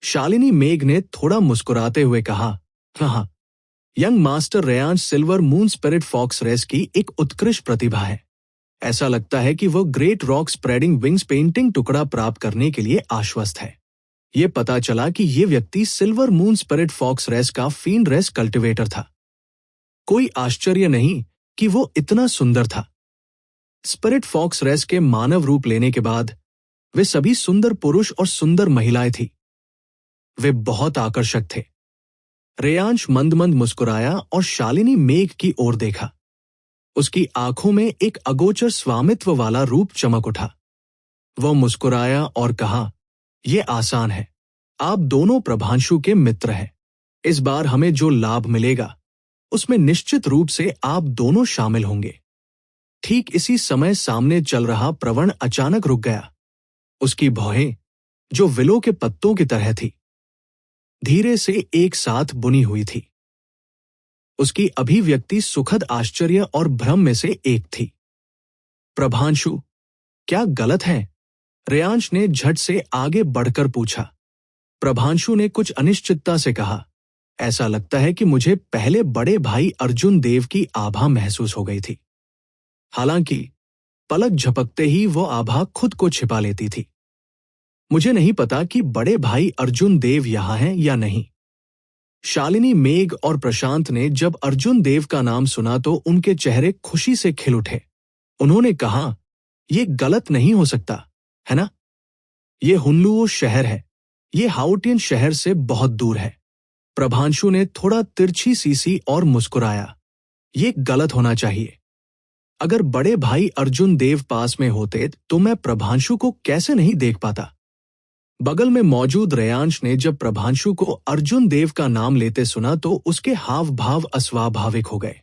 शालिनी मेघ ने थोड़ा मुस्कुराते हुए कहा, हाँ, young master Reyansh silver moon spirit fox race की एक उत्कृष्ट प्रतिभा है। ऐसा लगता है कि वो great rock spreading wings painting टुकड़ा प्राप्त करने के लिए आश्वस्त है। ये पता चला कि ये व्यक्ति silver moon spirit fox race का फील्ड रेस कल्टिवेटर था। कोई आश्चर्य नहीं कि वो इतना सुंदर था। स्पिरिट फॉक्स रेस के मानव रूप लेने के बाद वे सभी सुंदर पुरुष और सुंदर महिलाएं थी। वे बहुत आकर्षक थे। रेयांश मंद मंद मुस्कुराया और शालिनी मेघ की ओर देखा। उसकी आंखों में एक अगोचर स्वामित्व वाला रूप चमक उठा। वह मुस्कुराया और कहा, यह आसान है। आप दोनों प्रभांशु के मित्र हैं। इस बार हमें जो लाभ मिलेगा उसमें निश्चित रूप से आप दोनों शामिल होंगे। ठीक इसी समय सामने चल रहा प्रवण अचानक रुक गया। उसकी भौहें, जो विलो के पत्तों की तरह थी, धीरे से एक साथ बुनी हुई थी। उसकी अभिव्यक्ति सुखद आश्चर्य और भ्रम में से एक थी। प्रभांशु, क्या गलत है? रेयांश ने झट से आगे बढ़कर पूछा। प्रभांशु ने कुछ अनिश्चितता से कहा, ऐसा लगता है कि मुझे पहले बड़े भाई अर्जुन देव की आभा महसूस हो गई थी। हालांकि पलक झपकते ही वो आभा खुद को छिपा लेती थी। मुझे नहीं पता कि बड़े भाई अर्जुन देव यहां हैं या नहीं। शालिनी मेघ और प्रशांत ने जब अर्जुन देव का नाम सुना तो उनके चेहरे खुशी से खिल उठे। उन्होंने कहा, यह गलत नहीं हो सकता, है ना? ये हुनलुओ शहर है। ये हाउटियन शहर से बहुत दूर है। प्रभांशु ने थोड़ा तिरछी सीसी और मुस्कुराया। ये गलत होना चाहिए। अगर बड़े भाई अर्जुन देव पास में होते तो मैं प्रभांशु को कैसे नहीं देख पाता। बगल में मौजूद रेयांश ने जब प्रभांशु को अर्जुन देव का नाम लेते सुना तो उसके हाव भाव अस्वाभाविक हो गए।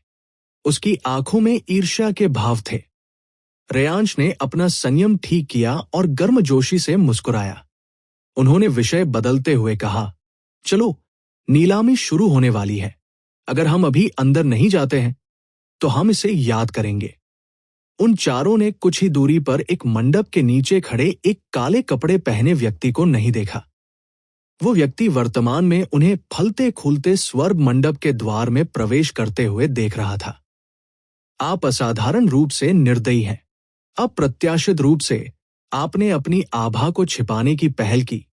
उसकी आंखों में ईर्ष्या के भाव थे। रेयांश ने अपना संयम ठीक किया और गर्मजोशी से मुस्कुराया। उन्होंने विषय बदलते हुए कहा, चलो, नीलामी शुरू होने वाली है। अगर हम अभी अंदर नहीं जाते हैं तो हम इसे याद करेंगे। उन चारों ने कुछ ही दूरी पर एक मंडप के नीचे खड़े एक काले कपड़े पहने व्यक्ति को नहीं देखा। वो व्यक्ति वर्तमान में उन्हें फलते फूलते स्वर्ग मंडप के द्वार में प्रवेश करते हुए देख रहा था। आप असाधारण रूप से निर्दयी हैं। अप्रत्याशित रूप से आपने अपनी आभा को छिपाने की पहल की।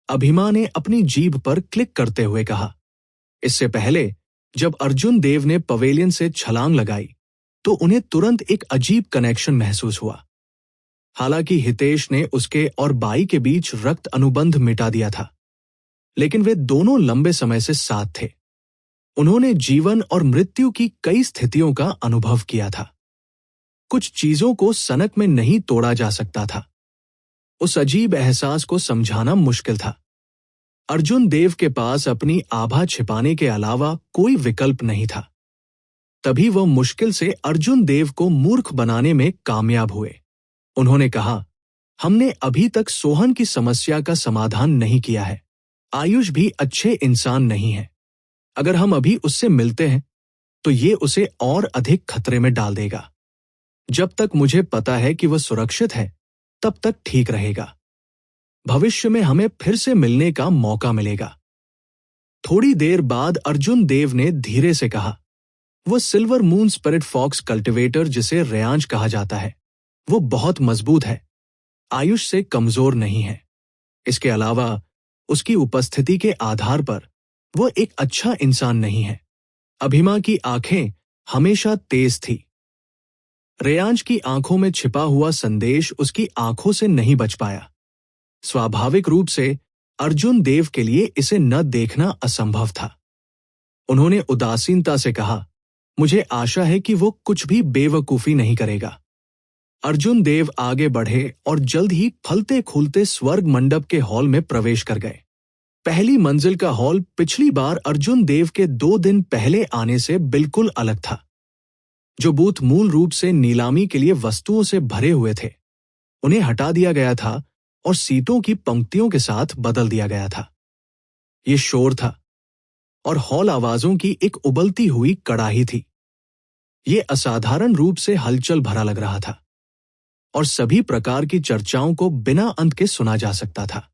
अभिमा ने अपनी जीभ पर क्लिक करते हुए कहा। इससे पहले जब अर्जुन देव ने पवेलियन से छलांग लगाई तो उन्हें तुरंत एक अजीब कनेक्शन महसूस हुआ। हालांकि हितेश ने उसके और बाई के बीच रक्त अनुबंध मिटा दिया था, लेकिन वे दोनों लंबे समय से साथ थे। उन्होंने जीवन और मृत्यु की कई स्थितियों का अनुभव किया था। कुछ चीजों को सनक में नहीं तोड़ा जा सकता था। उस अजीब एहसास को समझाना मुश्किल था। अर्जुन देव के पास अपनी आभा छिपाने के अलावा कोई विकल्प नहीं था। तभी वह मुश्किल से अर्जुन देव को मूर्ख बनाने में कामयाब हुए। उन्होंने कहा, हमने अभी तक सोहन की समस्या का समाधान नहीं किया है। आयुष भी अच्छे इंसान नहीं है। अगर हम अभी उससे मिलते हैं तो ये उसे और अधिक खतरे में डाल देगा। जब तक मुझे पता है कि वह सुरक्षित है तब तक ठीक रहेगा। भविष्य में हमें फिर से मिलने का मौका मिलेगा। थोड़ी देर बाद अर्जुन देव ने धीरे से कहा, वह silver moon spirit fox cultivator जिसे रेयांश कहा जाता है, वो बहुत मजबूत है, आयुष से कमजोर नहीं है। इसके अलावा उसकी उपस्थिति के आधार पर वह एक अच्छा इंसान नहीं है। अभिमा की आंखें हमेशा तेज थी। रेयांश की आंखों में छिपा हुआ संदेश उसकी आंखों से नहीं बच पाया। स्वाभाविक रूप से अर्जुन देव के लिए इसे न देखना असंभव था। उन्होंने उदासीनता से कहा, मुझे आशा है कि वो कुछ भी बेवकूफी नहीं करेगा। अर्जुन देव आगे बढ़े और जल्द ही फलते फूलते स्वर्ग मंडप के हॉल में प्रवेश कर गए। पहली मंजिल का हॉल पिछली बार अर्जुन देव के 2 दिन पहले आने से बिल्कुल अलग था। जो बूथ मूल रूप से नीलामी के लिए वस्तुओं से भरे हुए थे, उन्हें हटा दिया गया था और सीटों की पंक्तियों के साथ बदल दिया गया था। ये शोर था और हॉल आवाजों की एक उबलती हुई कड़ाही थी। ये असाधारण रूप से हलचल भरा लग रहा था और सभी प्रकार की चर्चाओं को बिना अंत के सुना जा सकता था।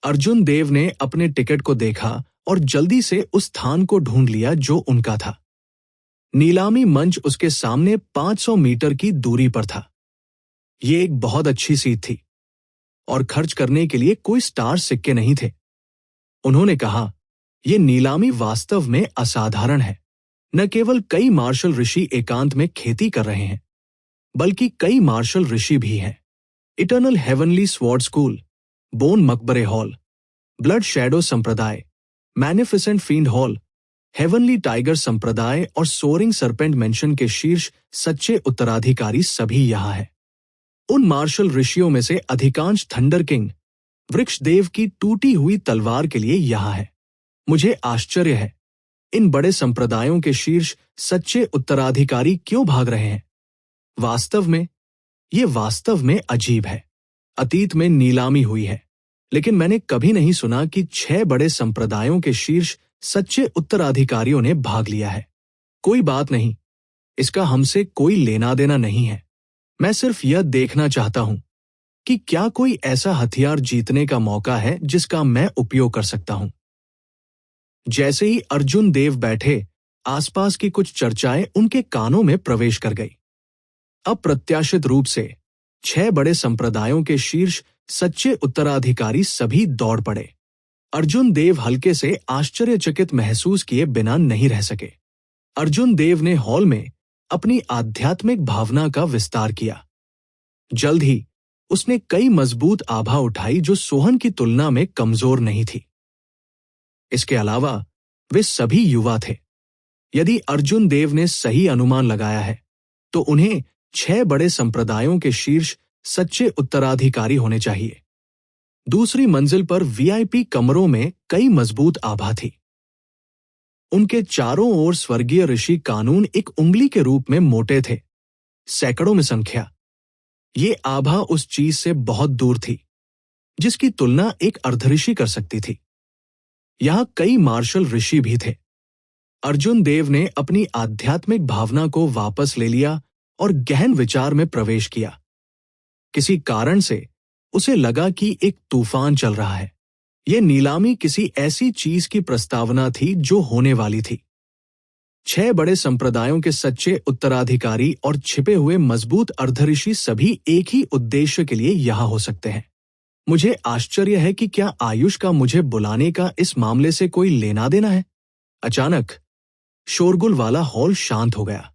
अर्जुन देव ने अपने टिकट को देखा और जल्दी से उस स्थान को ढूंढ लिया जो उनका था। नीलामी मंच उसके सामने 500 मीटर की दूरी पर था। ये एक बहुत अच्छी सीट थी और खर्च करने के लिए कोई स्टार सिक्के नहीं थे। उन्होंने कहा, यह नीलामी वास्तव में असाधारण है। न केवल कई मार्शल ऋषि एकांत में खेती कर रहे हैं, बल्कि कई मार्शल ऋषि भी हैं। Eternal heavenly sword school, bone मकबरे हॉल, ब्लड शैडो संप्रदाय, मैनिफिसेंट फील्ड हॉल, हेवनली टाइगर संप्रदाय और सोरिंग सरपेंट मेंशन के शीर्ष सच्चे उत्तराधिकारी सभी यहां हैं। उन मार्शल ऋषियों में से अधिकांश थंडर किंग, वृक्षदेव की टूटी हुई तलवार के लिए यहां है। मुझे आश्चर्य है, इन बड़े संप्रदायों के शीर्ष सच्चे उत्तराधिकारी क्यों भाग रहे हैं? ये वास्तव में अजीब है। अतीत में नीलामी हुई है, लेकिन मैंने कभी नहीं सुना कि 6 बड़े संप्रदायों के शीर्ष सच्चे उत्तराधिकारियों ने भाग लिया है। कोई बात नहीं, इसका हमसे कोई लेना देना नहीं है। मैं सिर्फ यह देखना चाहता हूं कि क्या कोई ऐसा हथियार जीतने का मौका है जिसका मैं उपयोग कर सकता हूं। जैसे ही अर्जुन देव बैठे, आसपास की कुछ चर्चाएं उनके कानों में प्रवेश कर गई। अप्रत्याशित रूप से 6 बड़े संप्रदायों के शीर्ष सच्चे उत्तराधिकारी सभी दौड़ पड़े। अर्जुन देव हल्के से आश्चर्यचकित महसूस किए बिना नहीं रह सके। अर्जुन देव ने हॉल में अपनी आध्यात्मिक भावना का विस्तार किया। जल्द ही उसने कई मजबूत आभा उठाई जो सोहन की तुलना में कमजोर नहीं थी। इसके अलावा वे सभी युवा थे। यदि अर्जुन देव ने सही अनुमान लगाया है, तो उन्हें 6 बड़े संप्रदायों के शीर्ष सच्चे उत्तराधिकारी होने चाहिए। दूसरी मंजिल पर वीआईपी कमरों में कई मजबूत आभा थी। उनके चारों ओर स्वर्गीय ऋषि कानून एक उंगली के रूप में मोटे थे, सैकड़ों में संख्या। ये आभा उस चीज से बहुत दूर थी जिसकी तुलना एक अर्धऋषि कर सकती थी। यहां कई मार्शल ऋषि भी थे। अर्जुन देव ने अपनी आध्यात्मिक भावना को वापस ले लिया और गहन विचार में प्रवेश किया। किसी कारण से उसे लगा कि एक तूफान चल रहा है। यह नीलामी किसी ऐसी चीज की प्रस्तावना थी जो होने वाली थी। 6 बड़े संप्रदायों के सच्चे उत्तराधिकारी और छिपे हुए मजबूत अर्धऋषि सभी एक ही उद्देश्य के लिए यहां हो सकते हैं। मुझे आश्चर्य है कि क्या आयुष का मुझे बुलाने का इस मामले से कोई लेना देना है। अचानक शोरगुल वाला हॉल शांत हो गया।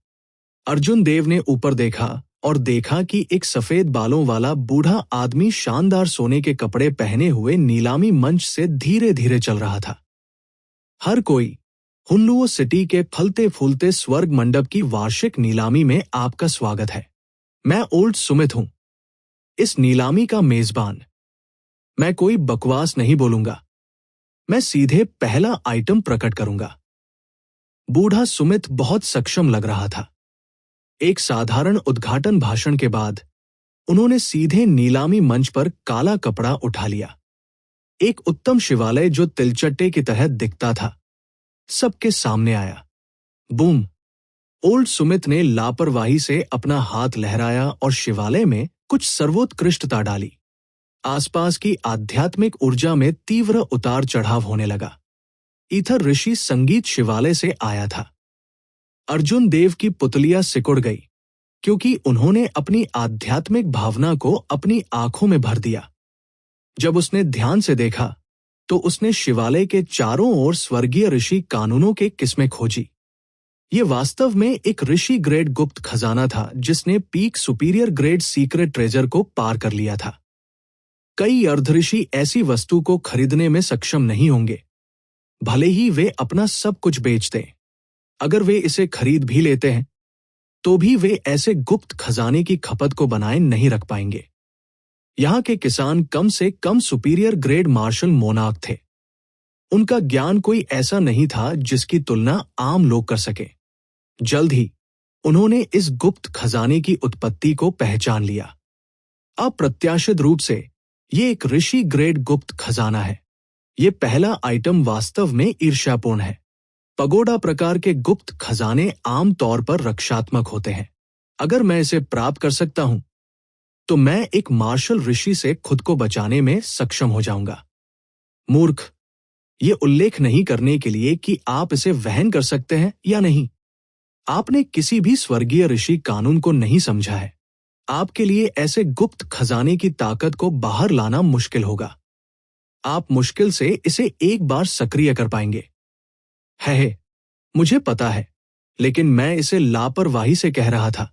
अर्जुन देव ने ऊपर देखा और देखा कि एक सफेद बालों वाला बूढ़ा आदमी शानदार सोने के कपड़े पहने हुए नीलामी मंच से धीरे धीरे चल रहा था। हर कोई हुन्लुओ सिटी के फलते फूलते स्वर्ग मंडप की वार्षिक नीलामी में आपका स्वागत है। मैं ओल्ड सुमित हूं, इस नीलामी का मेजबान। मैं कोई बकवास नहीं बोलूंगा, मैं सीधे पहला आइटम प्रकट करूंगा। बूढ़ा सुमित बहुत सक्षम लग रहा था। एक साधारण उद्घाटन भाषण के बाद उन्होंने सीधे नीलामी मंच पर काला कपड़ा उठा लिया। एक उत्तम शिवालय जो तिलचट्टे की तरह दिखता था सबके सामने आया। बूम! ओल्ड सुमित ने लापरवाही से अपना हाथ लहराया और शिवालय में कुछ सर्वोत्कृष्टता डाली। आसपास की आध्यात्मिक ऊर्जा में तीव्र उतार चढ़ाव होने लगा। ईथर ऋषि संगीत शिवालय से आया था। अर्जुन देव की पुतलियां सिकुड़ गई क्योंकि उन्होंने अपनी आध्यात्मिक भावना को अपनी आंखों में भर दिया। जब उसने ध्यान से देखा तो उसने शिवालय के चारों ओर स्वर्गीय ऋषि कानूनों के किस्में खोजी। ये वास्तव में एक ऋषि ग्रेड गुप्त खजाना था जिसने peak superior grade secret treasure को पार कर लिया था। कई अर्धऋषि ऐसी वस्तु को खरीदने में सक्षम नहीं होंगे, भले ही वे अपना सब कुछ बेच दें। अगर वे इसे खरीद भी लेते हैं तो भी वे ऐसे गुप्त खजाने की खपत को बनाए नहीं रख पाएंगे। यहां के किसान कम से कम सुपीरियर ग्रेड मार्शल मोनार्क थे। उनका ज्ञान कोई ऐसा नहीं था जिसकी तुलना आम लोग कर सके। जल्द ही उन्होंने इस गुप्त खजाने की उत्पत्ति को पहचान लिया। अप्रत्याशित रूप से ये एक ऋषि ग्रेड गुप्त खजाना है। ये पहला आइटम वास्तव में ईर्ष्यापूर्ण है। पगोडा प्रकार के गुप्त खजाने आम तौर पर रक्षात्मक होते हैं। अगर मैं इसे प्राप्त कर सकता हूं तो मैं एक मार्शल ऋषि से खुद को बचाने में सक्षम हो जाऊंगा। मूर्ख, ये उल्लेख नहीं करने के लिए कि आप इसे वहन कर सकते हैं या नहीं। आपने किसी भी स्वर्गीय ऋषि कानून को नहीं समझा है। आपके लिए ऐसे गुप्त खजाने की ताकत को बाहर लाना मुश्किल होगा। आप मुश्किल से इसे एक बार सक्रिय कर पाएंगे। है, मुझे पता है, लेकिन मैं इसे लापरवाही से कह रहा था।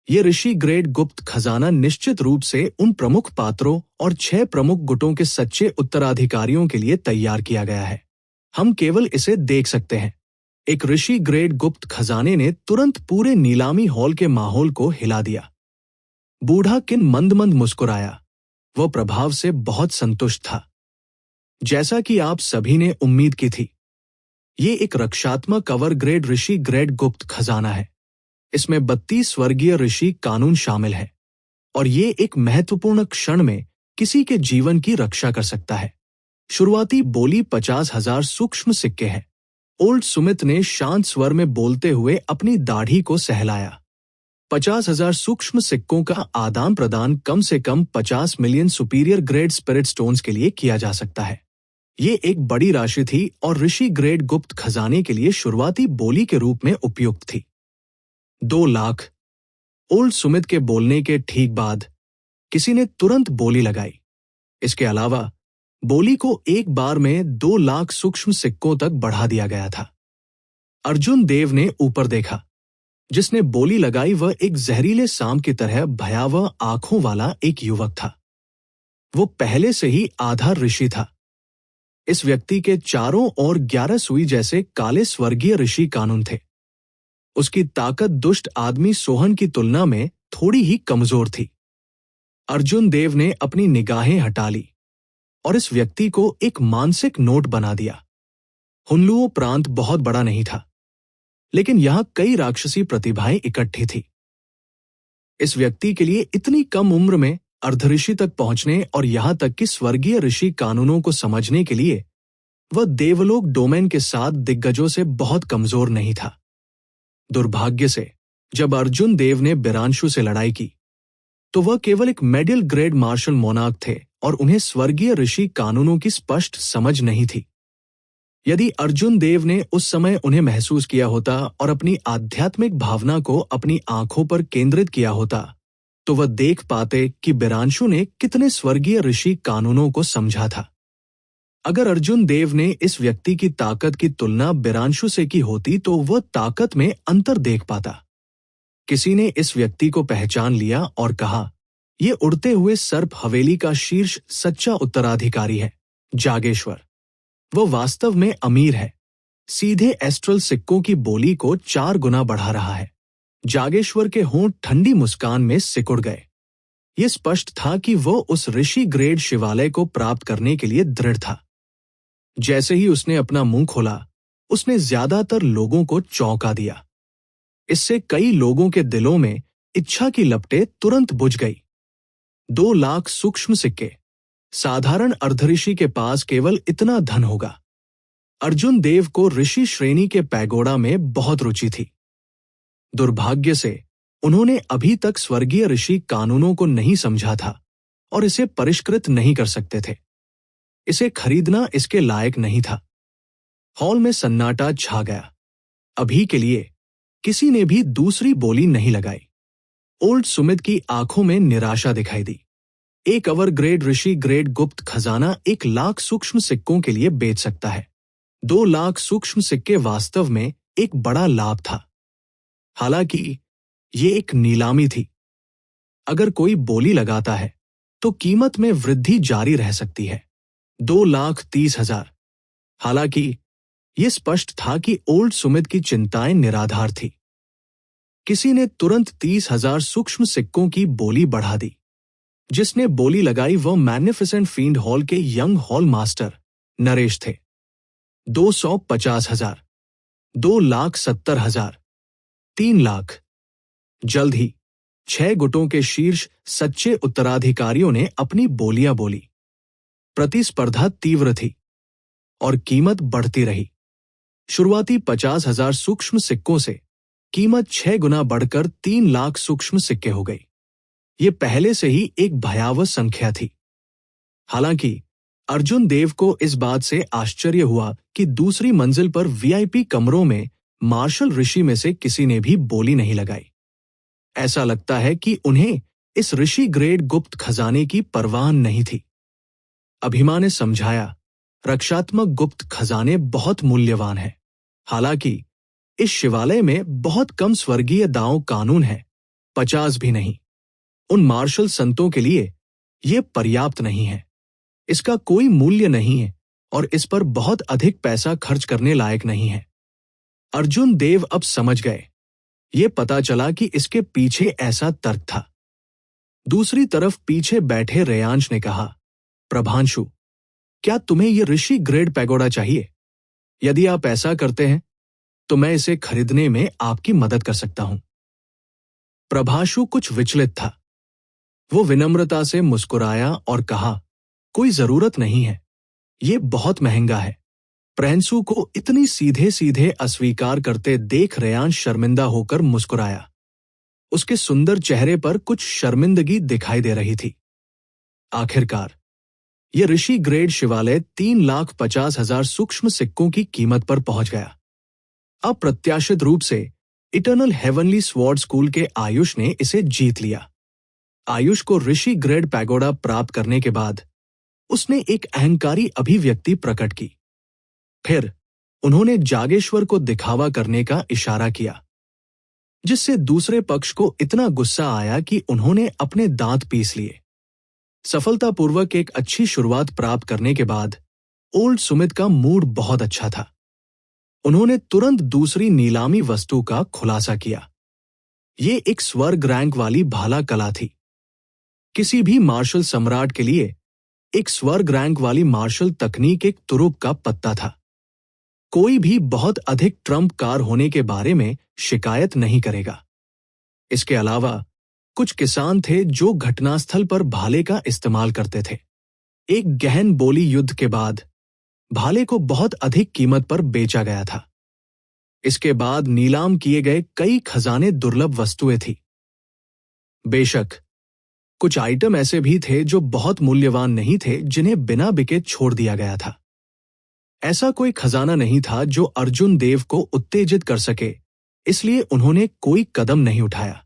ये ऋषि ग्रेड गुप्त खजाना निश्चित रूप से उन प्रमुख पात्रों और 6 प्रमुख गुटों के सच्चे उत्तराधिकारियों के लिए तैयार किया गया है। हम केवल इसे देख सकते हैं। एक ऋषि ग्रेड गुप्त खजाने ने तुरंत पूरे नीलामी हॉल के माहौल को हिला दिया। बूढ़ा किन मंद मंद मुस्कुराया। वह प्रभाव से बहुत संतुष्ट था, जैसा कि आप सभी ने उम्मीद की थी। ये एक रक्षात्मक कवर ग्रेड ऋषि ग्रेड गुप्त खजाना है। इसमें 32 स्वर्गीय ऋषि कानून शामिल है और ये एक महत्वपूर्ण क्षण में किसी के जीवन की रक्षा कर सकता है। शुरुआती बोली 50,000 सूक्ष्म सिक्के हैं। ओल्ड सुमित ने शांत स्वर में बोलते हुए अपनी दाढ़ी को सहलाया। 50,000 सूक्ष्म सिक्कों का आदान प्रदान कम से कम 50 million superior grade spirit stones के लिए किया जा सकता है। ये एक बड़ी राशि थी और ऋषि ग्रेड गुप्त खजाने के लिए शुरुआती बोली के रूप में उपयुक्त थी। 2 लाख। ओल्ड सुमित के बोलने के ठीक बाद किसी ने तुरंत बोली लगाई। इसके अलावा बोली को एक बार में 2 लाख सूक्ष्म सिक्कों तक बढ़ा दिया गया था। अर्जुन देव ने ऊपर देखा। जिसने बोली लगाई वह एक जहरीले सांप की तरह भयावह आंखों वाला एक युवक था। वो पहले से ही आधा ऋषि था। इस व्यक्ति के चारों ओर 11 सुई जैसे काले स्वर्गीय ऋषि कानून थे। उसकी ताकत दुष्ट आदमी सोहन की तुलना में थोड़ी ही कमजोर थी। अर्जुन देव ने अपनी निगाहें हटा ली और इस व्यक्ति को एक मानसिक नोट बना दिया। हुनलुओ प्रांत बहुत बड़ा नहीं था, लेकिन यहां कई राक्षसी प्रतिभाएं इकट्ठी थी। इस व्यक्ति के लिए इतनी कम उम्र में अर्धऋषि तक पहुंचने और यहां तक कि स्वर्गीय ऋषि कानूनों को समझने के लिए वह देवलोक डोमेन के साथ दिग्गजों से बहुत कमजोर नहीं था। दुर्भाग्य से जब अर्जुन देव ने बिरांशु से लड़ाई की तो वह केवल एक मिडिल ग्रेड मार्शल मोनार्क थे और उन्हें स्वर्गीय ऋषि कानूनों की स्पष्ट समझ नहीं थी। यदि अर्जुन देव ने उस समय उन्हें महसूस किया होता और अपनी आध्यात्मिक भावना को अपनी आंखों पर केंद्रित किया होता तो वह देख पाते कि बिरांशु ने कितने स्वर्गीय ऋषि कानूनों को समझा था। अगर अर्जुन देव ने इस व्यक्ति की ताकत की तुलना बिरांशु से की होती तो वह ताकत में अंतर देख पाता। किसी ने इस व्यक्ति को पहचान लिया और कहा, यह उड़ते हुए सर्प हवेली का शीर्ष सच्चा उत्तराधिकारी है, जागेश्वर। वह वास्तव में अमीर है। सीधे एस्ट्रल सिक्कों की बोली को 4 गुना बढ़ा रहा है। जागेश्वर के होंठ ठंडी मुस्कान में सिकुड़ गए। यह स्पष्ट था कि वह उस ऋषि ग्रेड शिवालय को प्राप्त करने के लिए दृढ़ था। जैसे ही उसने अपना मुंह खोला, उसने ज्यादातर लोगों को चौंका दिया। इससे कई लोगों के दिलों में इच्छा की लपटें तुरंत बुझ गई। 2 लाख सूक्ष्म सिक्के। साधारण अर्धऋषि के पास केवल इतना धन होगा। अर्जुन देव को ऋषि श्रेणी के पैगोडा में बहुत रुचि थी। दुर्भाग्य से उन्होंने अभी तक स्वर्गीय ऋषि कानूनों को नहीं समझा था और इसे परिष्कृत नहीं कर सकते थे। इसे खरीदना इसके लायक नहीं था। हॉल में सन्नाटा छा गया। अभी के लिए किसी ने भी दूसरी बोली नहीं लगाई। ओल्ड सुमित की आंखों में निराशा दिखाई दी। एक अवर ग्रेड ऋषि ग्रेड गुप्त खजाना 1 लाख सूक्ष्म सिक्कों के लिए बेच सकता है। 2 लाख सूक्ष्म सिक्के वास्तव में एक बड़ा लाभ था। हालांकि ये एक नीलामी थी। अगर कोई बोली लगाता है तो कीमत में वृद्धि जारी रह सकती है। 2,30,000। हालांकि यह स्पष्ट था कि ओल्ड सुमित की चिंताएं निराधार थी। किसी ने तुरंत 30,000 सूक्ष्म सिक्कों की बोली बढ़ा दी। जिसने बोली लगाई वह मैग्निफिसेंट फील्ड हॉल के यंग हॉल मास्टर नरेश थे। 250,000, 2,70,000, 3 लाख। जल्द ही 6 गुटों के शीर्ष सच्चे उत्तराधिकारियों ने अपनी बोलियां बोली। प्रतिस्पर्धा तीव्र थी और कीमत बढ़ती रही। शुरुआती 50,000 सूक्ष्म सिक्कों से कीमत 6 गुना बढ़कर 3 लाख सूक्ष्म सिक्के हो गई। ये पहले से ही एक भयावह संख्या थी। हालांकि अर्जुन देव को इस बात से आश्चर्य हुआ कि दूसरी मंजिल पर वीआईपी कमरों में मार्शल ऋषि में से किसी ने भी बोली नहीं लगाई। ऐसा लगता है कि उन्हें इस ऋषि ग्रेड गुप्त खजाने की परवाह नहीं थी। अभिमा ने समझाया, रक्षात्मक गुप्त खजाने बहुत मूल्यवान हैं। हालांकि इस शिवालय में बहुत कम स्वर्गीय दांव कानून है, 50 भी नहीं। उन मार्शल संतों के लिए ये पर्याप्त नहीं है। इसका कोई मूल्य नहीं है और इस पर बहुत अधिक पैसा खर्च करने लायक नहीं है। अर्जुन देव अब समझ गए। ये पता चला कि इसके पीछे ऐसा तर्क था। दूसरी तरफ पीछे बैठे रेयांश ने कहा, प्रभांशु, क्या तुम्हें यह ऋषि ग्रेड पैगोडा चाहिए? यदि आप ऐसा करते हैं तो मैं इसे खरीदने में आपकी मदद कर सकता हूं। प्रभांशु कुछ विचलित था। वो विनम्रता से मुस्कुराया और कहा, कोई जरूरत नहीं है, ये बहुत महंगा है। प्रेंसु को इतनी सीधे सीधे अस्वीकार करते देख रेयांश शर्मिंदा होकर मुस्कुराया। उसके सुंदर चेहरे पर कुछ शर्मिंदगी दिखाई दे रही थी। आखिरकार यह ऋषि ग्रेड शिवालय 3,50,000 सूक्ष्म सिक्कों की कीमत पर पहुंच गया। अप्रत्याशित रूप से इटर्नल हेवनली स्वॉर्ड स्कूल के आयुष ने इसे जीत लिया। आयुष को ऋषि ग्रेड पैगोडा प्राप्त करने के बाद उसने एक अहंकारी अभिव्यक्ति प्रकट की। फिर उन्होंने जागेश्वर को दिखावा करने का इशारा किया, जिससे दूसरे पक्ष को इतना गुस्सा आया कि उन्होंने अपने दांत पीस लिए। सफलतापूर्वक एक अच्छी शुरुआत प्राप्त करने के बाद ओल्ड सुमित का मूड बहुत अच्छा था। उन्होंने तुरंत दूसरी नीलामी वस्तु का खुलासा किया। ये एक स्वर्ग रैंक वाली भाला कला थी। किसी भी मार्शल सम्राट के लिए एक स्वर्ग रैंक वाली मार्शल तकनीक एक तुरुप का पत्ता था। कोई भी बहुत अधिक ट्रम्प कार होने के बारे में शिकायत नहीं करेगा। इसके अलावा कुछ किसान थे जो घटनास्थल पर भाले का इस्तेमाल करते थे। एक गहन बोली युद्ध के बाद भाले को बहुत अधिक कीमत पर बेचा गया था। इसके बाद नीलाम किए गए कई खजाने दुर्लभ वस्तुएं थी। बेशक कुछ आइटम ऐसे भी थे जो बहुत मूल्यवान नहीं थे, जिन्हें बिना बिके छोड़ दिया गया था। ऐसा कोई खजाना नहीं था जो अर्जुन देव को उत्तेजित कर सके, इसलिए उन्होंने कोई कदम नहीं उठाया।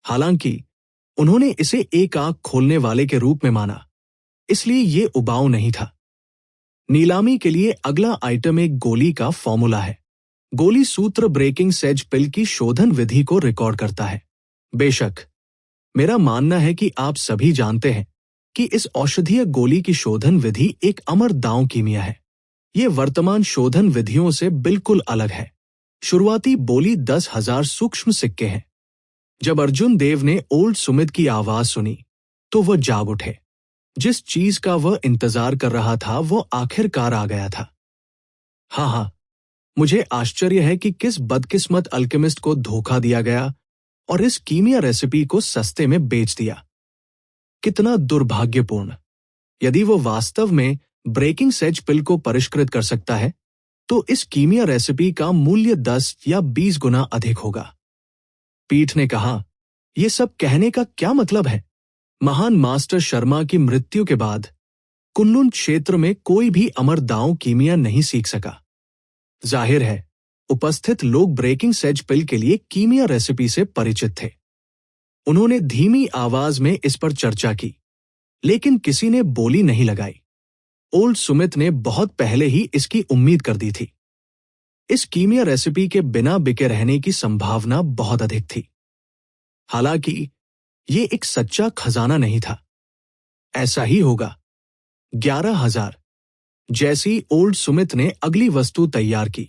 हालांकि उन्होंने इसे एक आंख खोलने वाले के रूप में माना, इसलिए ये उबाऊ नहीं था। नीलामी के लिए अगला आइटम एक गोली का फॉर्मूला है। गोली सूत्र ब्रेकिंग सेज पिल की शोधन विधि को रिकॉर्ड करता है। बेशक मेरा मानना है कि आप सभी जानते हैं कि इस औषधीय गोली की शोधन विधि एक अमर दांव कीमिया है। ये वर्तमान शोधन विधियों से बिल्कुल अलग है। शुरुआती बोली 10,000 सूक्ष्म सिक्के हैं। जब अर्जुन देव ने ओल्ड सुमित की आवाज सुनी तो वह जाग उठे। जिस चीज का वह इंतजार कर रहा था वो आखिरकार आ गया था। हाँ, मुझे आश्चर्य है कि किस बदकिस्मत अल्केमिस्ट को धोखा दिया गया और इस कीमिया रेसिपी को सस्ते में बेच दिया। कितना दुर्भाग्यपूर्ण। यदि वो वास्तव में ब्रेकिंग सेज पिल को परिष्कृत कर सकता है तो इस कीमिया रेसिपी का मूल्य 10 या 20 गुना अधिक होगा। पीठ ने कहा, यह सब कहने का क्या मतलब है? महान मास्टर शर्मा की मृत्यु के बाद कुनलुन क्षेत्र में कोई भी अमर दांव कीमिया नहीं सीख सका। जाहिर है उपस्थित लोग ब्रेकिंग सेज पिल के लिए कीमिया रेसिपी से परिचित थे। उन्होंने धीमी आवाज में इस पर चर्चा की, लेकिन किसी ने बोली नहीं लगाई। ओल्ड सुमित ने बहुत पहले ही इसकी उम्मीद कर दी थी। इस कीमिया रेसिपी के बिना बिके रहने की संभावना बहुत अधिक थी। हालांकि ये एक सच्चा खजाना नहीं था। ऐसा ही होगा। 11,000। जैसी ओल्ड सुमित ने अगली वस्तु तैयार की,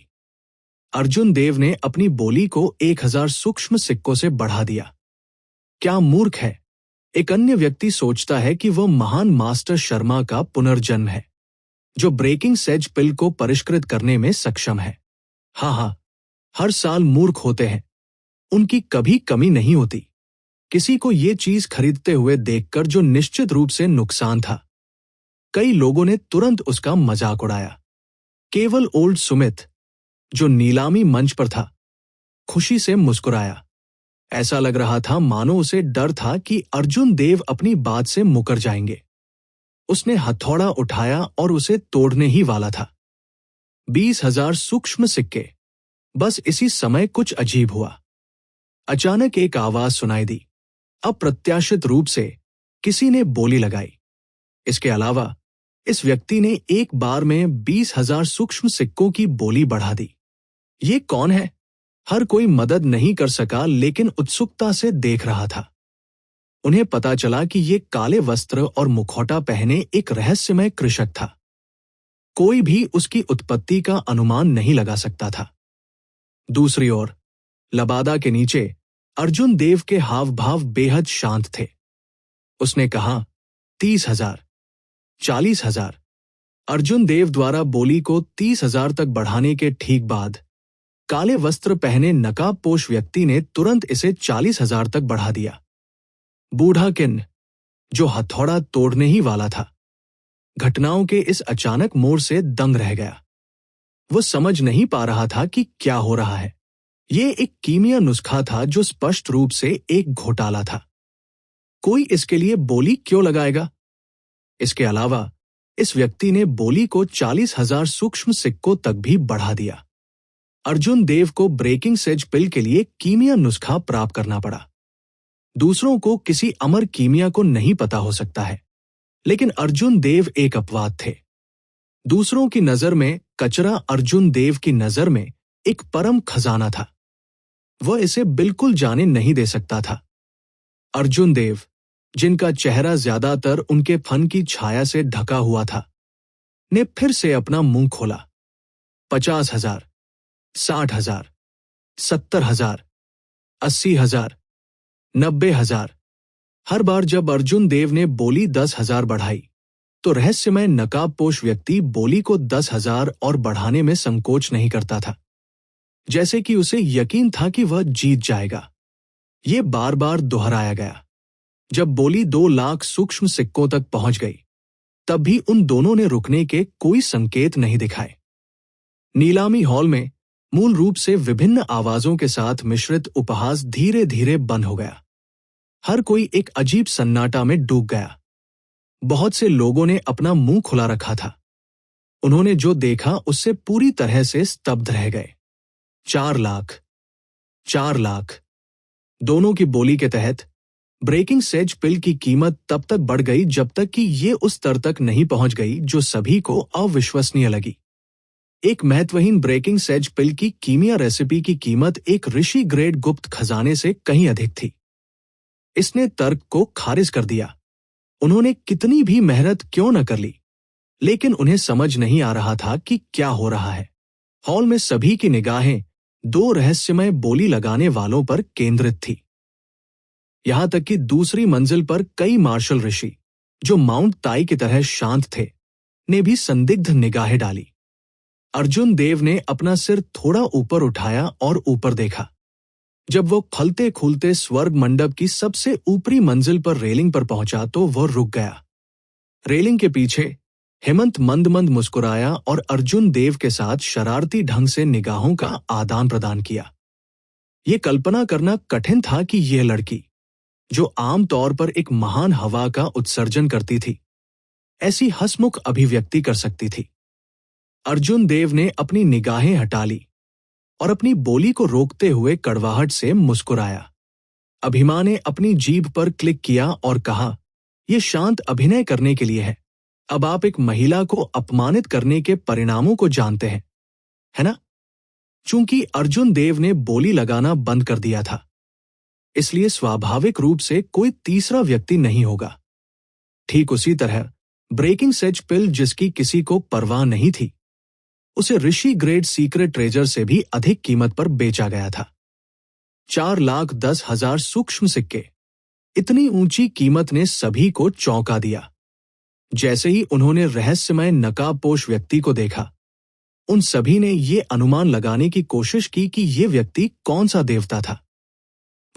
अर्जुन देव ने अपनी बोली को 1,000 सूक्ष्म सिक्कों से बढ़ा दिया। क्या मूर्ख है! एक अन्य व्यक्ति सोचता है कि वह महान मास्टर शर्मा का पुनर्जन्म है, जो ब्रेकिंग सेज पिल को परिष्कृत करने में सक्षम है। हाँ, हर साल मूर्ख होते हैं, उनकी कभी कमी नहीं होती। किसी को ये चीज खरीदते हुए देखकर जो निश्चित रूप से नुकसान था, कई लोगों ने तुरंत उसका मजाक उड़ाया। केवल ओल्ड सुमित, जो नीलामी मंच पर था, खुशी से मुस्कुराया। ऐसा लग रहा था मानो उसे डर था कि अर्जुन देव अपनी बात से मुकर जाएंगे। उसने हथौड़ा उठाया और उसे तोड़ने ही वाला था। 20,000 सूक्ष्म सिक्के। बस इसी समय कुछ अजीब हुआ। अचानक एक आवाज सुनाई दी। अप्रत्याशित रूप से किसी ने बोली लगाई। इसके अलावा इस व्यक्ति ने एक बार में 20,000 सूक्ष्म सिक्कों की बोली बढ़ा दी। ये कौन है? हर कोई मदद नहीं कर सका, लेकिन उत्सुकता से देख रहा था। उन्हें पता चला कि ये काले वस्त्र और मुखौटा पहने एक रहस्यमय कृषक था। कोई भी उसकी उत्पत्ति का अनुमान नहीं लगा सकता था। दूसरी ओर लबादा के नीचे अर्जुन देव के हाव भाव बेहद शांत थे। उसने कहा, 30,000, 40,000। अर्जुन देव द्वारा बोली को 30,000 तक बढ़ाने के ठीक बाद काले वस्त्र पहने नकाबपोश व्यक्ति ने तुरंत इसे 40,000 तक बढ़ा दिया। बूढ़ा किन, जो हथौड़ा तोड़ने ही वाला था, घटनाओं के इस अचानक मोड़ से दंग रह गया। वो समझ नहीं पा रहा था कि क्या हो रहा है। ये एक कीमिया नुस्खा था जो स्पष्ट रूप से एक घोटाला था। कोई इसके लिए बोली क्यों लगाएगा? इसके अलावा इस व्यक्ति ने बोली को 40,000 सूक्ष्म सिक्कों तक भी बढ़ा दिया। अर्जुन देव को ब्रेकिंग सेज पिल के लिए कीमिया नुस्खा प्राप्त करना पड़ा। दूसरों को किसी अमर कीमिया को नहीं पता हो सकता है, लेकिन अर्जुन देव एक अपवाद थे। दूसरों की नजर में कचरा अर्जुन देव की नजर में एक परम खजाना था। वह इसे बिल्कुल जाने नहीं दे सकता था। अर्जुन देव, जिनका चेहरा ज्यादातर उनके फन की छाया से ढका हुआ था, ने फिर से अपना मुंह खोला। 50,000, 60,000, 70,000, 80,000, 90,000। हर बार जब अर्जुन देव ने बोली 10,000 बढ़ाई, तो रहस्यमय नकाबपोश व्यक्ति बोली को 10,000 और बढ़ाने में संकोच नहीं करता था, जैसे कि उसे यकीन था कि वह जीत जाएगा। ये बार बार दोहराया गया। जब बोली 2 लाख सूक्ष्म सिक्कों तक पहुंच गई, तब भी उन दोनों ने रुकने के कोई संकेत नहीं दिखाए। नीलामी हॉल में मूल रूप से विभिन्न आवाजों के साथ मिश्रित उपहास धीरे धीरे बंद हो गया। हर कोई एक अजीब सन्नाटा में डूब गया। बहुत से लोगों ने अपना मुंह खुला रखा था। उन्होंने जो देखा उससे पूरी तरह से स्तब्ध रह गए। 4 लाख, 4 लाख। दोनों की बोली के तहत ब्रेकिंग सेज पिल की कीमत तब तक बढ़ गई जब तक कि ये उस स्तर तक नहीं पहुंच गई जो सभी को अविश्वसनीय लगी। एक महत्वहीन ब्रेकिंग सेज पिल की कीमिया रेसिपी की कीमत एक ऋषि ग्रेड गुप्त खजाने से कहीं अधिक थी। इसने तर्क को खारिज कर दिया। उन्होंने कितनी भी मेहनत क्यों न कर ली, लेकिन उन्हें समझ नहीं आ रहा था कि क्या हो रहा है। हॉल में सभी की निगाहें 2 रहस्यमय बोली लगाने वालों पर केंद्रित थी। यहां तक कि दूसरी मंजिल पर कई मार्शल ऋषि, जो माउंट ताई की तरह शांत थे, ने भी संदिग्ध निगाहें डाली। अर्जुन देव ने अपना सिर थोड़ा ऊपर उठाया और ऊपर देखा। जब वो फलते खूलते स्वर्ग मंडप की सबसे ऊपरी मंजिल पर रेलिंग पर पहुंचा तो वह रुक गया। रेलिंग के पीछे हेमंत मंद मंद मुस्कुराया और अर्जुन देव के साथ शरारती ढंग से निगाहों का आदान प्रदान किया। ये कल्पना करना कठिन था कि यह लड़की, जो आमतौर पर एक महान हवा का उत्सर्जन करती थी, ऐसी हंसमुख अभिव्यक्ति कर सकती थी। अर्जुन देव ने अपनी निगाहें हटा ली और अपनी बोली को रोकते हुए कड़वाहट से मुस्कुराया। अभिमा ने अपनी जीभ पर क्लिक किया और कहा, यह शांत अभिनय करने के लिए है। अब आप एक महिला को अपमानित करने के परिणामों को जानते हैं, है ना? चूंकि अर्जुन देव ने बोली लगाना बंद कर दिया था, इसलिए स्वाभाविक रूप से कोई तीसरा व्यक्ति नहीं होगा। ठीक उसी तरह ब्रेकिंग सेज पिल, जिसकी किसी को परवाह नहीं थी, उसे ऋषि ग्रेड सीक्रेट ट्रेजर से भी अधिक कीमत पर बेचा गया था। 4,10,000 सूक्ष्म सिक्के। इतनी ऊंची कीमत ने सभी को चौंका दिया। जैसे ही उन्होंने रहस्यमय नकाबपोश व्यक्ति को देखा, उन सभी ने ये अनुमान लगाने की कोशिश की कि ये व्यक्ति कौन सा देवता था।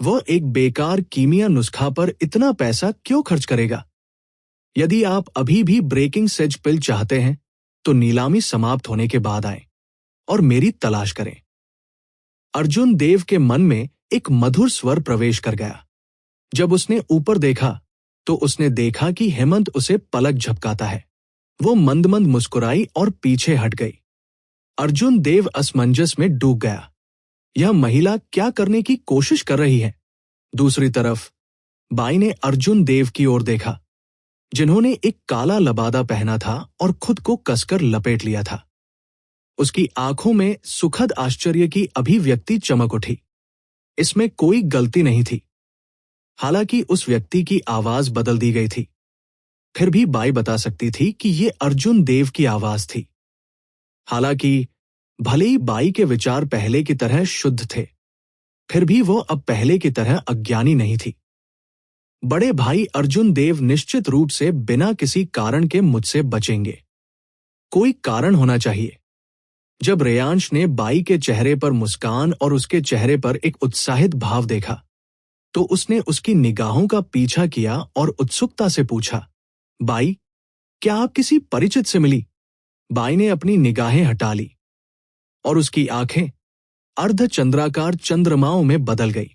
वह एक बेकार कीमिया नुस्खा पर इतना पैसा क्यों खर्च करेगा? यदि आप अभी भी ब्रेकिंग सेज पिल चाहते हैं, तो नीलामी समाप्त होने के बाद आएं और मेरी तलाश करें। अर्जुन देव के मन में एक मधुर स्वर प्रवेश कर गया। जब उसने ऊपर देखा, तो उसने देखा कि हेमंत उसे पलक झपकाता है। वो मंद मंद मुस्कुराई और पीछे हट गई। अर्जुन देव असमंजस में डूब गया। यह महिला क्या करने की कोशिश कर रही है? दूसरी तरफ बाई ने अर्जुन देव की ओर देखा, जिन्होंने एक काला लबादा पहना था और खुद को कसकर लपेट लिया था। उसकी आंखों में सुखद आश्चर्य की अभिव्यक्ति चमक उठी। इसमें कोई गलती नहीं थी। हालांकि उस व्यक्ति की आवाज बदल दी गई थी, फिर भी बाई बता सकती थी कि ये अर्जुन देव की आवाज थी। हालांकि भले ही बाई के विचार पहले की तरह शुद्ध थे, फिर भी वो अब पहले की तरह अज्ञानी नहीं थी। बड़े भाई अर्जुन देव निश्चित रूप से बिना किसी कारण के मुझसे बचेंगे। कोई कारण होना चाहिए। जब रेयांश ने बाई के चेहरे पर मुस्कान और उसके चेहरे पर एक उत्साहित भाव देखा, तो उसने उसकी निगाहों का पीछा किया और उत्सुकता से पूछा, बाई, क्या आप किसी परिचित से मिली? बाई ने अपनी निगाहें हटा ली और उसकी आंखें अर्धचंद्राकार चंद्रमाओं में बदल गई।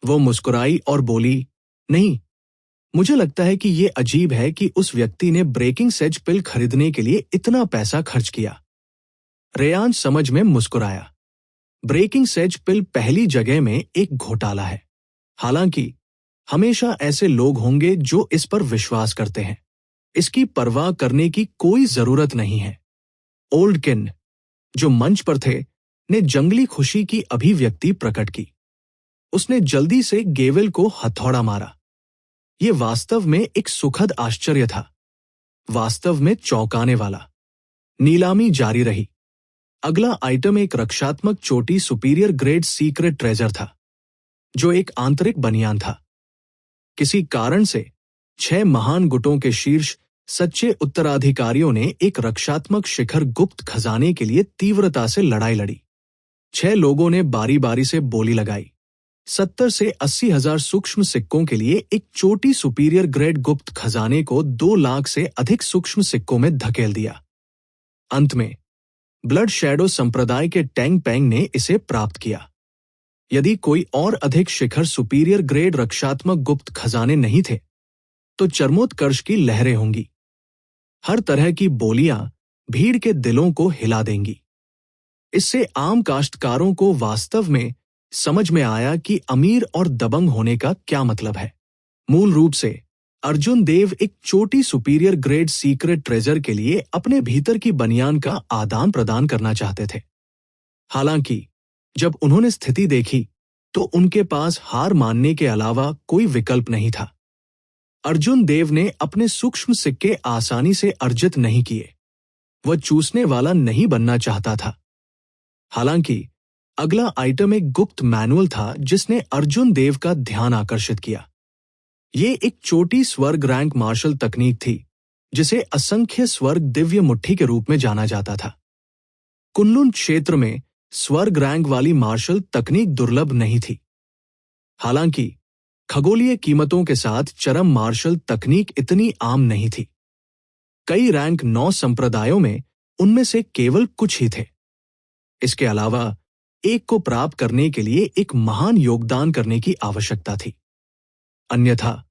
वो मुस्कुराई और बोली, नहीं, मुझे लगता है कि ये अजीब है कि उस व्यक्ति ने ब्रेकिंग सेज पिल खरीदने के लिए इतना पैसा खर्च किया। रेयांश समझ में मुस्कुराया। ब्रेकिंग सेज पिल पहली जगह में एक घोटाला है। हालांकि हमेशा ऐसे लोग होंगे जो इस पर विश्वास करते हैं। इसकी परवाह करने की कोई जरूरत नहीं है। ओल्डकिन, जो मंच पर थे, ने जंगली खुशी की अभिव्यक्ति प्रकट की। उसने जल्दी से गेवेल को हथौड़ा मारा। यह वास्तव में एक सुखद आश्चर्य था, वास्तव में चौंकाने वाला। नीलामी जारी रही। अगला आइटम एक रक्षात्मक चोटी सुपीरियर ग्रेड सीक्रेट ट्रेजर था, जो एक आंतरिक बनियान था। किसी कारण से 6 महान गुटों के शीर्ष सच्चे उत्तराधिकारियों ने एक रक्षात्मक शिखर गुप्त खजाने के लिए तीव्रता से लड़ाई लड़ी। 6 लोगों ने बारी बारी से बोली लगाई। 70 से 80 हजार सूक्ष्म सिक्कों के लिए एक चोटी सुपीरियर ग्रेड गुप्त खजाने को 2 लाख से अधिक सूक्ष्म सिक्कों में धकेल दिया। अंत में ब्लड शैडो संप्रदाय के टेंग पेंग ने इसे प्राप्त किया। यदि कोई और अधिक शिखर सुपीरियर ग्रेड रक्षात्मक गुप्त खजाने नहीं थे, तो चरमोत्कर्ष की लहरें होंगी। हर तरह की बोलियां भीड़ के दिलों को हिला देंगी। इससे आम काश्तकारों को वास्तव में समझ में आया कि अमीर और दबंग होने का क्या मतलब है। मूल रूप से अर्जुन देव एक छोटी सुपीरियर ग्रेड सीक्रेट ट्रेजर के लिए अपने भीतर की बनियान का आदान प्रदान करना चाहते थे। हालांकि जब उन्होंने स्थिति देखी, तो उनके पास हार मानने के अलावा कोई विकल्प नहीं था। अर्जुन देव ने अपने सूक्ष्म सिक्के आसानी से अर्जित नहीं किए। वह चूसने वाला नहीं बनना चाहता था। हालांकि अगला आइटम एक गुप्त मैनुअल था जिसने अर्जुन देव का ध्यान आकर्षित किया। ये एक छोटी स्वर्ग रैंक मार्शल तकनीक थी, जिसे असंख्य स्वर्ग दिव्य मुट्ठी के रूप में जाना जाता था। कुनलुन क्षेत्र में स्वर्ग रैंक वाली मार्शल तकनीक दुर्लभ नहीं थी। हालांकि खगोलीय कीमतों के साथ चरम मार्शल तकनीक इतनी आम नहीं थी। कई रैंक 9 संप्रदायों में उनमें से केवल कुछ ही थे। इसके अलावा एक को प्राप्त करने के लिए एक महान योगदान करने की आवश्यकता थी। अन्यथा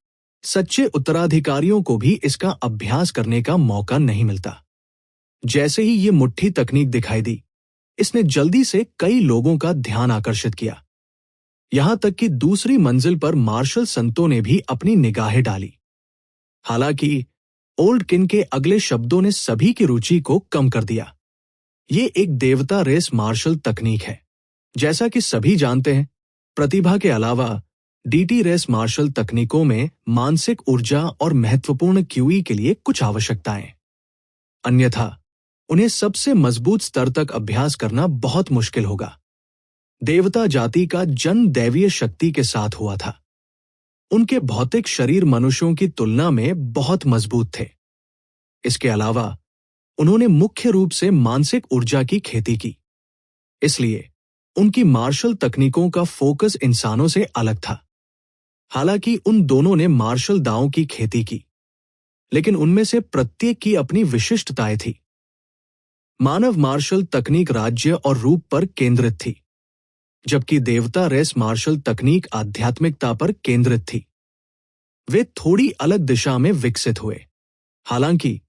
सच्चे उत्तराधिकारियों को भी इसका अभ्यास करने का मौका नहीं मिलता। जैसे ही ये मुट्ठी तकनीक दिखाई दी, इसने जल्दी से कई लोगों का ध्यान आकर्षित किया। यहां तक कि दूसरी मंजिल पर मार्शल संतों ने भी अपनी निगाहें डाली। हालांकि ओल्डकिन के अगले शब्दों ने सभी की रुचि को कम कर दिया। ये एक देवता रेस मार्शल तकनीक है। जैसा कि सभी जानते हैं, प्रतिभा के अलावा डीटी रेस मार्शल तकनीकों में मानसिक ऊर्जा और महत्वपूर्ण क्यूई के लिए कुछ आवश्यकताएं। अन्यथा उन्हें सबसे मजबूत स्तर तक अभ्यास करना बहुत मुश्किल होगा। देवता जाति का जन्म दैवीय शक्ति के साथ हुआ था। उनके भौतिक शरीर मनुष्यों की तुलना में बहुत मजबूत थे। इसके अलावा उन्होंने मुख्य रूप से मानसिक ऊर्जा की खेती की। इसलिए उनकी मार्शल तकनीकों का फोकस इंसानों से अलग था। हालांकि उन दोनों ने मार्शल दांवों की खेती की, लेकिन उनमें से प्रत्येक की अपनी विशिष्टताएं थी। मानव मार्शल तकनीक राज्य और रूप पर केंद्रित थी, जबकि देवता रेस मार्शल तकनीक आध्यात्मिकता पर केंद्रित थी। वे थोड़ी अलग दिशा में विकसित हुए। हालांकि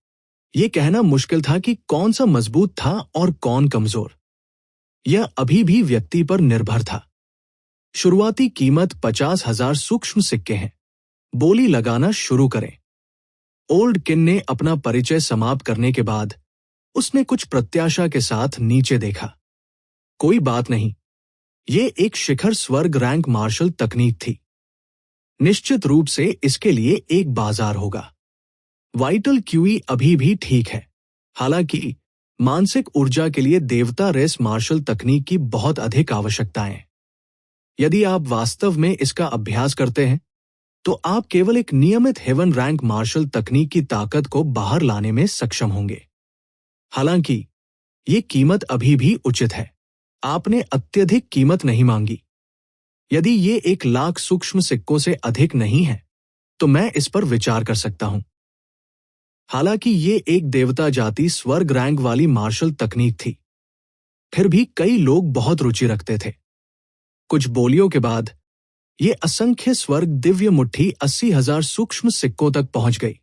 यह कहना मुश्किल था कि कौन सा मजबूत था और कौन कमजोर। यह अभी भी व्यक्ति पर निर्भर था। शुरुआती कीमत 50,000 सूक्ष्म सिक्के हैं। बोली लगाना शुरू करें। ओल्ड किन ने अपना परिचय समाप्त करने के बाद उसने कुछ प्रत्याशा के साथ नीचे देखा। कोई बात नहीं, ये एक शिखर स्वर्ग रैंक मार्शल तकनीक थी। निश्चित रूप से इसके लिए एक बाजार होगा। वाइटल क्यूई अभी भी ठीक है, हालांकि मानसिक ऊर्जा के लिए देवता रेस मार्शल तकनीक की बहुत अधिक आवश्यकताएं। यदि आप वास्तव में इसका अभ्यास करते हैं तो आप केवल एक नियमित हेवन रैंक मार्शल तकनीक की ताकत को बाहर लाने में सक्षम होंगे। हालांकि ये कीमत अभी भी उचित है। आपने अत्यधिक कीमत नहीं मांगी। यदि ये 1,00,000 सूक्ष्म सिक्कों से अधिक नहीं है तो मैं इस पर विचार कर सकता हूं। हालांकि ये एक देवता जाति स्वर्ग रैंक वाली मार्शल तकनीक थी, फिर भी कई लोग बहुत रुचि रखते थे। कुछ बोलियों के बाद ये असंख्य स्वर्ग दिव्य मुट्ठी 80,000 सूक्ष्म सिक्कों तक पहुंच गई।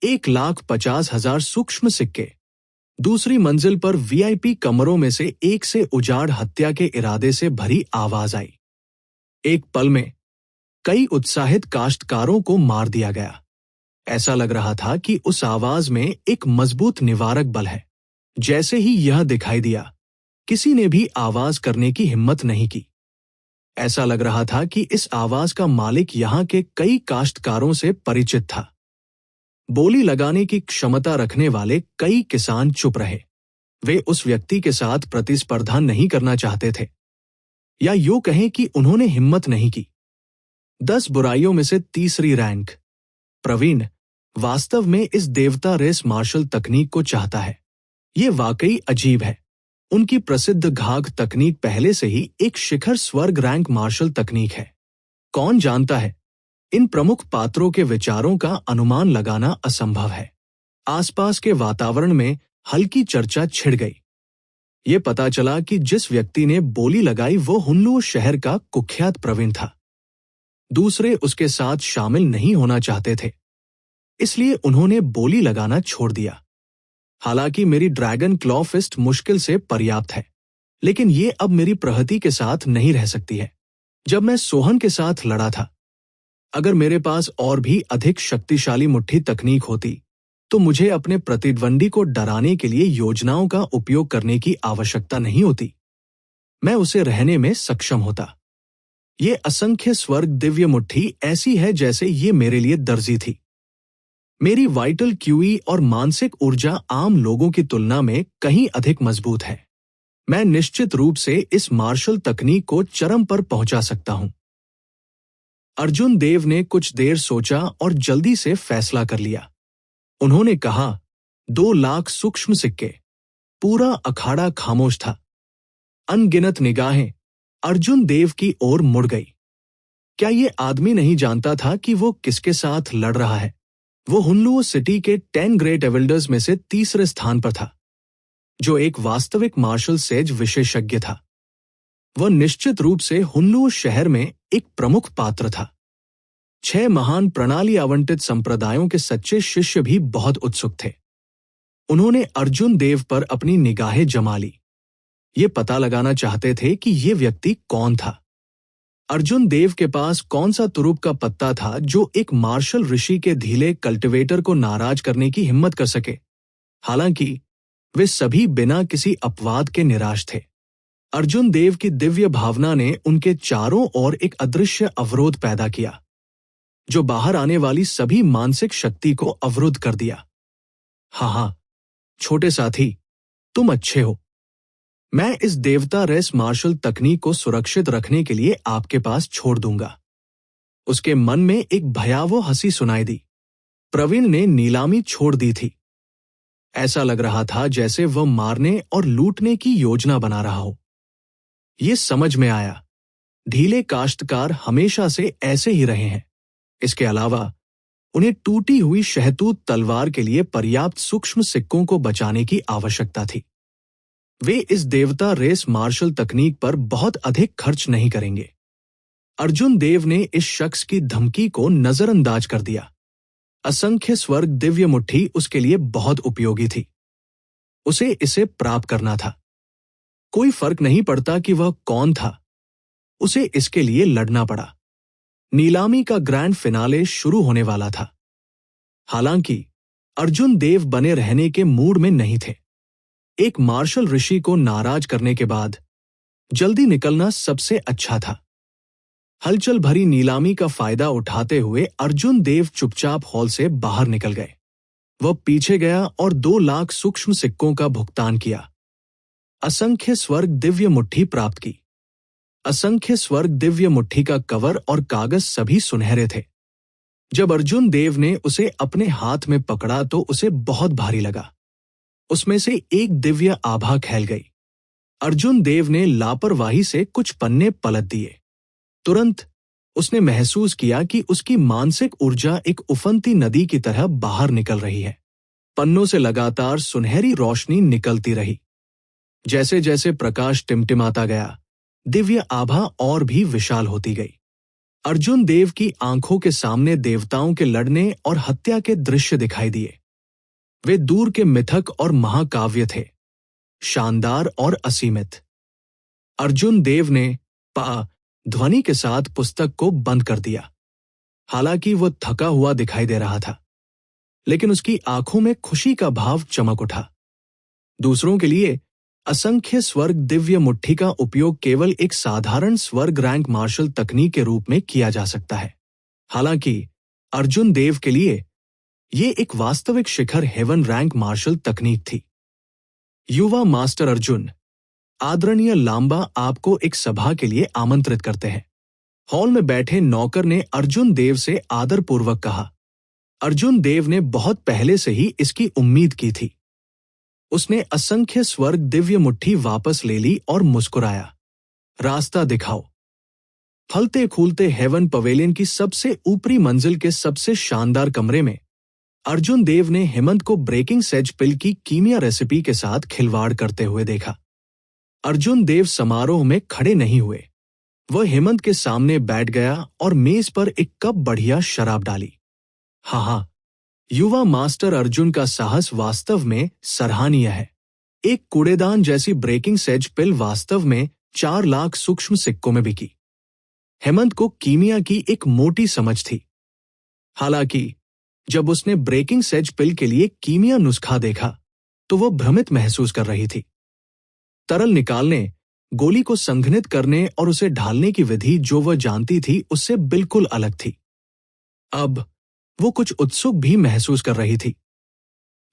1,50,000 सूक्ष्म सिक्के। दूसरी मंजिल पर वीआईपी कमरों में से एक से उजाड़ हत्या के इरादे से भरी आवाज आई। एक पल में कई उत्साहित काश्तकारों को मार दिया गया। ऐसा लग रहा था कि उस आवाज में एक मजबूत निवारक बल है। जैसे ही यह दिखाई दिया, किसी ने भी आवाज करने की हिम्मत नहीं की। ऐसा लग रहा था कि इस आवाज का मालिक यहां के कई काश्तकारों से परिचित था। बोली लगाने की क्षमता रखने वाले कई किसान चुप रहे। वे उस व्यक्ति के साथ प्रतिस्पर्धा नहीं करना चाहते थे, या यूं कहें कि उन्होंने हिम्मत नहीं की। 10 बुराइयों में से तीसरी रैंक। प्रवीण वास्तव में इस देवता रेस मार्शल तकनीक को चाहता है। ये वाकई अजीब है। उनकी प्रसिद्ध घाघ तकनीक पहले से ही एक शिखर स्वर्ग रैंक मार्शल तकनीक है। कौन जानता है, इन प्रमुख पात्रों के विचारों का अनुमान लगाना असंभव है। आसपास के वातावरण में हल्की चर्चा छिड़ गई। ये पता चला कि जिस व्यक्ति ने बोली लगाई वो हुनलुओ शहर का कुख्यात प्रवीण था। दूसरे उसके साथ शामिल नहीं होना चाहते थे, इसलिए उन्होंने बोली लगाना छोड़ दिया। हालांकि मेरी ड्रैगन क्लॉ फिस्ट मुश्किल से पर्याप्त है, लेकिन ये अब मेरी प्रहती के साथ नहीं रह सकती है। जब मैं सोहन के साथ लड़ा था, अगर मेरे पास और भी अधिक शक्तिशाली मुट्ठी तकनीक होती तो मुझे अपने प्रतिद्वंदी को डराने के लिए योजनाओं का उपयोग करने की आवश्यकता नहीं होती। मैं उसे रहने में सक्षम होता। ये असंख्य स्वर्ग दिव्य मुट्ठी ऐसी है जैसे ये मेरे लिए दर्जी थी। मेरी वाइटल क्यूई और मानसिक ऊर्जा आम लोगों की तुलना में कहीं अधिक मजबूत है। मैं निश्चित रूप से इस मार्शल तकनीक को चरम पर पहुंचा सकता हूं। अर्जुन देव ने कुछ देर सोचा और जल्दी से फैसला कर लिया। उन्होंने कहा, 2,00,000 सूक्ष्म सिक्के। पूरा अखाड़ा खामोश था। अनगिनत निगाहें अर्जुन देव की ओर मुड़ गई। क्या ये आदमी नहीं जानता था कि वो किसके साथ लड़ रहा है? वो हुनलुओ सिटी के 10 ग्रेट एविल्डर्स में से तीसरे स्थान पर था, जो एक वास्तविक मार्शल सेज विशेषज्ञ था। वह निश्चित रूप से हुनलुओ शहर में एक प्रमुख पात्र था। 6 महान प्रणाली आवंटित संप्रदायों के सच्चे शिष्य भी बहुत उत्सुक थे। उन्होंने अर्जुन देव पर अपनी निगाहें जमा ली। ये पता लगाना चाहते थे कि ये व्यक्ति कौन था। अर्जुन देव के पास कौन सा तुरुप का पत्ता था जो एक मार्शल ऋषि के धीले कल्टिवेटर को नाराज करने की हिम्मत कर सके। हालांकि वे सभी बिना किसी अपवाद के निराश थे। अर्जुन देव की दिव्य भावना ने उनके चारों ओर एक अदृश्य अवरोध पैदा किया, जो बाहर आने वाली सभी मानसिक शक्ति को अवरुद्ध कर दिया। हाँ, छोटे साथी, तुम अच्छे हो। मैं इस देवता रेस मार्शल तकनीक को सुरक्षित रखने के लिए आपके पास छोड़ दूंगा। उसके मन में एक भयावह हंसी सुनाई दी। प्रवीण ने नीलामी छोड़ दी थी। ऐसा लग रहा था जैसे वह मारने और लूटने की योजना बना रहा हो। ये समझ में आया, ढीले काश्तकार हमेशा से ऐसे ही रहे हैं। इसके अलावा उन्हें टूटी हुई शहतूत तलवार के लिए पर्याप्त सूक्ष्म सिक्कों को बचाने की आवश्यकता थी। वे इस देवता रेस मार्शल तकनीक पर बहुत अधिक खर्च नहीं करेंगे। अर्जुन देव ने इस शख्स की धमकी को नजरअंदाज कर दिया। असंख्य स्वर्ग दिव्य मुट्ठी उसके लिए बहुत उपयोगी थी। उसे इसे प्राप्त करना था। कोई फर्क नहीं पड़ता कि वह कौन था, उसे इसके लिए लड़ना पड़ा। नीलामी का ग्रैंड फिनाले शुरू होने वाला था। हालांकि अर्जुन देव बने रहने के मूड में नहीं थे। एक मार्शल ऋषि को नाराज करने के बाद जल्दी निकलना सबसे अच्छा था। हलचल भरी नीलामी का फायदा उठाते हुए अर्जुन देव चुपचाप हॉल से बाहर निकल गए। वह पीछे गया और 2 लाख सूक्ष्म सिक्कों का भुगतान किया। असंख्य स्वर्ग दिव्य मुट्ठी प्राप्त की। असंख्य स्वर्ग दिव्य मुट्ठी का कवर और कागज सभी सुनहरे थे। जब अर्जुन देव ने उसे अपने हाथ में पकड़ा तो उसे बहुत भारी लगा। उसमें से एक दिव्य आभा खेल गई। अर्जुन देव ने लापरवाही से कुछ पन्ने पलट दिए। तुरंत उसने महसूस किया कि उसकी मानसिक ऊर्जा एक उफनती नदी की तरह बाहर निकल रही है। पन्नों से लगातार सुनहरी रोशनी निकलती रही। जैसे जैसे प्रकाश टिमटिमाता गया, दिव्य आभा और भी विशाल होती गई। अर्जुन देव की आंखों के सामने देवताओं के लड़ने और हत्या के दृश्य दिखाई दिए। वे दूर के मिथक और महाकाव्य थे, शानदार और असीमित। अर्जुन देव ने पा ध्वनि के साथ पुस्तक को बंद कर दिया। हालांकि वह थका हुआ दिखाई दे रहा था, लेकिन उसकी आंखों में खुशी का भाव चमक उठा। दूसरों के लिए असंख्य स्वर्ग दिव्य मुट्ठी का उपयोग केवल एक साधारण स्वर्ग रैंक मार्शल तकनीक के रूप में किया जा सकता है। हालांकि अर्जुन देव के लिए यह एक वास्तविक शिखर हेवन रैंक मार्शल तकनीक थी। युवा मास्टर अर्जुन, आदरणीय लांबा आपको एक सभा के लिए आमंत्रित करते हैं। हॉल में बैठे नौकर ने अर्जुन देव से आदरपूर्वक कहा। अर्जुन देव ने बहुत पहले से ही इसकी उम्मीद की थी। उसने असंख्य स्वर्ग दिव्य मुट्ठी वापस ले ली और मुस्कुराया। रास्ता दिखाओ। फलते फूलते हेवन पवेलियन की सबसे ऊपरी मंजिल के सबसे शानदार कमरे में अर्जुन देव ने हेमंत को ब्रेकिंग सेज पिल की कीमिया रेसिपी के साथ खिलवाड़ करते हुए देखा। अर्जुन देव समारोह में खड़े नहीं हुए। वह हेमंत के सामने बैठ गया और मेज पर एक कप बढ़िया शराब डाली। हाँ, युवा मास्टर अर्जुन का साहस वास्तव में सराहनीय है। एक कूड़ेदान जैसी ब्रेकिंग सेज पिल वास्तव में 4 लाख सूक्ष्म सिक्कों में बिकी। हेमंत को कीमिया की एक मोटी समझ थी। हालांकि जब उसने ब्रेकिंग सेज पिल के लिए कीमिया नुस्खा देखा तो वह भ्रमित महसूस कर रही थी। तरल निकालने, गोली को संघनित करने और उसे ढालने की विधि जो वह जानती थी उससे बिल्कुल अलग थी। अब वो कुछ उत्सुक भी महसूस कर रही थी।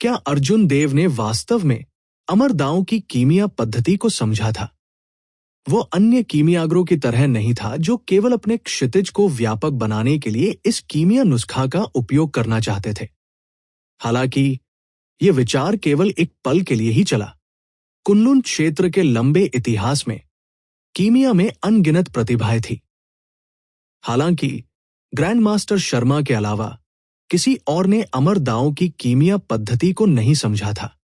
क्या अर्जुन देव ने वास्तव में अमरदाओं की कीमिया पद्धति को समझा था? वो अन्य कीमियागरों की तरह नहीं था जो केवल अपने क्षितिज को व्यापक बनाने के लिए इस कीमिया नुस्खा का उपयोग करना चाहते थे। हालांकि यह विचार केवल एक पल के लिए ही चला। कुनलुन क्षेत्र के लंबे इतिहास में कीमिया में अनगिनत प्रतिभाएं थी। हालांकि ग्रैंड मास्टर शर्मा के अलावा किसी और ने अमरदाओं की कीमिया पद्धति को नहीं समझा था।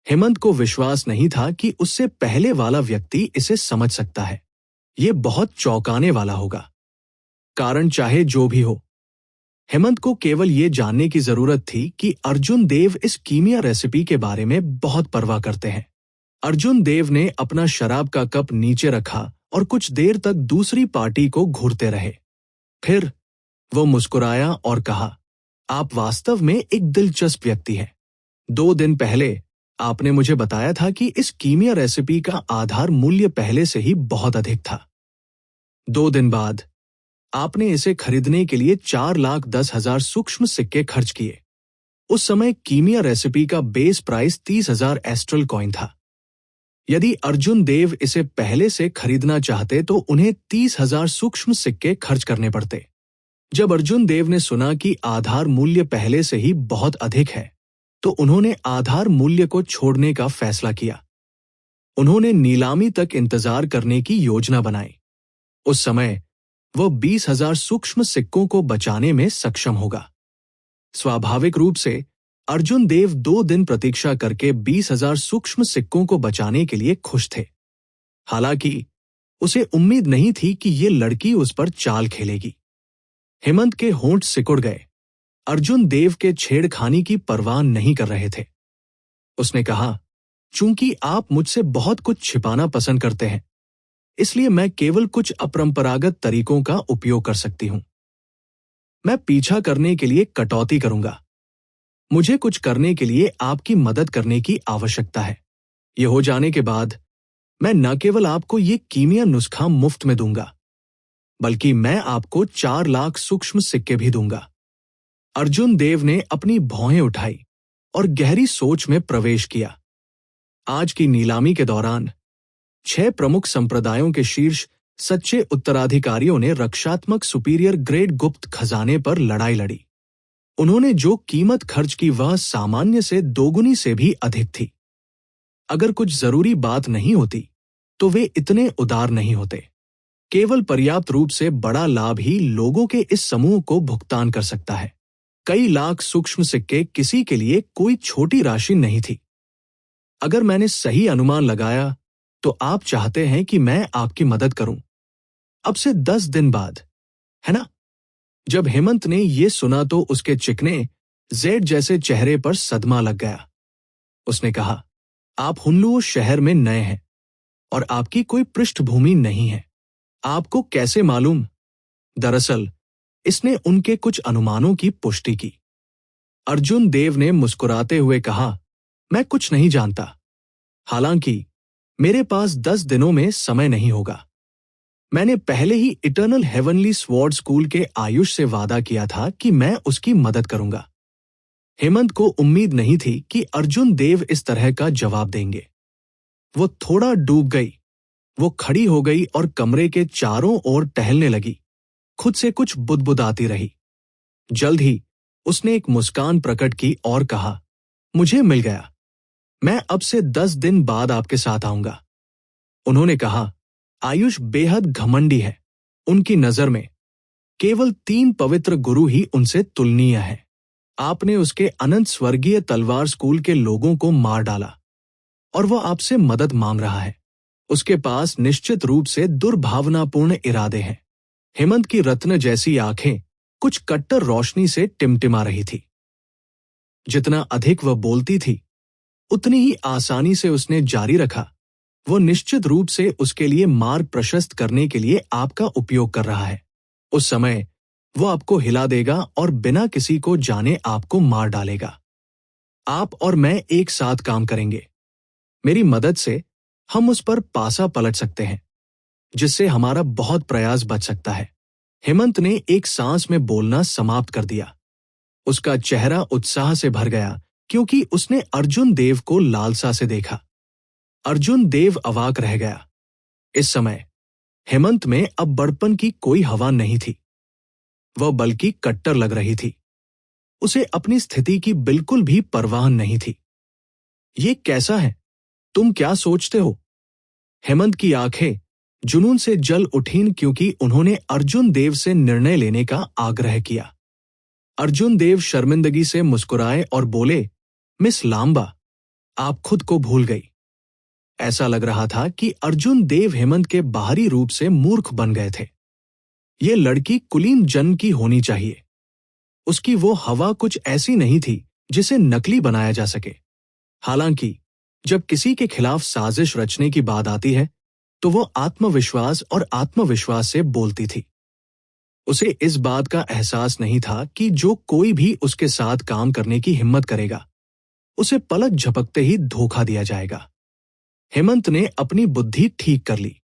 हेमंत को विश्वास नहीं था कि उससे पहले वाला व्यक्ति इसे समझ सकता है। यह बहुत चौंकाने वाला होगा। कारण चाहे जो भी हो, हेमंत को केवल यह जानने की जरूरत थी कि अर्जुन देव इस कीमिया रेसिपी के बारे में बहुत परवाह करते हैं। अर्जुन देव ने अपना शराब का कप नीचे रखा और कुछ देर तक दूसरी पार्टी को घूरते रहे। फिर वो मुस्कुराया और कहा, आप वास्तव में एक दिलचस्प व्यक्ति हैं। 2 दिन पहले आपने मुझे बताया था कि इस कीमिया रेसिपी का आधार मूल्य पहले से ही बहुत अधिक था। 2 दिन बाद आपने इसे खरीदने के लिए 4,10,000 सूक्ष्म सिक्के खर्च किए। उस समय कीमिया रेसिपी का बेस प्राइस 30,000 एस्ट्रल कॉइन था। यदि अर्जुन देव इसे पहले से खरीदना चाहते तो उन्हें 30,000 सूक्ष्म सिक्के खर्च करने पड़ते। जब अर्जुन देव ने सुना कि आधार मूल्य पहले से ही बहुत अधिक है तो उन्होंने आधार मूल्य को छोड़ने का फैसला किया। उन्होंने नीलामी तक इंतजार करने की योजना बनाई। उस समय वह 20,000 सूक्ष्म सिक्कों को बचाने में सक्षम होगा। स्वाभाविक रूप से अर्जुन देव 2 दिन प्रतीक्षा करके 20,000 सूक्ष्म सिक्कों को बचाने के लिए खुश थे। हालांकि उसे उम्मीद नहीं थी कि ये लड़की उस पर चाल खेलेगी। हेमंत के होंठ सिकुड़ गए। अर्जुन देव के छेड़खानी की परवाह नहीं कर रहे थे। उसने कहा, चूंकि आप मुझसे बहुत कुछ छिपाना पसंद करते हैं, इसलिए मैं केवल कुछ अपरंपरागत तरीकों का उपयोग कर सकती हूं। मैं पीछा करने के लिए कटौती करूंगा। मुझे कुछ करने के लिए आपकी मदद करने की आवश्यकता है। यह हो जाने के बाद मैं न केवल आपको ये कीमिया नुस्खा मुफ्त में दूंगा, बल्कि मैं आपको 4 लाख सूक्ष्म सिक्के भी दूंगा। अर्जुन देव ने अपनी भौहें उठाई और गहरी सोच में प्रवेश किया। आज की नीलामी के दौरान 6 प्रमुख संप्रदायों के शीर्ष सच्चे उत्तराधिकारियों ने रक्षात्मक सुपीरियर ग्रेड गुप्त खजाने पर लड़ाई लड़ी। उन्होंने जो कीमत खर्च की वह सामान्य से दोगुनी से भी अधिक थी। अगर कुछ जरूरी बात नहीं होती तो वे इतने उदार नहीं होते। केवल पर्याप्त रूप से बड़ा लाभ ही लोगों के इस समूह को भुगतान कर सकता है। कई लाख सूक्ष्म सिक्के किसी के लिए कोई छोटी राशि नहीं थी। अगर मैंने सही अनुमान लगाया तो आप चाहते हैं कि मैं आपकी मदद करूं। अब से 10 दिन बाद, है ना? जब हेमंत ने यह सुना तो उसके चिकने जेड जैसे चेहरे पर सदमा लग गया। उसने कहा, आप हुनलुओ शहर में नए हैं और आपकी कोई पृष्ठभूमि नहीं है। आपको कैसे मालूम? दरअसल इसने उनके कुछ अनुमानों की पुष्टि की। अर्जुन देव ने मुस्कुराते हुए कहा, मैं कुछ नहीं जानता। हालांकि मेरे पास 10 दिनों में समय नहीं होगा। मैंने पहले ही इटर्नल हेवनली स्वॉर्ड स्कूल के आयुष से वादा किया था कि मैं उसकी मदद करूंगा। हेमंत को उम्मीद नहीं थी कि अर्जुन देव इस तरह का जवाब देंगे। वो थोड़ा डूब गई। वो खड़ी हो गई और कमरे के चारों ओर टहलने लगी, खुद से कुछ बुदबुदाती रही। जल्द ही उसने एक मुस्कान प्रकट की और कहा, मुझे मिल गया। मैं अब से 10 दिन बाद आपके साथ आऊंगा। उन्होंने कहा, आयुष बेहद घमंडी है। उनकी नजर में केवल 3 पवित्र गुरु ही उनसे तुलनीय है। आपने उसके अनंत स्वर्गीय तलवार स्कूल के लोगों को मार डाला और वह आपसे मदद मांग रहा है। उसके पास निश्चित रूप से दुर्भावनापूर्ण इरादे हैं। हेमंत की रत्न जैसी आंखें कुछ कट्टर रोशनी से टिमटिमा रही थी। जितना अधिक वह बोलती थी, उतनी ही आसानी से उसने जारी रखा, वो निश्चित रूप से उसके लिए मार्ग प्रशस्त करने के लिए आपका उपयोग कर रहा है। उस समय वो आपको हिला देगा और बिना किसी को जाने आपको मार डालेगा। आप और मैं एक साथ काम करेंगे। मेरी मदद से हम उस पर पासा पलट सकते हैं, जिससे हमारा बहुत प्रयास बच सकता है। हेमंत ने एक सांस में बोलना समाप्त कर दिया। उसका चेहरा उत्साह से भर गया क्योंकि उसने अर्जुन देव को लालसा से देखा। अर्जुन देव अवाक रह गया। इस समय हेमंत में अब बड़पन की कोई हवा नहीं थी। वह बल्कि कट्टर लग रही थी। उसे अपनी स्थिति की बिल्कुल भी परवाह नहीं थी। ये कैसा है? तुम क्या सोचते हो? हेमंत की आंखें जुनून से जल उठीं क्योंकि उन्होंने अर्जुन देव से निर्णय लेने का आग्रह किया। अर्जुन देव शर्मिंदगी से मुस्कुराए और बोले, मिस लांबा, आप खुद को भूल गई। ऐसा लग रहा था कि अर्जुन देव हेमंत के बाहरी रूप से मूर्ख बन गए थे। ये लड़की कुलीन जन्म की होनी चाहिए। उसकी वो हवा कुछ ऐसी नहीं थी जिसे नकली बनाया जा सके। हालांकि जब किसी के खिलाफ साजिश रचने की बात आती है तो वो आत्मविश्वास और आत्मविश्वास से बोलती थी। उसे इस बात का एहसास नहीं था कि जो कोई भी उसके साथ काम करने की हिम्मत करेगा, उसे पलक झपकते ही धोखा दिया जाएगा। हेमंत ने अपनी बुद्धि ठीक कर ली।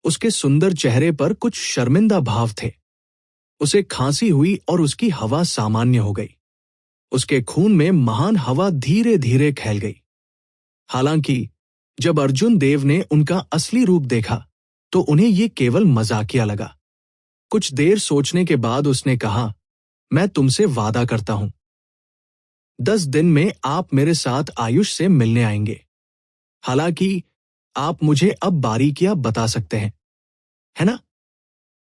उसके सुंदर चेहरे पर कुछ शर्मिंदा भाव थे। उसे खांसी हुई और उसकी हवा सामान्य हो गई। उसके खून में महान हवा धीरे धीरे फैल गई। हालांकि जब अर्जुन देव ने उनका असली रूप देखा तो उन्हें ये केवल मजाकिया लगा। कुछ देर सोचने के बाद उसने कहा, मैं तुमसे वादा करता हूं, 10 दिन में आप मेरे साथ आयुष से मिलने आएंगे। हालांकि आप मुझे अब बारीकियां बता सकते हैं, है ना?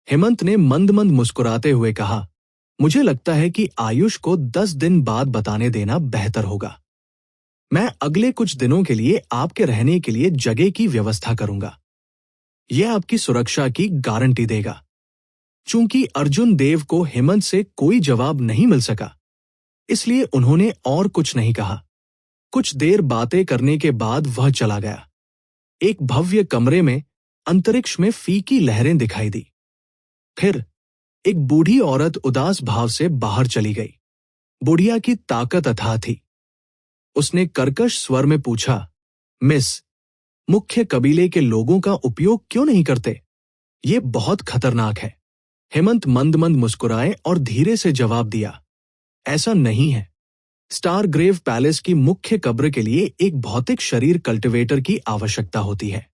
हेमंत ने मंद मंद मुस्कुराते हुए कहा, मुझे लगता है कि आयुष को 10 दिन बाद बताने देना बेहतर होगा। मैं अगले कुछ दिनों के लिए आपके रहने के लिए जगह की व्यवस्था करूंगा। यह आपकी सुरक्षा की गारंटी देगा। चूंकि अर्जुन देव को हेमंत से कोई जवाब नहीं मिल सका, इसलिए उन्होंने और कुछ नहीं कहा। कुछ देर बातें करने के बाद वह चला गया। एक भव्य कमरे में अंतरिक्ष में फीकी लहरें दिखाई दी। फिर एक बूढ़ी औरत उदास भाव से बाहर चली गई। बुढ़िया की ताकत अथाह थी। उसने कर्कश स्वर में पूछा, मिस, मुख्य कबीले के लोगों का उपयोग क्यों नहीं करते? ये बहुत खतरनाक है। हेमंत मंद मंद मुस्कुराए और धीरे से जवाब दिया, ऐसा नहीं है। स्टार ग्रेव पैलेस की मुख्य कब्र के लिए एक भौतिक शरीर कल्टिवेटर की आवश्यकता होती है।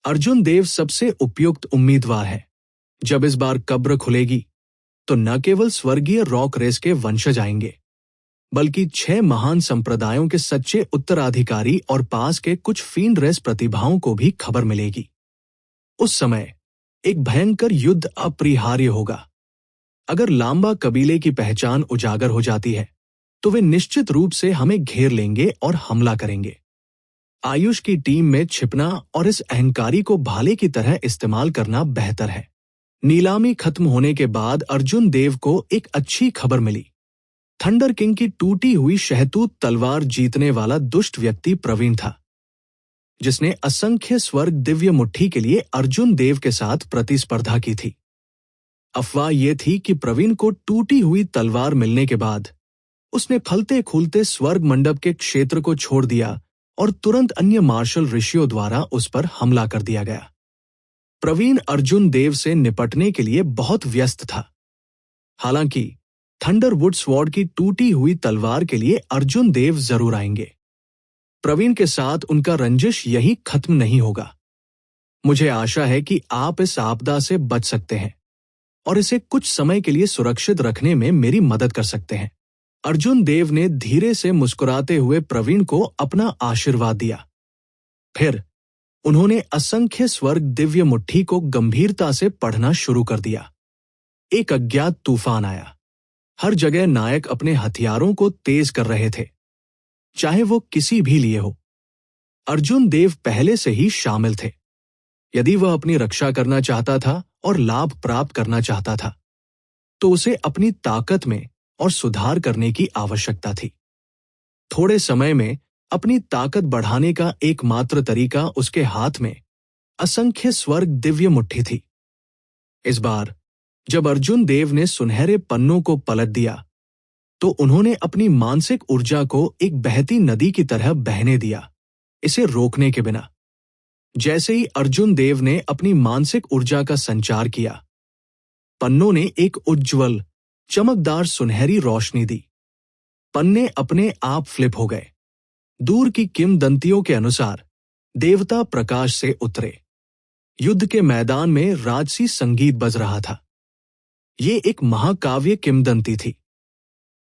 अर्जुन देव सबसे उपयुक्त उम्मीदवार है। जब इस बार कब्र खुलेगी तो न केवल स्वर्गीय रॉक रेस के वंशज आएंगे, बल्कि 6 महान संप्रदायों के सच्चे उत्तराधिकारी और पास के कुछ फील्ड रेस प्रतिभाओं को भी खबर मिलेगी। उस समय एक भयंकर युद्ध अपरिहार्य होगा। अगर लांबा कबीले की पहचान उजागर हो जाती है तो वे निश्चित रूप से हमें घेर लेंगे और हमला करेंगे। आयुष की टीम में छिपना और इस अहंकारी को भाले की तरह इस्तेमाल करना बेहतर है। नीलामी खत्म होने के बाद अर्जुन देव को एक अच्छी खबर मिली। थंडर किंग की टूटी हुई शहतूत तलवार जीतने वाला दुष्ट व्यक्ति प्रवीण था, जिसने असंख्य स्वर्ग दिव्य मुट्ठी के लिए अर्जुन देव के साथ प्रतिस्पर्धा की थी। अफवाह यह थी कि प्रवीण को टूटी हुई तलवार मिलने के बाद उसने फलते फूलते स्वर्ग मंडप के क्षेत्र को छोड़ दिया और तुरंत अन्य मार्शल ऋषियों द्वारा उस पर हमला कर दिया गया। प्रवीण अर्जुन देव से निपटने के लिए बहुत व्यस्त था। हालांकि थंडरवुड स्वॉर्ड की टूटी हुई तलवार के लिए अर्जुन देव जरूर आएंगे। प्रवीण के साथ उनका रंजिश यही खत्म नहीं होगा। मुझे आशा है कि आप इस आपदा से बच सकते हैं और इसे कुछ समय के लिए सुरक्षित रखने में मेरी मदद कर सकते हैं। अर्जुन देव ने धीरे से मुस्कुराते हुए प्रवीण को अपना आशीर्वाद दिया। फिर उन्होंने असंख्य स्वर्ग दिव्य मुट्ठी को गंभीरता से पढ़ना शुरू कर दिया। एक अज्ञात तूफान आया। हर जगह नायक अपने हथियारों को तेज कर रहे थे, चाहे वो किसी भी लिए हो। अर्जुन देव पहले से ही शामिल थे। यदि वह अपनी रक्षा करना चाहता था और लाभ प्राप्त करना चाहता था, तो उसे अपनी ताकत में और सुधार करने की आवश्यकता थी। थोड़े समय में अपनी ताकत बढ़ाने का एकमात्र तरीका उसके हाथ में असंख्य स्वर्ग दिव्य मुट्ठी थी। इस बार जब अर्जुन देव ने सुनहरे पन्नों को पलट दिया, तो उन्होंने अपनी मानसिक ऊर्जा को एक बहती नदी की तरह बहने दिया, इसे रोकने के बिना। जैसे ही अर्जुन देव ने अपनी मानसिक ऊर्जा का संचार किया, पन्नों ने एक उज्ज्वल चमकदार सुनहरी रोशनी दी। पन्ने अपने आप फ्लिप हो गए। दूर की किंवदंतियों के अनुसार देवता प्रकाश से उतरे। युद्ध के मैदान में राजसी संगीत बज रहा था। ये एक महाकाव्य किंवदंती थी।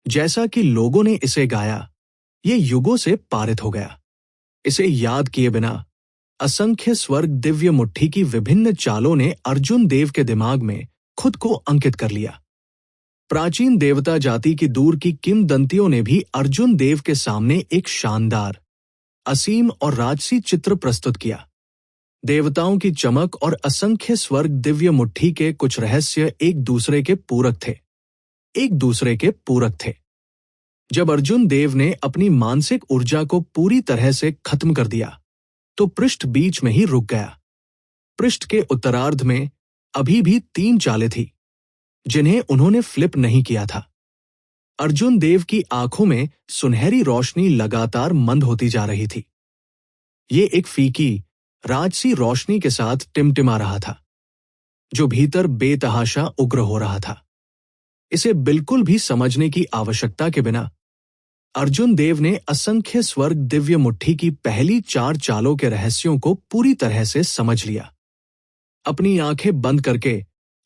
जैसा कि लोगों ने इसे गाया, ये युगों से पारित हो गया। इसे याद किए बिना असंख्य स्वर्ग दिव्य मुट्ठी की विभिन्न चालों ने अर्जुन देव के दिमाग में खुद को अंकित कर लिया। प्राचीन देवता जाति की दूर की किंवदंतियों ने भी अर्जुन देव के सामने एक शानदार, असीम और राजसी चित्र प्रस्तुत किया। देवताओं की चमक और असंख्य स्वर्ग दिव्य मुट्ठी के कुछ रहस्य एक दूसरे के पूरक थे। जब अर्जुन देव ने अपनी मानसिक ऊर्जा को पूरी तरह से खत्म कर दिया, तो पृष्ठ बीच में ही रुक गया। पृष्ठ के उत्तरार्ध में अभी भी 3 चालें थी, जिन्हें उन्होंने फ्लिप नहीं किया था। अर्जुन देव की आंखों में सुनहरी रोशनी लगातार मंद होती जा रही थी। ये एक फीकी, राजसी रोशनी के साथ टिमटिमा रहा था, जो भीतर बेतहाशा उग्र हो रहा था। इसे बिल्कुल भी समझने की आवश्यकता के बिना अर्जुन देव ने असंख्य स्वर्ग दिव्य मुट्ठी की पहली 4 चालों के रहस्यों को पूरी तरह से समझ लिया। अपनी आंखें बंद करके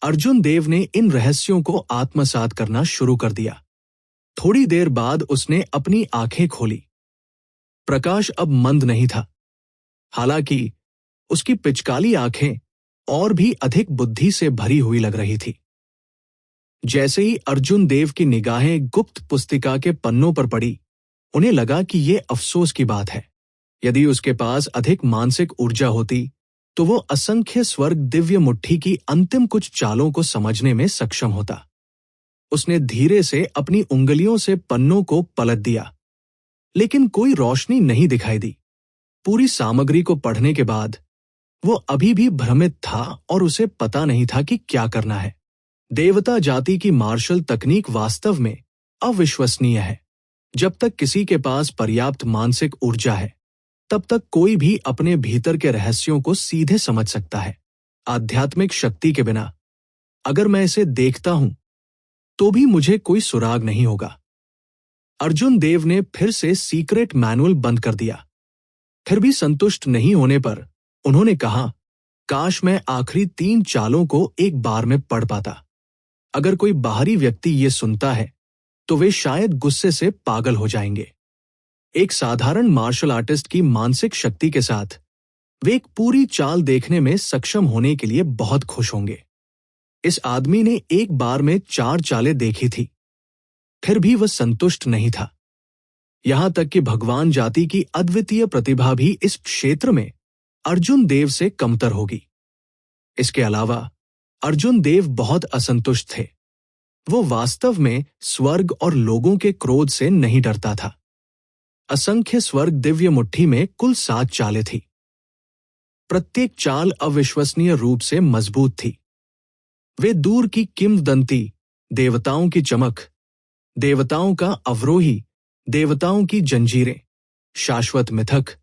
अर्जुन देव ने इन रहस्यों को आत्मसात करना शुरू कर दिया। थोड़ी देर बाद उसने अपनी आंखें खोली। प्रकाश अब मंद नहीं था, हालांकि उसकी पिचकाली आंखें और भी अधिक बुद्धि से भरी हुई लग रही थी। जैसे ही अर्जुन देव की निगाहें गुप्त पुस्तिका के पन्नों पर पड़ी, उन्हें लगा कि ये अफसोस की बात है। यदि उसके पास अधिक मानसिक ऊर्जा होती तो वो असंख्य स्वर्ग दिव्य मुट्ठी की अंतिम कुछ चालों को समझने में सक्षम होता। उसने धीरे से अपनी उंगलियों से पन्नों को पलट दिया, लेकिन कोई रोशनी नहीं दिखाई दी। पूरी सामग्री को पढ़ने के बाद वो अभी भी भ्रमित था और उसे पता नहीं था कि क्या करना है। देवता जाति की मार्शल तकनीक वास्तव में अविश्वसनीय है। जब तक किसी के पास पर्याप्त मानसिक ऊर्जा है, तब तक कोई भी अपने भीतर के रहस्यों को सीधे समझ सकता है। आध्यात्मिक शक्ति के बिना अगर मैं इसे देखता हूं तो भी मुझे कोई सुराग नहीं होगा। अर्जुन देव ने फिर से सीक्रेट मैनुअल बंद कर दिया। फिर भी संतुष्ट नहीं होने पर उन्होंने कहा, काश मैं आखिरी 3 चालों को एक बार में पढ़ पाता। अगर कोई बाहरी व्यक्ति ये सुनता है तो वे शायद गुस्से से पागल हो जाएंगे। एक साधारण मार्शल आर्टिस्ट की मानसिक शक्ति के साथ वे एक पूरी चाल देखने में सक्षम होने के लिए बहुत खुश होंगे। इस आदमी ने एक बार में 4 चालें देखी थी, फिर भी वह संतुष्ट नहीं था। यहां तक कि भगवान जाति की अद्वितीय प्रतिभा भी इस क्षेत्र में अर्जुन देव से कमतर होगी। इसके अलावा अर्जुन देव बहुत असंतुष्ट थे। वो वास्तव में स्वर्ग और लोगों के क्रोध से नहीं डरता था। असंख्य स्वर्ग दिव्य मुट्ठी में कुल 7 चालें थी। प्रत्येक चाल अविश्वसनीय रूप से मजबूत थी। वे दूर की किंवदंती, देवताओं की चमक, देवताओं का अवरोही, देवताओं की जंजीरें, शाश्वत मिथक,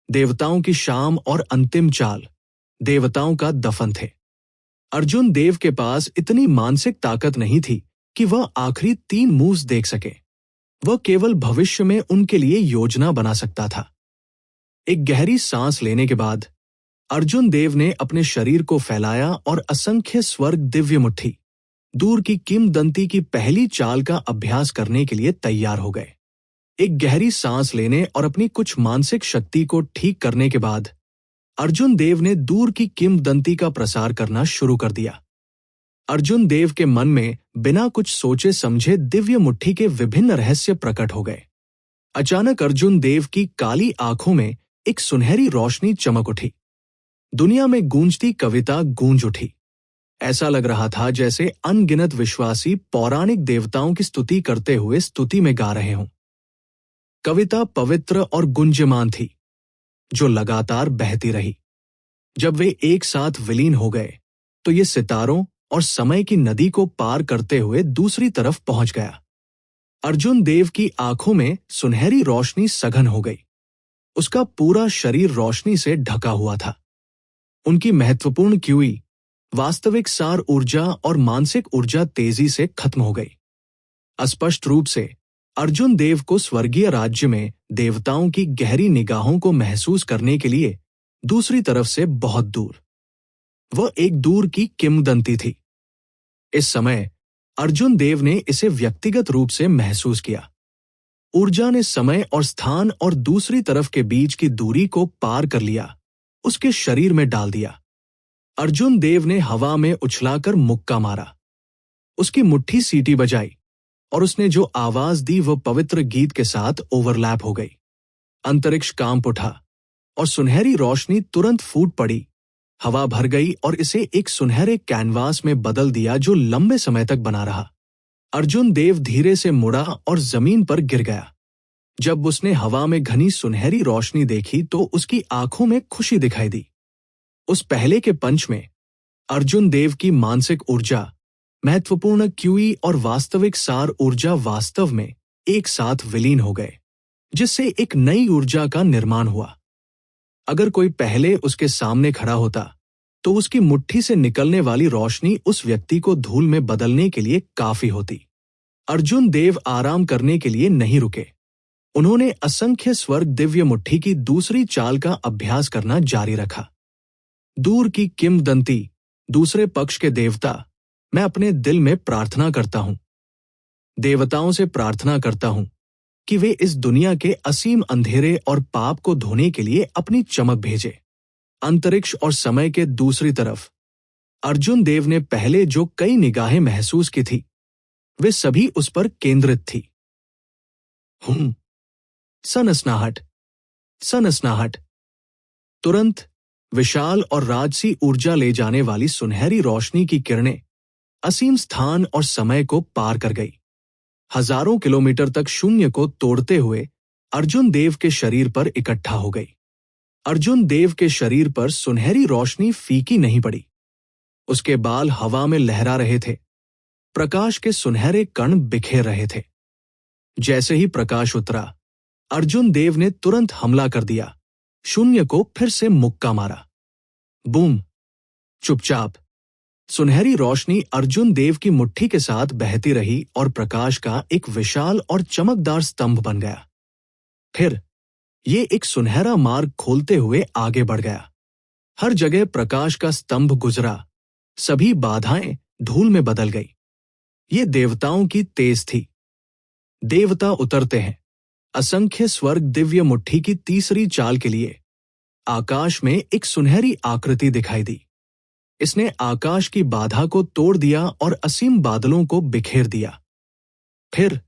देवताओं की शाम और अंतिम चाल, देवताओं का दफन थे। अर्जुन देव के पास इतनी मानसिक ताकत नहीं थी कि वह आखिरी 3 मूव्स देख सके। वह केवल भविष्य में उनके लिए योजना बना सकता था। एक गहरी सांस लेने के बाद अर्जुन देव ने अपने शरीर को फैलाया और असंख्य स्वर्ग दिव्य मुट्ठी, दूर की किंवदंती की पहली चाल का अभ्यास करने के लिए तैयार हो गए। एक गहरी सांस लेने और अपनी कुछ मानसिक शक्ति को ठीक करने के बाद अर्जुन देव ने दूर की किंवदंती का प्रसार करना शुरू कर दिया। अर्जुन देव के मन में बिना कुछ सोचे समझे दिव्य मुट्ठी के विभिन्न रहस्य प्रकट हो गए। अचानक अर्जुन देव की काली आंखों में एक सुनहरी रोशनी चमक उठी। दुनिया में गूंजती कविता गूंज उठी। ऐसा लग रहा था जैसे अनगिनत विश्वासी पौराणिक देवताओं की स्तुति करते हुए स्तुति में गा रहे हों। कविता पवित्र और गुंजयमान थी, जो लगातार बहती रही। जब वे एक साथ विलीन हो गए तो ये सितारों और समय की नदी को पार करते हुए दूसरी तरफ पहुंच गया। अर्जुन देव की आंखों में सुनहरी रोशनी सघन हो गई। उसका पूरा शरीर रोशनी से ढका हुआ था। उनकी महत्वपूर्ण क्यूई, वास्तविक सार ऊर्जा और मानसिक ऊर्जा तेजी से खत्म हो गई। अस्पष्ट रूप से अर्जुन देव को स्वर्गीय राज्य में देवताओं की गहरी निगाहों को महसूस करने के लिए दूसरी तरफ से बहुत दूर, वह एक दूर की किंवदंती थी। इस समय अर्जुन देव ने इसे व्यक्तिगत रूप से महसूस किया। ऊर्जा ने समय और स्थान और दूसरी तरफ के बीच की दूरी को पार कर लिया, उसके शरीर में डाल दिया। अर्जुन देव ने हवा में उछलाकर मुक्का मारा। उसकी मुट्ठी सीटी बजाई और उसने जो आवाज दी वह पवित्र गीत के साथ ओवरलैप हो गई। अंतरिक्ष कांप उठा और सुनहरी रोशनी तुरंत फूट पड़ी। हवा भर गई और इसे एक सुनहरे कैनवास में बदल दिया जो लंबे समय तक बना रहा। अर्जुन देव धीरे से मुड़ा और जमीन पर गिर गया। जब उसने हवा में घनी सुनहरी रोशनी देखी तो उसकी आंखों में खुशी दिखाई दी। उस पहले के पंच में अर्जुन देव की मानसिक ऊर्जा, महत्वपूर्ण क्यूई और वास्तविक सार ऊर्जा वास्तव में एक साथ विलीन हो गए, जिससे एक नई ऊर्जा का निर्माण हुआ। अगर कोई पहले उसके सामने खड़ा होता तो उसकी मुट्ठी से निकलने वाली रोशनी उस व्यक्ति को धूल में बदलने के लिए काफी होती। अर्जुन देव आराम करने के लिए नहीं रुके। उन्होंने असंख्य स्वर्ग दिव्य मुट्ठी की दूसरी चाल का अभ्यास करना जारी रखा। दूर की किंवदंती, दूसरे पक्ष के देवता, मैं अपने दिल में प्रार्थना करता हूं, देवताओं से प्रार्थना करता हूं कि वे इस दुनिया के असीम अंधेरे और पाप को धोने के लिए अपनी चमक भेजे। अंतरिक्ष और समय के दूसरी तरफ अर्जुन देव ने पहले जो कई निगाहें महसूस की थी, वे सभी उस पर केंद्रित थी। सनसनाहट, सनसनाहट। तुरंत विशाल और राजसी ऊर्जा ले जाने वाली सुनहरी रोशनी की किरणें असीम स्थान और समय को पार कर गई। हजारों किलोमीटर तक शून्य को तोड़ते हुए अर्जुन देव के शरीर पर इकट्ठा हो गई। अर्जुन देव के शरीर पर सुनहरी रोशनी फीकी नहीं पड़ी। उसके बाल हवा में लहरा रहे थे। प्रकाश के सुनहरे कण बिखेर रहे थे। जैसे ही प्रकाश उतरा, अर्जुन देव ने तुरंत हमला कर दिया। शून्य को फिर से मुक्का मारा। बूम! चुपचाप। सुनहरी रोशनी अर्जुन देव की मुट्ठी के साथ बहती रही और प्रकाश का एक विशाल और चमकदार स्तंभ बन गया। फिर ये एक सुनहरा मार्ग खोलते हुए आगे बढ़ गया। हर जगह प्रकाश का स्तंभ गुजरा। सभी बाधाएं धूल में बदल गई। ये देवताओं की तेज थी। देवता उतरते हैं। असंख्य स्वर्ग दिव्य मुट्ठी की तीसरी चाल के लिए आकाश में एक सुनहरी आकृति दिखाई दी। इसने आकाश की बाधा को तोड़ दिया और असीम बादलों को बिखेर दिया। फिर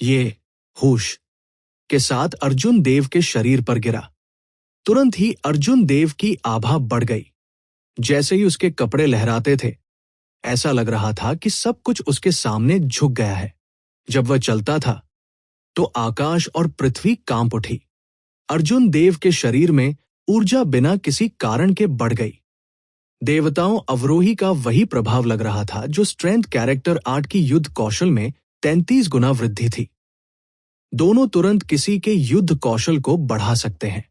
ये होश के साथ अर्जुन देव के शरीर पर गिरा। तुरंत ही अर्जुन देव की आभा बढ़ गई। जैसे ही उसके कपड़े लहराते थे, ऐसा लग रहा था कि सब कुछ उसके सामने झुक गया है। जब वह चलता था तो आकाश और पृथ्वी कांप उठी। अर्जुन देव के शरीर में ऊर्जा बिना किसी कारण के बढ़ गई। देवताओं अवरोही का वही प्रभाव लग रहा था जो स्ट्रेंथ कैरेक्टर 8 की युद्ध कौशल में 33 गुना वृद्धि थी। दोनों तुरंत किसी के युद्ध कौशल को बढ़ा सकते हैं।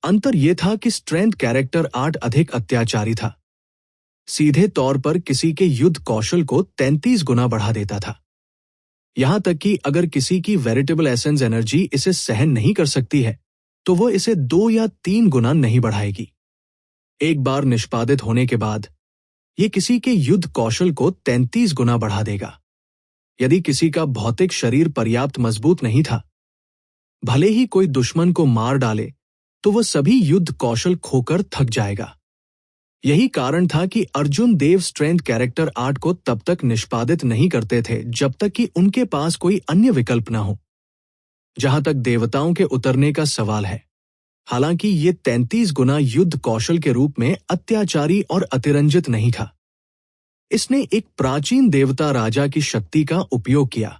अंतर यह था कि स्ट्रेंथ कैरेक्टर 8 अधिक अत्याचारी था। सीधे तौर पर किसी के युद्ध कौशल को 33 गुना बढ़ा देता था। यहां तक कि अगर किसी की वेरिटेबल एसेंस एनर्जी इसे सहन नहीं कर सकती है तो वो इसे 2 या 3 गुना नहीं बढ़ाएगी। एक बार निष्पादित होने के बाद ये किसी के युद्ध कौशल को 33 गुना बढ़ा देगा। यदि किसी का भौतिक शरीर पर्याप्त मजबूत नहीं था, भले ही कोई दुश्मन को मार डाले तो वह सभी युद्ध कौशल खोकर थक जाएगा। यही कारण था कि अर्जुन देव स्ट्रेंथ कैरेक्टर 8 को तब तक निष्पादित नहीं करते थे जब तक कि उनके पास कोई अन्य विकल्प न हो। जहां तक देवताओं के उतरने का सवाल है, हालांकि ये 33 गुना युद्ध कौशल के रूप में अत्याचारी और अतिरंजित नहीं था। इसने एक प्राचीन देवता राजा की शक्ति का उपयोग किया,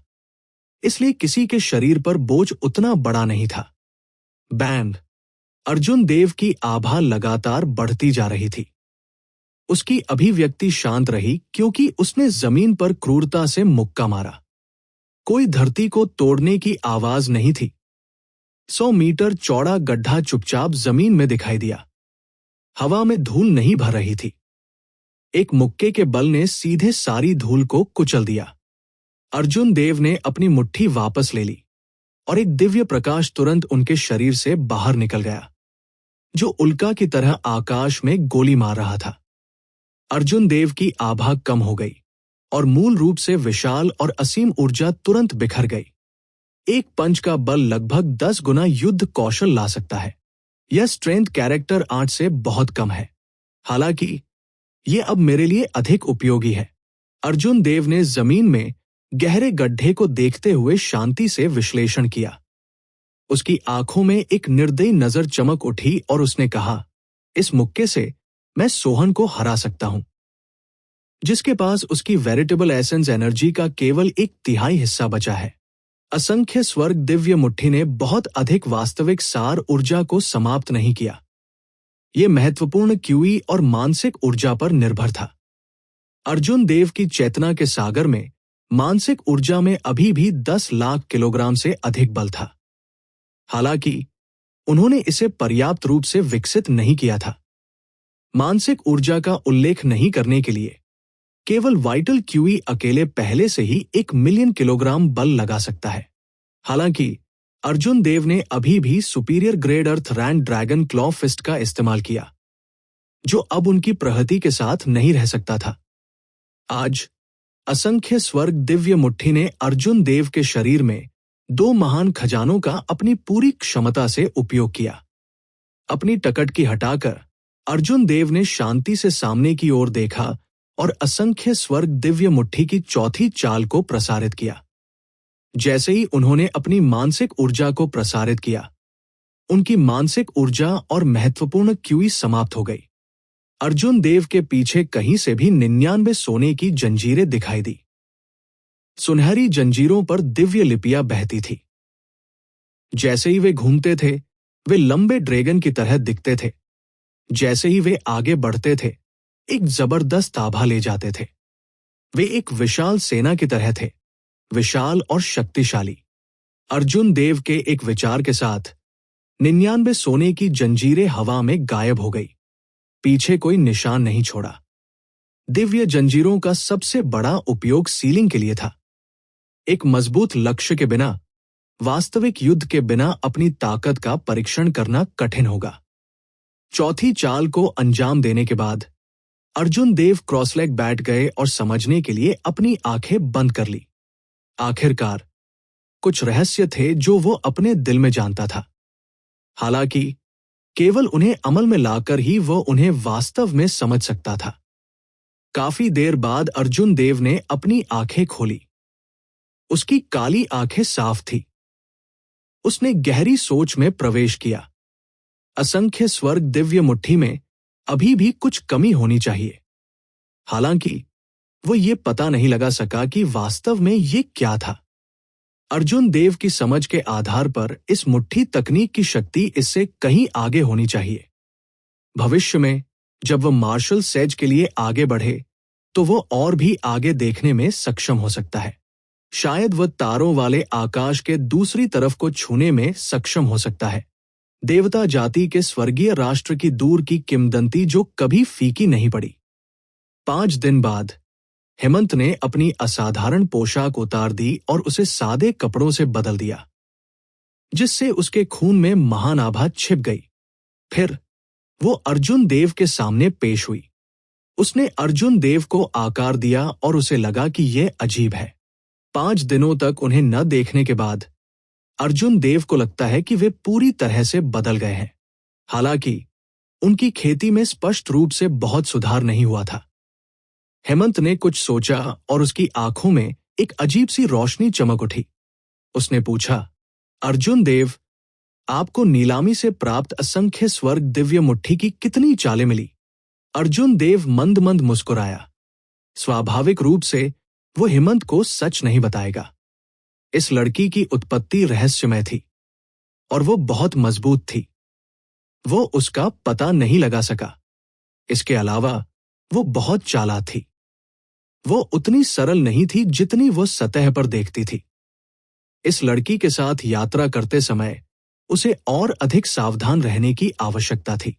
इसलिए किसी के शरीर पर बोझ उतना बड़ा नहीं था। बैंड! अर्जुन देव की आभा लगातार बढ़ती जा रही थी। उसकी अभिव्यक्ति शांत रही क्योंकि उसने जमीन पर क्रूरता से मुक्का मारा। कोई धरती को तोड़ने की आवाज नहीं थी। 100 मीटर चौड़ा गड्ढा चुपचाप जमीन में दिखाई दिया। हवा में धूल नहीं भर रही थी। एक मुक्के के बल ने सीधे सारी धूल को कुचल दिया। अर्जुन देव ने अपनी मुट्ठी वापस ले ली और एक दिव्य प्रकाश तुरंत उनके शरीर से बाहर निकल गया, जो उल्का की तरह आकाश में गोली मार रहा था। अर्जुन देव की आभा कम हो गई और मूल रूप से विशाल और असीम ऊर्जा तुरंत बिखर गई। एक पंच का बल लगभग 10 गुना युद्ध कौशल ला सकता है। यह स्ट्रेंथ कैरेक्टर 8 से बहुत कम है। हालांकि यह अब मेरे लिए अधिक उपयोगी है। अर्जुन देव ने जमीन में गहरे गड्ढे को देखते हुए शांति से विश्लेषण किया। उसकी आंखों में एक निर्दयी नजर चमक उठी और उसने कहा, इस मुक्के से मैं सोहन को हरा सकता हूं, जिसके पास उसकी वेरिटेबल एसेंस एनर्जी का केवल 1/3 हिस्सा बचा है। असंख्य स्वर्ग दिव्य मुट्ठी ने बहुत अधिक वास्तविक सार ऊर्जा को समाप्त नहीं किया। यह महत्वपूर्ण क्यूई और मानसिक ऊर्जा पर निर्भर था। अर्जुन देव की चेतना के सागर में मानसिक ऊर्जा में अभी भी 10 लाख किलोग्राम से अधिक बल था। हालांकि उन्होंने इसे पर्याप्त रूप से विकसित नहीं किया था। मानसिक ऊर्जा का उल्लेख नहीं करने के लिए केवल वाइटल क्यूई अकेले पहले से ही 1 मिलियन किलोग्राम बल लगा सकता है। हालांकि अर्जुन देव ने अभी भी सुपीरियर ग्रेड अर्थ रैंड ड्रैगन क्लॉ फिस्ट का इस्तेमाल किया, जो अब उनकी प्रहति के साथ नहीं रह सकता था। आज असंख्य स्वर्ग दिव्य मुट्ठी ने अर्जुन देव के शरीर में 2 महान खजानों का अपनी पूरी क्षमता से उपयोग किया। अपनी टकटकी हटाकर अर्जुन देव ने शांति से सामने की ओर देखा और असंख्य स्वर्ग दिव्य मुट्ठी की चौथी चाल को प्रसारित किया। जैसे ही उन्होंने अपनी मानसिक ऊर्जा को प्रसारित किया, उनकी मानसिक ऊर्जा और महत्वपूर्ण क्यूई समाप्त हो गई। अर्जुन देव के पीछे कहीं से भी 99 सोने की जंजीरें दिखाई दी। सुनहरी जंजीरों पर दिव्य लिपियां बहती थी। जैसे ही वे घूमते थे, वे लंबे ड्रैगन की तरह दिखते थे। जैसे ही वे आगे बढ़ते थे, एक जबरदस्त आभा ले जाते थे। वे एक विशाल सेना की तरह थे, विशाल और शक्तिशाली। अर्जुन देव के एक विचार के साथ 99 सोने की जंजीरें हवा में गायब हो गई, पीछे कोई निशान नहीं छोड़ा। दिव्य जंजीरों का सबसे बड़ा उपयोग सीलिंग के लिए था। एक मजबूत लक्ष्य के बिना, वास्तविक युद्ध के बिना अपनी ताकत का परीक्षण करना कठिन होगा। चौथी चाल को अंजाम देने के बाद अर्जुन देव क्रॉसलेग बैठ गए और समझने के लिए अपनी आंखें बंद कर ली। आखिरकार कुछ रहस्य थे जो वो अपने दिल में जानता था। हालांकि केवल उन्हें अमल में लाकर ही वो उन्हें वास्तव में समझ सकता था। काफी देर बाद अर्जुन देव ने अपनी आंखें खोली। उसकी काली आंखें साफ थी। उसने गहरी सोच में प्रवेश किया। असंख्य स्वर्ग दिव्य मुट्ठी में अभी भी कुछ कमी होनी चाहिए। हालांकि वो ये पता नहीं लगा सका कि वास्तव में ये क्या था। अर्जुन देव की समझ के आधार पर इस मुट्ठी तकनीक की शक्ति इससे कहीं आगे होनी चाहिए। भविष्य में जब वह मार्शल सेज के लिए आगे बढ़े तो वो और भी आगे देखने में सक्षम हो सकता है। शायद वह तारों वाले आकाश के दूसरी तरफ को छूने में सक्षम हो सकता है। देवता जाति के स्वर्गीय राष्ट्र की दूर की किंवदंती जो कभी फीकी नहीं पड़ी। 5 दिन बाद हेमंत ने अपनी असाधारण पोशाक उतार दी और उसे सादे कपड़ों से बदल दिया, जिससे उसके खून में महान आभा छिप गई। फिर वो अर्जुन देव के सामने पेश हुई। उसने अर्जुन देव को आकार दिया और उसे लगा कि यह अजीब है। 5 दिनों तक उन्हें न देखने के बाद अर्जुन देव को लगता है कि वे पूरी तरह से बदल गए हैं। हालांकि उनकी खेती में स्पष्ट रूप से बहुत सुधार नहीं हुआ था। हेमंत ने कुछ सोचा और उसकी आंखों में एक अजीब सी रोशनी चमक उठी। उसने पूछा, अर्जुन देव, आपको नीलामी से प्राप्त असंख्य स्वर्ग दिव्य मुट्ठी की कितनी चालें मिली? अर्जुन देव मंद मंद मुस्कुराया। स्वाभाविक रूप से वो हेमंत को सच नहीं बताएगा। इस लड़की की उत्पत्ति रहस्यमय थी और वो बहुत मजबूत थी। वो उसका पता नहीं लगा सका। इसके अलावा वो बहुत चालाक थी। वो उतनी सरल नहीं थी जितनी वो सतह पर देखती थी। इस लड़की के साथ यात्रा करते समय उसे और अधिक सावधान रहने की आवश्यकता थी।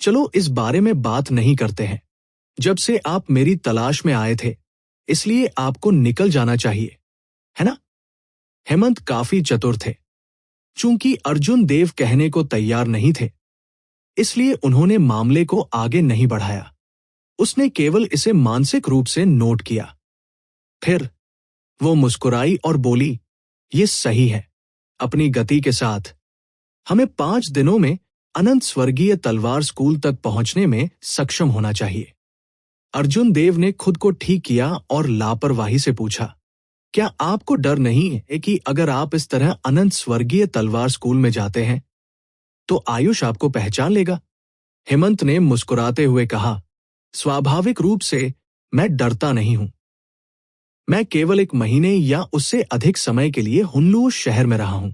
चलो इस बारे में बात नहीं करते हैं। जब से आप मेरी तलाश में आए थे, इसलिए आपको निकल जाना चाहिए, है ना? हेमंत काफी चतुर थे। चूंकि अर्जुन देव कहने को तैयार नहीं थे, इसलिए उन्होंने मामले को आगे नहीं बढ़ाया। उसने केवल इसे मानसिक रूप से नोट किया। फिर वो मुस्कुराई और बोली, ये सही है। अपनी गति के साथ हमें 5 दिनों में अनंत स्वर्गीय तलवार स्कूल तक पहुंचने में सक्षम होना चाहिए। अर्जुन देव ने खुद को ठीक किया और लापरवाही से पूछा, क्या आपको डर नहीं है कि अगर आप इस तरह अनंत स्वर्गीय तलवार स्कूल में जाते हैं तो आयुष आपको पहचान लेगा? हेमंत ने मुस्कुराते हुए कहा, स्वाभाविक रूप से मैं डरता नहीं हूं। मैं केवल 1 महीने या उससे अधिक समय के लिए हुनलूर शहर में रहा हूं।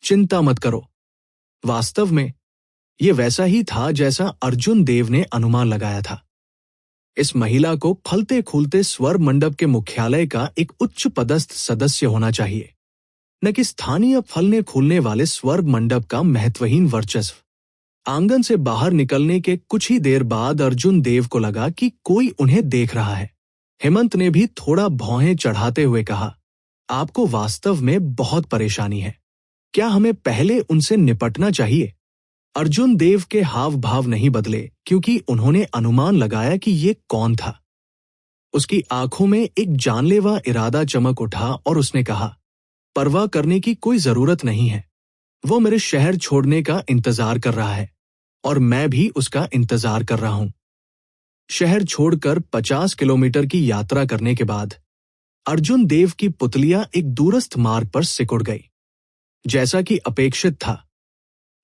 चिंता मत करो। वास्तव में यह वैसा ही था जैसा अर्जुन देव ने अनुमान लगाया था। इस महिला को फलते फूलते स्वर मंडप के मुख्यालय का एक उच्च पदस्थ सदस्य होना चाहिए, न कि स्थानीय फलने फूलने वाले स्वर मंडप का महत्वहीन वर्चस्व। आंगन से बाहर निकलने के कुछ ही देर बाद अर्जुन देव को लगा कि कोई उन्हें देख रहा है। हेमंत ने भी थोड़ा भौहें चढ़ाते हुए कहा, आपको वास्तव में बहुत परेशानी है। क्या हमें पहले उनसे निपटना चाहिए? अर्जुन देव के हाव भाव नहीं बदले क्योंकि उन्होंने अनुमान लगाया कि ये कौन था। उसकी आंखों में एक जानलेवा इरादा चमक उठा और उसने कहा, परवाह करने की कोई जरूरत नहीं है। वो मेरे शहर छोड़ने का इंतजार कर रहा है और मैं भी उसका इंतजार कर रहा हूं। शहर छोड़कर 50 किलोमीटर की यात्रा करने के बाद अर्जुन देव की पुतलियां एक दूरस्थ मार्ग पर सिकुड़ गई। जैसा कि अपेक्षित था,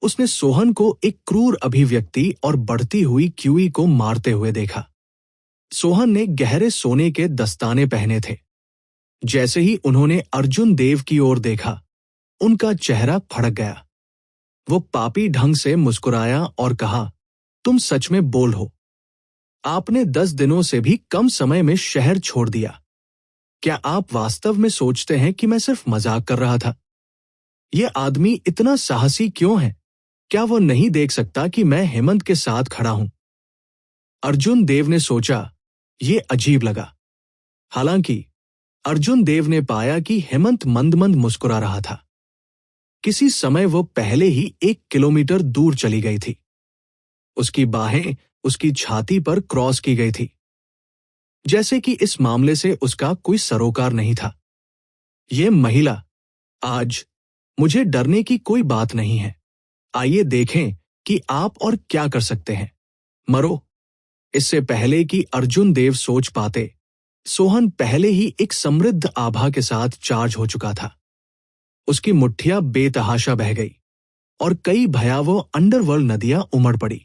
उसने सोहन को एक क्रूर अभिव्यक्ति और बढ़ती हुई क्यूई को मारते हुए देखा। सोहन ने गहरे सोने के दस्ताने पहने थे। जैसे ही उन्होंने अर्जुन देव की ओर देखा, उनका चेहरा फड़क गया। वो पापी ढंग से मुस्कुराया और कहा, तुम सच में बोल हो। आपने 10 दिनों से भी कम समय में शहर छोड़ दिया। क्या आप वास्तव में सोचते हैं कि मैं सिर्फ मजाक कर रहा था? यह आदमी इतना साहसी क्यों है? क्या वो नहीं देख सकता कि मैं हेमंत के साथ खड़ा हूं? अर्जुन देव ने सोचा, ये अजीब लगा। हालांकि अर्जुन देव ने पाया कि हेमंत मंद मंद मुस्कुरा रहा था। किसी समय वो पहले ही 1 किलोमीटर दूर चली गई थी। उसकी बाहें उसकी छाती पर क्रॉस की गई थी, जैसे कि इस मामले से उसका कोई सरोकार नहीं था। ये महिला, आज मुझे डरने की कोई बात नहीं है। आइए देखें कि आप और क्या कर सकते हैं। मरो। इससे पहले कि अर्जुन देव सोच पाते, सोहन पहले ही एक समृद्ध आभा के साथ चार्ज हो चुका था। उसकी मुट्ठियां बेतहाशा बह गई और कई भयावह अंडरवर्ल्ड नदियां उमड़ पड़ी।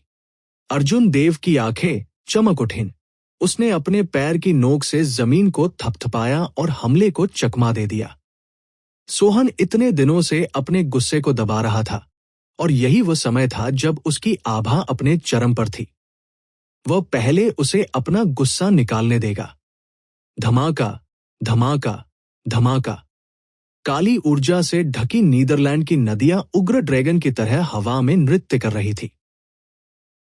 अर्जुन देव की आंखें चमक उठीं। उसने अपने पैर की नोक से जमीन को थपथपाया और हमले को चकमा दे दिया। सोहन इतने दिनों से अपने गुस्से को दबा रहा था और यही वो समय था जब उसकी आभा अपने चरम पर थी। वह पहले उसे अपना गुस्सा निकालने देगा। धमाका, धमाका, धमाका। काली ऊर्जा से ढकी नीदरलैंड की नदियां उग्र ड्रैगन की तरह हवा में नृत्य कर रही थी।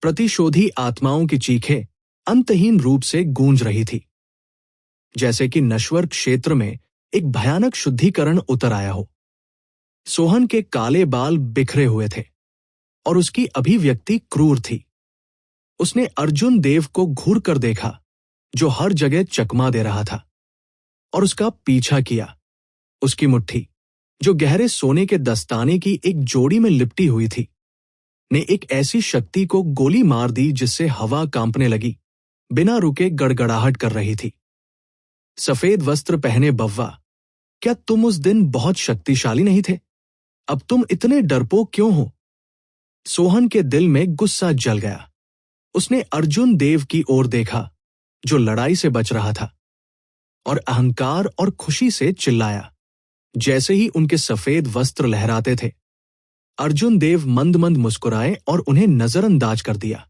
प्रतिशोधी आत्माओं की चीखें अंतहीन रूप से गूंज रही थी, जैसे कि नश्वर क्षेत्र में एक भयानक शुद्धिकरण उतर आया हो। सोहन के काले बाल बिखरे हुए थे और उसकी अभिव्यक्ति क्रूर थी। उसने अर्जुन देव को घूर कर देखा, जो हर जगह चकमा दे रहा था, और उसका पीछा किया। उसकी मुट्ठी, जो गहरे सोने के दस्ताने की एक जोड़ी में लिपटी हुई थी, ने एक ऐसी शक्ति को गोली मार दी जिससे हवा कांपने लगी, बिना रुके गड़गड़ाहट कर रही थी। सफेद वस्त्र पहने बव्वा, क्या तुम उस दिन बहुत शक्तिशाली नहीं थे? अब तुम इतने डरपोक क्यों हो? सोहन के दिल में गुस्सा जल गया। उसने अर्जुन देव की ओर देखा, जो लड़ाई से बच रहा था, और अहंकार और खुशी से चिल्लाया। जैसे ही उनके सफेद वस्त्र लहराते थे, अर्जुन देव मंद मंद मुस्कुराए और उन्हें नजरअंदाज कर दिया।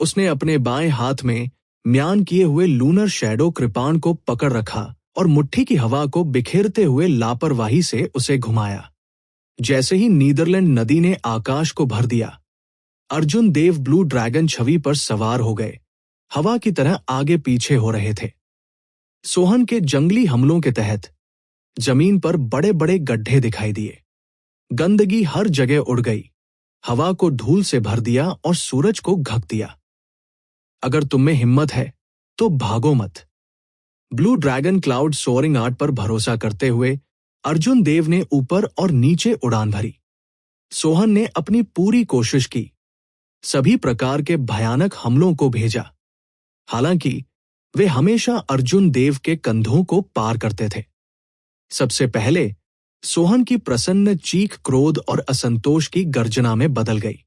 उसने अपने बाएं हाथ में म्यान किए हुए लूनर शैडो कृपाण को पकड़ रखा और मुट्ठी की हवा को बिखेरते हुए लापरवाही से उसे घुमाया। जैसे ही नीदरलैंड नदी ने आकाश को भर दिया, अर्जुन देव ब्लू ड्रैगन छवि पर सवार हो गए, हवा की तरह आगे पीछे हो रहे थे। सोहन के जंगली हमलों के तहत जमीन पर बड़े बड़े गड्ढे दिखाई दिए। गंदगी हर जगह उड़ गई, हवा को धूल से भर दिया और सूरज को घक दिया। अगर तुम में हिम्मत है तो भागो मत। ब्लू ड्रैगन क्लाउड सोअरिंग आर्ट पर भरोसा करते हुए अर्जुन देव ने ऊपर और नीचे उड़ान भरी। सोहन ने अपनी पूरी कोशिश की, सभी प्रकार के भयानक हमलों को भेजा। हालांकि वे हमेशा अर्जुन देव के कंधों को पार करते थे। सबसे पहले सोहन की प्रसन्न चीख क्रोध और असंतोष की गर्जना में बदल गई।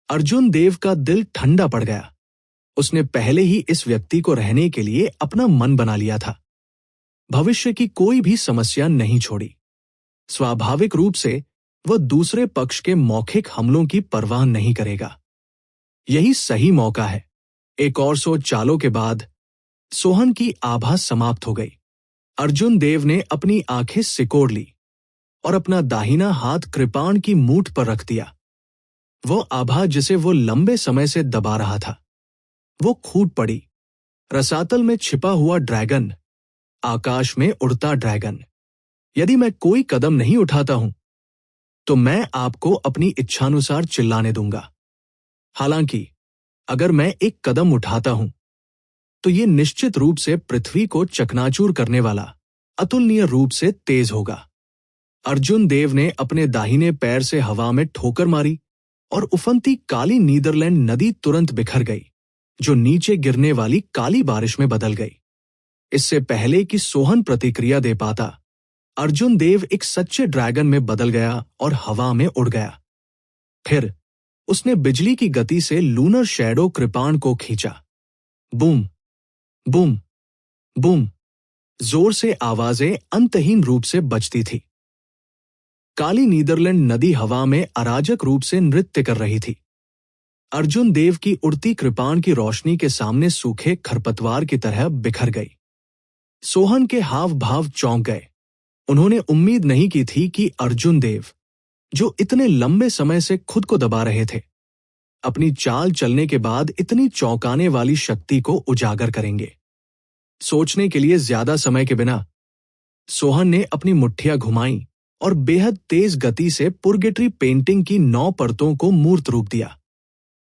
अर्जुन देव का दिल ठंडा पड़ गया। उसने पहले ही इस व्यक्ति को रहने के लिए अपना मन बना लिया था। भविष्य की कोई भी समस्या नहीं छोड़ी। स्वाभाविक रूप से वह दूसरे पक्ष के मौखिक हमलों की परवाह नहीं करेगा। यही सही मौका है। एक और 100 चालों के बाद सोहन की आभा समाप्त हो गई। अर्जुन देव ने अपनी आंखें सिकोड़ ली और अपना दाहिना हाथ कृपाण की मूठ पर रख दिया। वो आभा जिसे वो लंबे समय से दबा रहा था, वो फूट पड़ी। रसातल में छिपा हुआ ड्रैगन, आकाश में उड़ता ड्रैगन। यदि मैं कोई कदम नहीं उठाता हूं तो मैं आपको अपनी इच्छानुसार चिल्लाने दूंगा। हालांकि अगर मैं एक कदम उठाता हूं तो ये निश्चित रूप से पृथ्वी को चकनाचूर करने वाला अतुलनीय रूप से तेज होगा। अर्जुन देव ने अपने दाहिने पैर से हवा में ठोकर मारी और उफनती काली नीदरलैंड नदी तुरंत बिखर गई, जो नीचे गिरने वाली काली बारिश में बदल गई। इससे पहले कि सोहन प्रतिक्रिया दे पाता, अर्जुन देव एक सच्चे ड्रैगन में बदल गया और हवा में उड़ गया। फिर उसने बिजली की गति से लूनर शैडो कृपाण को खींचा। बूम, बूम, बूम, जोर से आवाजें अंतहीन रूप से बजती थी। काली नीदरलैंड नदी हवा में अराजक रूप से नृत्य कर रही थी। अर्जुन देव की उड़ती कृपाण की रोशनी के सामने सूखे खरपतवार की तरह बिखर गई। सोहन के हाव भाव चौंक गए। उन्होंने उम्मीद नहीं की थी कि अर्जुन देव, जो इतने लंबे समय से खुद को दबा रहे थे, अपनी चाल चलने के बाद इतनी चौंकाने वाली शक्ति को उजागर करेंगे। सोचने के लिए ज्यादा समय के बिना सोहन ने अपनी मुट्ठियां घुमाई और बेहद तेज गति से पुर्गेटरी पेंटिंग की 9 परतों को मूर्त रूप दिया।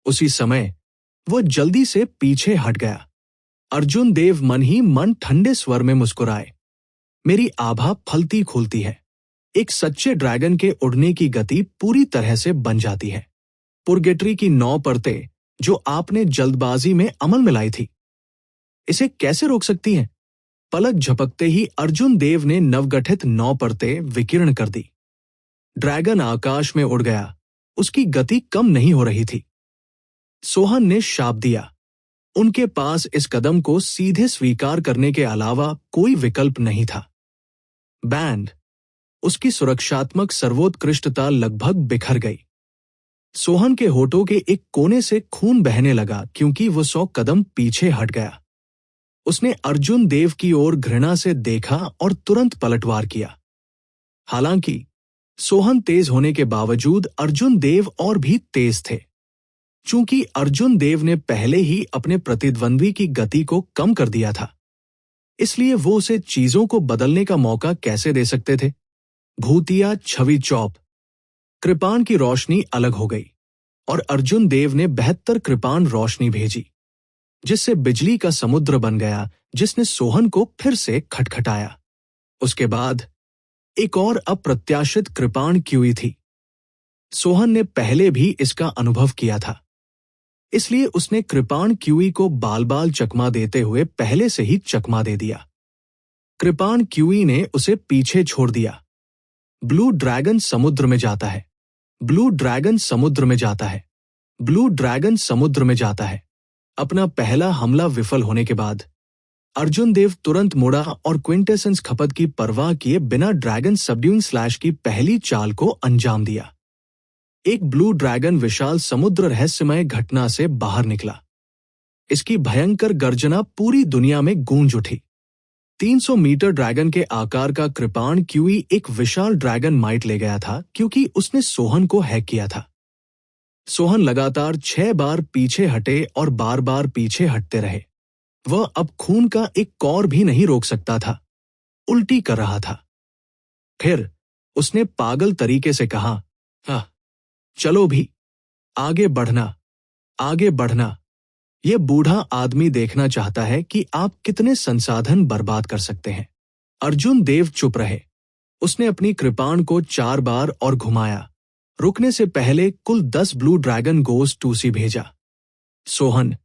उसी समय वह जल्दी से पीछे हट गया। अर्जुन देव मन ही मन ठंडे स्वर में मुस्कुराए। मेरी आभा फलती खुलती है। एक सच्चे ड्रैगन के उड़ने की गति पूरी तरह से बन जाती है। पुर्गेटरी की 9 परतें जो आपने जल्दबाजी में अमल में लाई थी, इसे कैसे रोक सकती हैं? पलक झपकते ही अर्जुन देव ने नवगठित 9 परतें विकीर्ण कर दी। ड्रैगन आकाश में उड़ गया। उसकी गति कम नहीं हो रही थी। सोहन ने शाप दिया। उनके पास इस कदम को सीधे स्वीकार करने के अलावा कोई विकल्प नहीं था। बैंड, उसकी सुरक्षात्मक सर्वोत्कृष्टता लगभग बिखर गई। सोहन के होठों के एक कोने से खून बहने लगा क्योंकि वो 100 कदम पीछे हट गया। उसने अर्जुन देव की ओर घृणा से देखा और तुरंत पलटवार किया। हालांकि सोहन तेज होने के बावजूद अर्जुन देव और भी तेज थे। चूंकि अर्जुन देव ने पहले ही अपने प्रतिद्वंद्वी की गति को कम कर दिया था, इसलिए वो उसे चीजों को बदलने का मौका कैसे दे सकते थे? भूतिया छवि चौप। कृपाण की रोशनी अलग हो गई और अर्जुन देव ने 72 कृपाण रोशनी भेजी, जिससे बिजली का समुद्र बन गया, जिसने सोहन को फिर से खटखटाया। उसके बाद एक और अप्रत्याशित कृपाण क्यूई थी। सोहन ने पहले भी इसका अनुभव किया था, इसलिए उसने कृपाण क्यूई को बाल बाल चकमा देते हुए पहले से ही चकमा दे दिया। कृपाण क्यूई ने उसे पीछे छोड़ दिया। ब्लू ड्रैगन समुद्र में जाता है। ब्लू ड्रैगन समुद्र में जाता है। ब्लू ड्रैगन समुद्र में जाता है। अपना पहला हमला विफल होने के बाद अर्जुन देव तुरंत मुड़ा और क्विंटेसेंस खपत की परवाह किए बिना ड्रैगन सबड्यूइंग स्लैश की पहली चाल को अंजाम दिया। एक ब्लू ड्रैगन विशाल समुद्र रहस्यमय घटना से बाहर निकला। इसकी भयंकर गर्जना पूरी दुनिया में गूंज उठी। 300 मीटर ड्रैगन के आकार का कृपाण क्यूई एक विशाल ड्रैगन माइट ले गया था क्योंकि उसने सोहन को हैक किया था। सोहन लगातार 6 बार पीछे हटे और बार बार पीछे हटते रहे। वह अब खून का एक कौर भी नहीं रोक सकता था। उल्टी कर रहा था। फिर उसने पागल तरीके से कहा, हाँ, चलो भी, आगे बढ़ना, आगे बढ़ना। यह बूढ़ा आदमी देखना चाहता है कि आप कितने संसाधन बर्बाद कर सकते हैं। अर्जुन देव चुप रहे। उसने अपनी कृपाण को 4 बार और घुमाया। रुकने से पहले कुल 10 ब्लू ड्रैगन गोस टूसी भेजा। सोहन,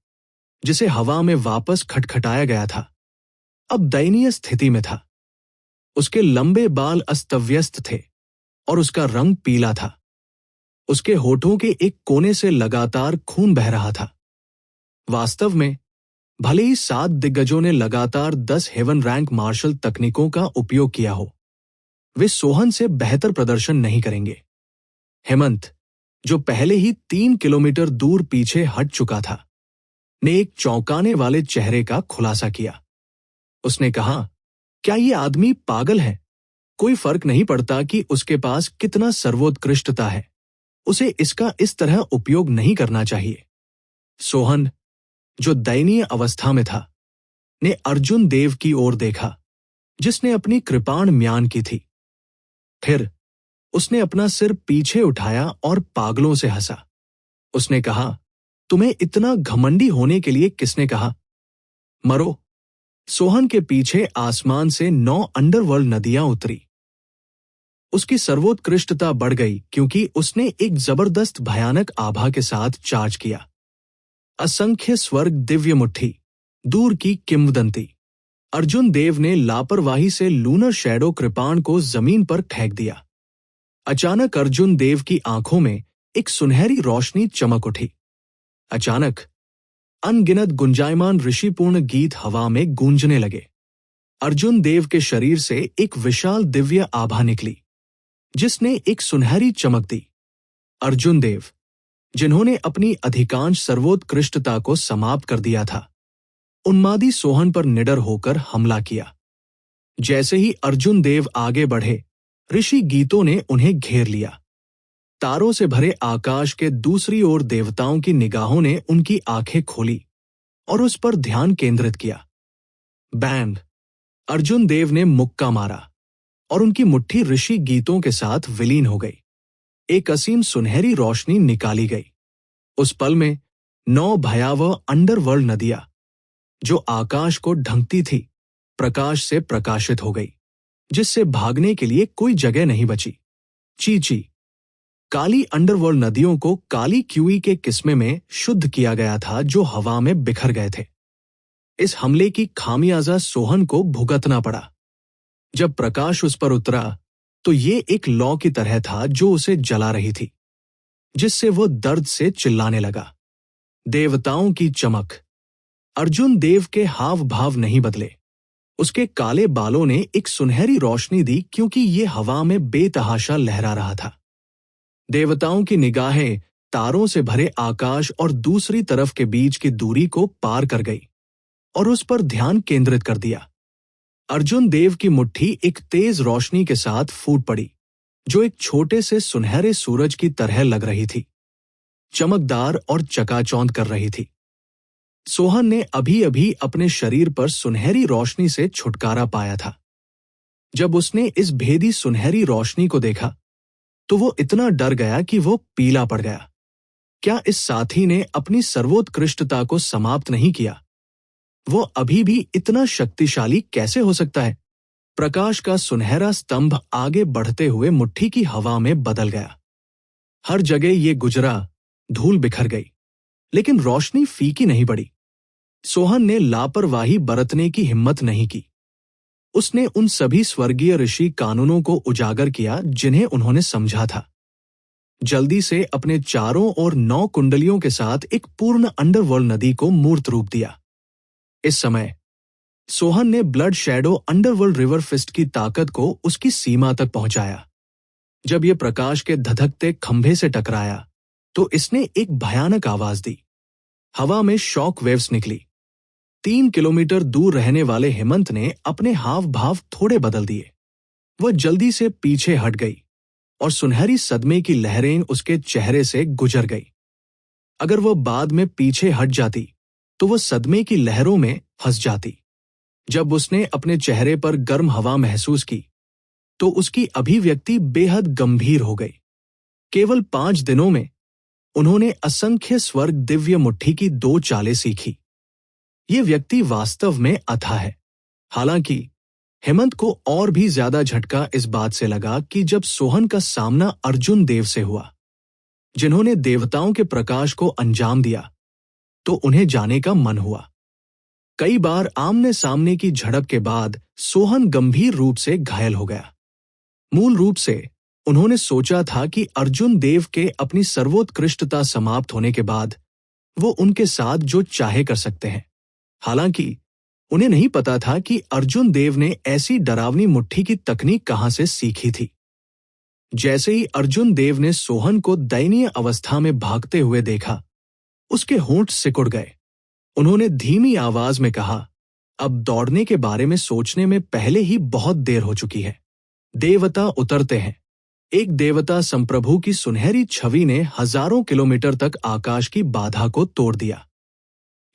जिसे हवा में वापस खटखटाया गया था, अब दयनीय स्थिति में था। उसके लंबे बाल अस्तव्यस्त थे और उसका रंग पीला था। उसके होठों के एक कोने से लगातार खून बह रहा था। वास्तव में भले ही 7 दिग्गजों ने लगातार 10 हेवन रैंक मार्शल तकनीकों का उपयोग किया हो, वे सोहन से बेहतर प्रदर्शन नहीं करेंगे। हेमंत, जो पहले ही 3 किलोमीटर दूर पीछे हट चुका था, ने एक चौंकाने वाले चेहरे का खुलासा किया। उसने कहा, क्या ये आदमी पागल है? कोई फर्क नहीं पड़ता कि उसके पास कितना सर्वोत्कृष्टता है, उसे इसका इस तरह उपयोग नहीं करना चाहिए। सोहन, जो दयनीय अवस्था में था, ने अर्जुन देव की ओर देखा, जिसने अपनी कृपाण म्यान की थी। फिर उसने अपना सिर पीछे उठाया और पागलों से हंसा। उसने कहा, तुम्हें इतना घमंडी होने के लिए किसने कहा? मरो। सोहन के पीछे आसमान से 9 अंडरवर्ल्ड नदियां उतरी। उसकी सर्वोत्कृष्टता बढ़ गई क्योंकि उसने एक जबरदस्त भयानक आभा के साथ चार्ज किया। असंख्य स्वर्ग दिव्य मुट्ठी, दूर की किंवदंती। अर्जुन देव ने लापरवाही से लूनर शैडो कृपाण को जमीन पर फेंक दिया। अचानक अर्जुन देव की आंखों में एक सुनहरी रोशनी चमक उठी। अचानक अनगिनत गुंजायमान ऋषिपूर्ण गीत हवा में गूंजने लगे। अर्जुन देव के शरीर से एक विशाल दिव्य आभा निकली, जिसने एक सुनहरी चमक दी। अर्जुन देव, जिन्होंने अपनी अधिकांश सर्वोत्कृष्टता को समाप्त कर दिया था, उन्मादी सोहन पर निडर होकर हमला किया। जैसे ही अर्जुन देव आगे बढ़े, ऋषि गीतों ने उन्हें घेर लिया। तारों से भरे आकाश के दूसरी ओर देवताओं की निगाहों ने उनकी आंखें खोली और उस पर ध्यान केंद्रित किया। बैंग! अर्जुन देव ने मुक्का मारा और उनकी मुट्ठी ऋषि गीतों के साथ विलीन हो गई। एक असीम सुनहरी रोशनी निकाली गई। उस पल में 9 भयावह अंडरवर्ल्ड नदियां, जो आकाश को ढंकती थी, प्रकाश से प्रकाशित हो गई, जिससे भागने के लिए कोई जगह नहीं बची। चीची! काली अंडरवर्ल्ड नदियों को काली क्यूई के किस्मे में शुद्ध किया गया था, जो हवा में बिखर गए थे। इस हमले की खामियाजा सोहन को भुगतना पड़ा। जब प्रकाश उस पर उतरा तो ये एक लौ की तरह था जो उसे जला रही थी, जिससे वो दर्द से चिल्लाने लगा। देवताओं की चमक! अर्जुन देव के हाव भाव नहीं बदले। उसके काले बालों ने एक सुनहरी रोशनी दी, क्योंकि ये हवा में बेतहाशा लहरा रहा था। देवताओं की निगाहें तारों से भरे आकाश और दूसरी तरफ के बीच की दूरी को पार कर गई और उस पर ध्यान केंद्रित कर दिया। अर्जुन देव की मुट्ठी एक तेज रोशनी के साथ फूट पड़ी, जो एक छोटे से सुनहरे सूरज की तरह लग रही थी, चमकदार और चकाचौंध कर रही थी। सोहन ने अभी अभी अपने शरीर पर सुनहरी रोशनी से छुटकारा पाया था। जब उसने इस भेदी सुनहरी रोशनी को देखा तो वो इतना डर गया कि वो पीला पड़ गया। क्या इस साथी ने अपनी सर्वोत्कृष्टता को समाप्त नहीं किया? वो अभी भी इतना शक्तिशाली कैसे हो सकता है? प्रकाश का सुनहरा स्तंभ आगे बढ़ते हुए मुट्ठी की हवा में बदल गया। हर जगह ये गुजरा, धूल बिखर गई, लेकिन रोशनी फीकी नहीं पड़ी। सोहन ने लापरवाही बरतने की हिम्मत नहीं की। उसने उन सभी स्वर्गीय ऋषि कानूनों को उजागर किया जिन्हें उन्होंने समझा था। जल्दी से अपने चारों ओर 9 कुंडलियों के साथ एक पूर्ण अंडरवर्ल्ड नदी को मूर्त रूप दिया। इस समय सोहन ने blood shadow underworld river fist की ताकत को उसकी सीमा तक पहुंचाया। जब यह प्रकाश के धधकते खंभे से टकराया तो इसने एक भयानक आवाज दी। हवा में शॉक वेव्स निकली। 3 किलोमीटर दूर रहने वाले हेमंत ने अपने हाव भाव थोड़े बदल दिए। वह जल्दी से पीछे हट गई और सुनहरी सदमे की लहरें उसके चेहरे से गुजर गई। अगर वह बाद में पीछे हट जाती तो वह सदमे की लहरों में फंस जाती। जब उसने अपने चेहरे पर गर्म हवा महसूस की तो उसकी अभिव्यक्ति बेहद गंभीर हो गई। केवल 5 दिनों में उन्होंने असंख्य स्वर्ग दिव्य मुट्ठी की 2 चालें सीखी। ये व्यक्ति वास्तव में अथा है। हालांकि हेमंत को और भी ज्यादा झटका इस बात से लगा कि जब सोहन का सामना अर्जुन देव से हुआ, जिन्होंने देवताओं के प्रकाश को अंजाम दिया, तो उन्हें जाने का मन हुआ। कई बार आमने सामने की झड़प के बाद सोहन गंभीर रूप से घायल हो गया। मूल रूप से उन्होंने सोचा था कि अर्जुन देव के अपनी सर्वोत्कृष्टता समाप्त होने के बाद वो उनके साथ जो चाहे कर सकते हैं। हालांकि उन्हें नहीं पता था कि अर्जुन देव ने ऐसी डरावनी मुट्ठी की तकनीक कहां से सीखी थी। जैसे ही अर्जुन देव ने सोहन को दयनीय अवस्था में भागते हुए देखा, उसके होंठ सिकुड़ गए। उन्होंने धीमी आवाज में कहा, अब दौड़ने के बारे में सोचने में पहले ही बहुत देर हो चुकी है। देवता उतरते हैं। एक देवता संप्रभु की सुनहरी छवि ने हजारों किलोमीटर तक आकाश की बाधा को तोड़ दिया।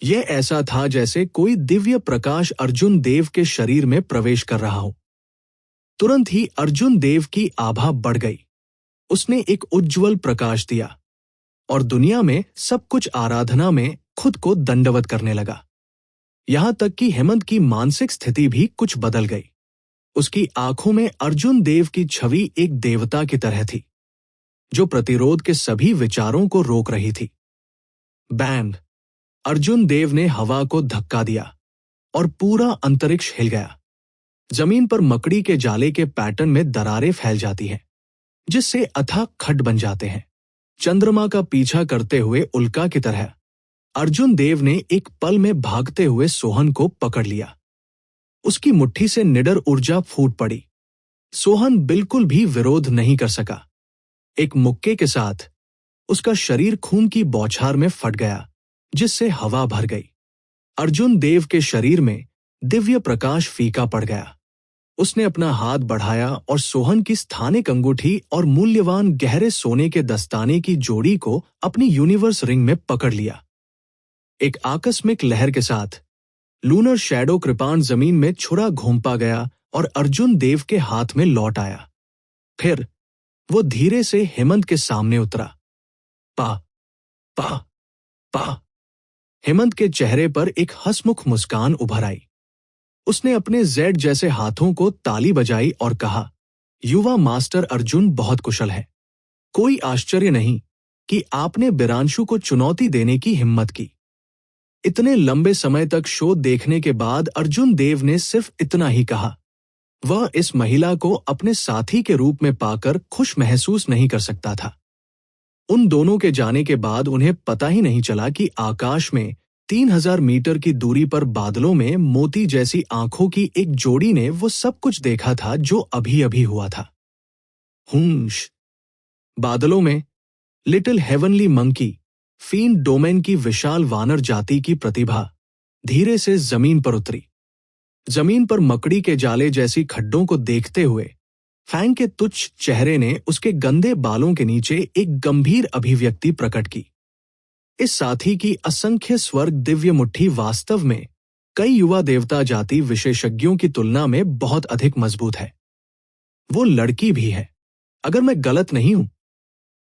यह ऐसा था जैसे कोई दिव्य प्रकाश अर्जुन देव के शरीर में प्रवेश कर रहा हो। तुरंत ही अर्जुन देव की आभा बढ़ गई। उसने एक उज्ज्वल प्रकाश दिया और दुनिया में सब कुछ आराधना में खुद को दंडवत करने लगा। यहां तक कि हेमंत की मानसिक स्थिति भी कुछ बदल गई। उसकी आंखों में अर्जुन देव की छवि एक देवता की तरह थी, जो प्रतिरोध के सभी विचारों को रोक रही थी। बैंग! अर्जुन देव ने हवा को धक्का दिया और पूरा अंतरिक्ष हिल गया। जमीन पर मकड़ी के जाले के पैटर्न में दरारें फैल जाती हैं, जिससे अथाह खड्ड बन जाते हैं। चंद्रमा का पीछा करते हुए उल्का की तरह अर्जुन देव ने एक पल में भागते हुए सोहन को पकड़ लिया। उसकी मुट्ठी से निडर ऊर्जा फूट पड़ी। सोहन बिल्कुल भी विरोध नहीं कर सका। एक मुक्के के साथ उसका शरीर खून की बौछार में फट गया, जिससे हवा भर गई। अर्जुन देव के शरीर में दिव्य प्रकाश फीका पड़ गया। उसने अपना हाथ बढ़ाया और सोहन की स्थानिक अंगूठी और मूल्यवान गहरे सोने के दस्ताने की जोड़ी को अपनी यूनिवर्स रिंग में पकड़ लिया। एक आकस्मिक लहर के साथ लूनर शैडो कृपाण जमीन में छुरा घूमता गया और अर्जुन देव के हाथ में लौट आया। फिर वो धीरे से हेमंत के सामने उतरा। पा पा पा हेमंत के चेहरे पर एक हंसमुख मुस्कान उभर आई। उसने अपने जेड जैसे हाथों को ताली बजाई और कहा, युवा मास्टर अर्जुन बहुत कुशल है। कोई आश्चर्य नहीं कि आपने बिरांशु को चुनौती देने की हिम्मत की। इतने लंबे समय तक शो देखने के बाद अर्जुन देव ने सिर्फ इतना ही कहा। वह इस महिला को अपने साथी के रूप में पाकर खुश महसूस नहीं कर सकता था। उन दोनों के जाने के बाद उन्हें पता ही नहीं चला कि आकाश में 3000 मीटर की दूरी पर बादलों में मोती जैसी आंखों की एक जोड़ी ने वो सब कुछ देखा था जो अभी अभी हुआ था। हुंश! बादलों में लिटिल हेवनली मंकी, फीन डोमेन की विशाल वानर जाति की प्रतिभा धीरे से जमीन पर उतरी। जमीन पर मकड़ी के जाले जैसी खड्डों को देखते हुए फैंग के तुच्छ चेहरे ने उसके गंदे बालों के नीचे एक गंभीर अभिव्यक्ति प्रकट की। इस साथी की असंख्य स्वर्ग दिव्य मुट्ठी वास्तव में कई युवा देवता जाति विशेषज्ञों की तुलना में बहुत अधिक मजबूत है। वो लड़की भी है। अगर मैं गलत नहीं हूं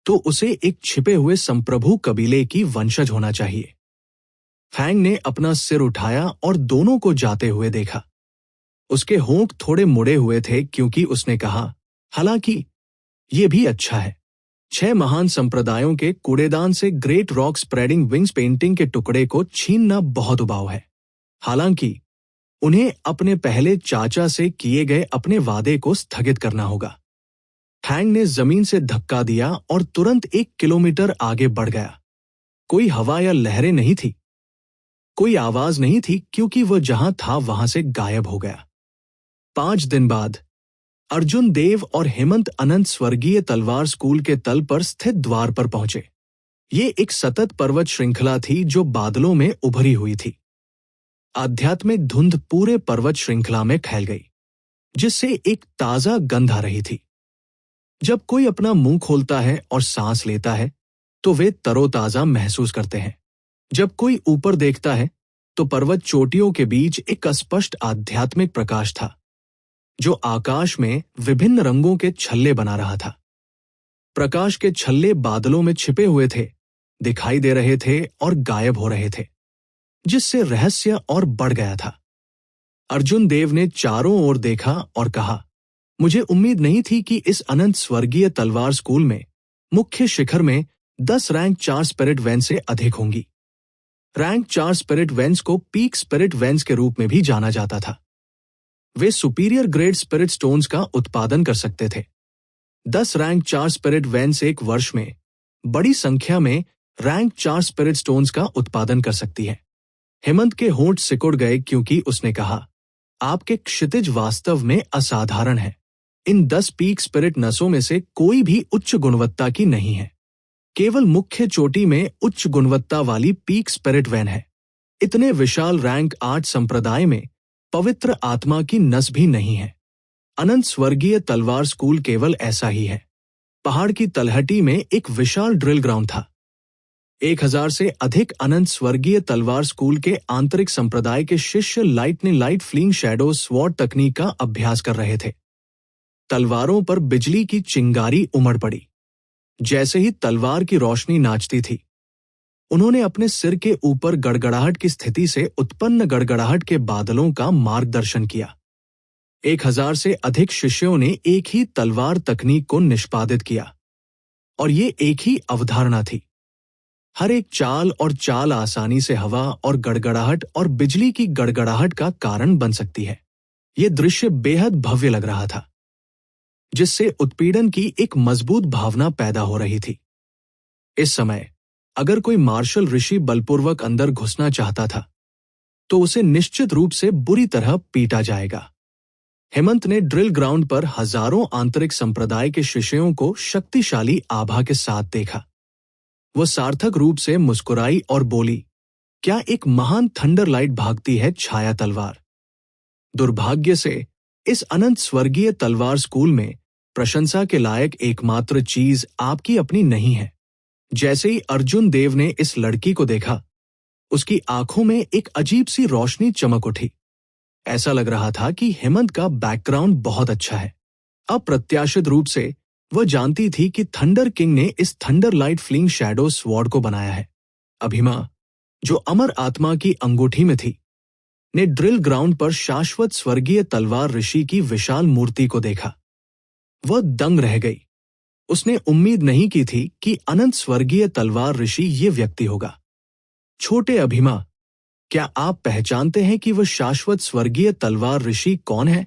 तो उसे एक छिपे हुए संप्रभु कबीले की वंशज होना चाहिए। फैंग ने अपना सिर उठाया और दोनों को जाते हुए देखा। उसके होंठ थोड़े मुड़े हुए थे क्योंकि उसने कहा, हालांकि ये भी अच्छा है। 6 महान संप्रदायों के कूड़ेदान से great rock spreading wings painting के टुकड़े को छीनना बहुत उबाऊ है। हालांकि उन्हें अपने पहले चाचा से किए गए अपने वादे को स्थगित करना होगा। फैंग ने जमीन से धक्का दिया और तुरंत 1 किलोमीटर आगे बढ़ गया। कोई हवा या लहरें नहीं थी, कोई आवाज नहीं थी क्योंकि वह जहां था वहां से गायब हो गया। 5 दिन बाद अर्जुन देव और हेमंत अनंत स्वर्गीय तलवार स्कूल के तल पर स्थित द्वार पर पहुंचे। ये एक सतत पर्वत श्रृंखला थी जो बादलों में उभरी हुई थी। आध्यात्मिक धुंध पूरे पर्वत श्रृंखला में फैल गई, जिससे एक ताजा गंध आ रही थी। जब कोई अपना मुंह खोलता है और सांस लेता है तो वे तरोताजा महसूस करते हैं। जब कोई ऊपर देखता है तो पर्वत चोटियों के बीच एक अस्पष्ट आध्यात्मिक प्रकाश था जो आकाश में विभिन्न रंगों के छल्ले बना रहा था। प्रकाश के छल्ले बादलों में छिपे हुए थे, दिखाई दे रहे थे और गायब हो रहे थे, जिससे रहस्य और बढ़ गया था। अर्जुन देव ने चारों ओर देखा और कहा, मुझे उम्मीद नहीं थी कि इस अनंत स्वर्गीय तलवार स्कूल में मुख्य शिखर में 10 रैंक 4 स्पिरिट वेंस से अधिक होंगी। रैंक 4 स्पिरिट वेंस को पीक स्पिरिट वेंस के रूप में भी जाना जाता था। वे सुपीरियर ग्रेड स्पिरिट स्टोन्स का उत्पादन कर सकते थे। 10 रैंक 4 स्पिरिट वेंस एक वर्ष में बड़ी संख्या में रैंक 4 स्पिरिट स्टोन्स का उत्पादन कर सकती है। हेमंत के होंठ सिकुड़ गए क्योंकि उसने कहा, आपके क्षितिज वास्तव में असाधारण है। इन 10 पीक स्पिरिट नसों में से कोई भी उच्च गुणवत्ता की नहीं है। केवल मुख्य चोटी में उच्च गुणवत्ता वाली पीक स्पिरिट वेन है। इतने विशाल रैंक 8 संप्रदाय में पवित्र आत्मा की नस भी नहीं है। अनंत स्वर्गीय तलवार स्कूल केवल ऐसा ही है। पहाड़ की तलहटी में एक विशाल ड्रिल ग्राउंड था। 1000 से अधिक अनंत स्वर्गीय तलवार स्कूल के आंतरिक संप्रदाय के शिष्य लाइट फ्लिंग शैडो स्वॉर्ड तकनीक का अभ्यास कर रहे थे। तलवारों पर बिजली की चिंगारी उमड़ पड़ी। जैसे ही तलवार की रोशनी नाचती थी, उन्होंने अपने सिर के ऊपर गड़गड़ाहट की स्थिति से उत्पन्न गड़गड़ाहट के बादलों का मार्गदर्शन किया। 1000 से अधिक शिष्यों ने एक ही तलवार तकनीक को निष्पादित किया और ये एक ही अवधारणा थी। हर एक चाल और चाल आसानी से हवा और गड़गड़ाहट और बिजली की गड़गड़ाहट का कारण बन सकती है। ये दृश्य बेहद भव्य लग रहा था, जिससे उत्पीड़न की एक मजबूत भावना पैदा हो रही थी। इस समय अगर कोई मार्शल ऋषि बलपूर्वक अंदर घुसना चाहता था तो उसे निश्चित रूप से बुरी तरह पीटा जाएगा। हेमंत ने ड्रिल ग्राउंड पर हजारों आंतरिक संप्रदाय के शिष्यों को शक्तिशाली आभा के साथ देखा। वो सार्थक रूप से मुस्कुराई और बोली, क्या एक महान थंडरलाइट भागती है छाया तलवार। दुर्भाग्य से इस अनंत स्वर्गीय तलवार स्कूल में प्रशंसा के लायक एकमात्र चीज आपकी अपनी नहीं है। जैसे ही अर्जुन देव ने इस लड़की को देखा, उसकी आंखों में एक अजीब सी रोशनी चमक उठी। ऐसा लग रहा था कि हेमंत का बैकग्राउंड बहुत अच्छा है। अप्रत्याशित रूप से वह जानती थी कि थंडर किंग ने इस thunder light fling shadow sword को बनाया है। अभिमा, जो अमर आत्मा की अंगूठी में थी, ने ड्रिल ग्राउंड पर शाश्वत स्वर्गीय तलवार ऋषि की विशाल मूर्ति को देखा। वह दंग रह गई। उसने उम्मीद नहीं की थी कि अनंत स्वर्गीय तलवार ऋषि ये व्यक्ति होगा। छोटे अभिमा, क्या आप पहचानते हैं कि वह शाश्वत स्वर्गीय तलवार ऋषि कौन है?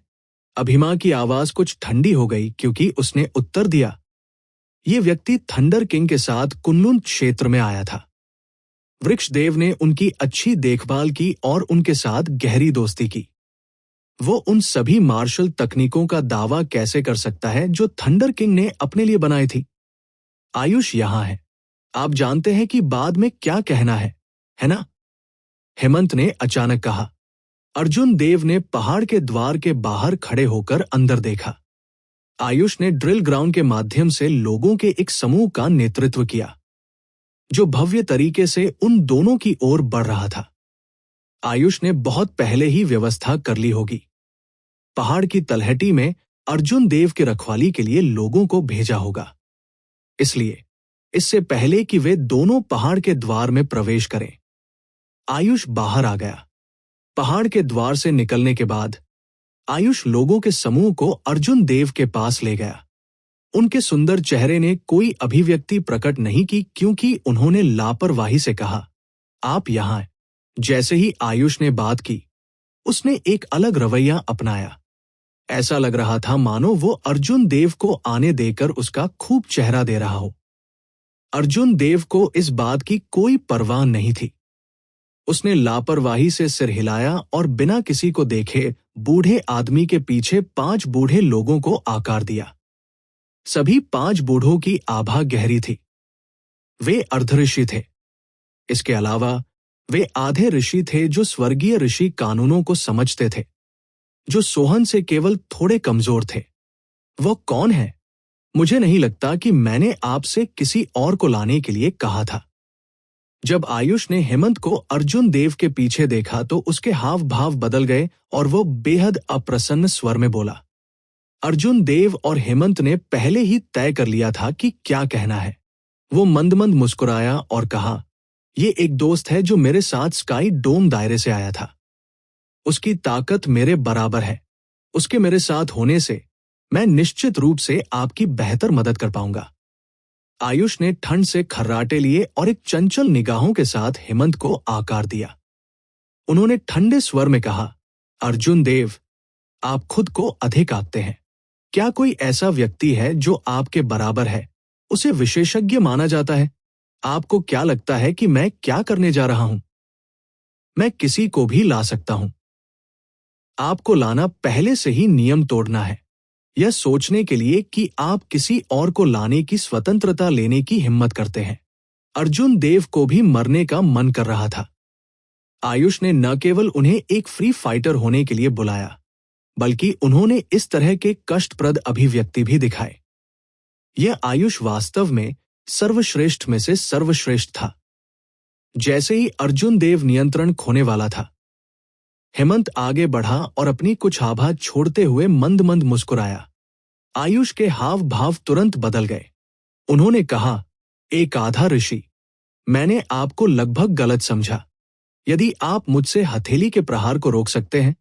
अभिमा की आवाज कुछ ठंडी हो गई क्योंकि उसने उत्तर दिया, ये व्यक्ति थंडर किंग के साथ कुनलुन क्षेत्र में आया था। वृक्षदेव ने उनकी अच्छी देखभाल की और उनके साथ गहरी दोस्ती की। वो उन सभी मार्शल तकनीकों का दावा कैसे कर सकता है जो थंडर किंग ने अपने लिए बनाई थी? आयुष यहां है। आप जानते हैं कि बाद में क्या कहना है ना? हेमंत ने अचानक कहा। अर्जुन देव ने पहाड़ के द्वार के बाहर खड़े होकर अंदर देखा। आयुष ने ड्रिल ग्राउंड के माध्यम से लोगों के एक समूह का नेतृत्व किया, जो भव्य तरीके से उन दोनों की ओर बढ़ रहा था। आयुष ने बहुत पहले ही व्यवस्था कर ली होगी। पहाड़ की तलहटी में अर्जुन देव की रखवाली के लिए लोगों को भेजा होगा। इसलिए इससे पहले कि वे दोनों पहाड़ के द्वार में प्रवेश करें, आयुष बाहर आ गया। पहाड़ के द्वार से निकलने के बाद आयुष लोगों के समूह को अर्जुन देव के पास ले गया। उनके सुंदर चेहरे ने कोई अभिव्यक्ति प्रकट नहीं की क्योंकि उन्होंने लापरवाही से कहा, आप यहां हैं। जैसे ही आयुष ने बात की, उसने एक अलग रवैया अपनाया। ऐसा लग रहा था मानो वो अर्जुन देव को आने देकर उसका खूब चेहरा दे रहा हो। अर्जुन देव को इस बात की कोई परवाह नहीं थी। उसने लापरवाही से सिर हिलाया और बिना किसी को देखे बूढ़े आदमी के पीछे 5 बूढ़े लोगों को आकार दिया। सभी 5 बूढ़ों की आभा गहरी थी। वे अर्धऋषि थे। इसके अलावा वे आधे ऋषि थे जो स्वर्गीय ऋषि कानूनों को समझते थे, जो सोहन से केवल थोड़े कमजोर थे। वो कौन है? मुझे नहीं लगता कि मैंने आपसे किसी और को लाने के लिए कहा था। जब आयुष ने हेमंत को अर्जुन देव के पीछे देखा तो उसके हाव भाव बदल गए और वो बेहद अप्रसन्न स्वर में बोला। अर्जुन देव और हेमंत ने पहले ही तय कर लिया था कि क्या कहना है। वो मंद मंद मुस्कुराया और कहा, ये एक दोस्त है जो मेरे साथ स्काई डोम दायरे से आया था। उसकी ताकत मेरे बराबर है। उसके मेरे साथ होने से मैं निश्चित रूप से आपकी बेहतर मदद कर पाऊंगा। आयुष ने ठंड से खर्राटे लिए और एक चंचल निगाहों के साथ हेमंत को आकार दिया। उन्होंने ठंडे स्वर में कहा, अर्जुन देव, आप खुद को अधिक आंकते हैं। क्या कोई ऐसा व्यक्ति है जो आपके बराबर है, उसे विशेषज्ञ माना जाता है? आपको क्या लगता है कि मैं क्या करने जा रहा हूं? मैं किसी को भी ला सकता हूं। आपको लाना पहले से ही नियम तोड़ना है, यह सोचने के लिए कि आप किसी और को लाने की स्वतंत्रता लेने की हिम्मत करते हैं। अर्जुन देव को भी मरने का मन कर रहा था। आयुष ने न केवल उन्हें एक फ्री फाइटर होने के लिए बुलाया, बल्कि उन्होंने इस तरह के कष्टप्रद अभिव्यक्ति भी दिखाए। यह आयुष वास्तव में सर्वश्रेष्ठ में से सर्वश्रेष्ठ था। जैसे ही अर्जुन देव नियंत्रण खोने वाला था, हेमंत आगे बढ़ा और अपनी कुछ आभा छोड़ते हुए मंद मंद मुस्कुराया। आयुष के हाव भाव तुरंत बदल गए। उन्होंने कहा, एक आधा ऋषि, मैंने आपको लगभग गलत समझा। यदि आप मुझसे हथेली के प्रहार को रोक सकते हैं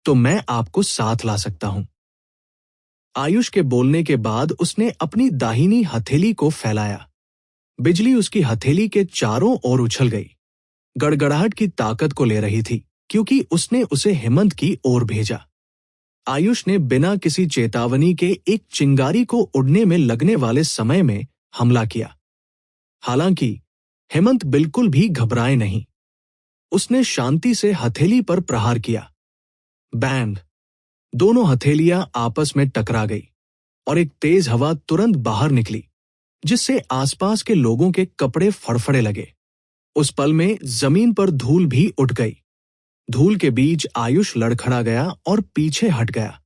तो मैं आपको साथ ला सकता हूं। आयुष के बोलने के बाद उसने अपनी दाहिनी हथेली को फैलाया। बिजली उसकी हथेली के चारों ओर उछल गई। गड़गड़ाहट की ताकत को ले रही थी क्योंकि उसने उसे हेमंत की ओर भेजा। आयुष ने बिना किसी चेतावनी के एक चिंगारी को उड़ने में लगने वाले समय में हमला किया। हालांकि हेमंत बिल्कुल भी घबराए नहीं। उसने शांति से हथेली पर प्रहार किया। बैंग! दोनों हथेलियां आपस में टकरा गई और एक तेज हवा तुरंत बाहर निकली, जिससे आसपास के लोगों के कपड़े फड़फड़े लगे। उस पल में जमीन पर धूल भी उठ गई। धूल के बीच आयुष लड़खड़ा गया और पीछे हट गया।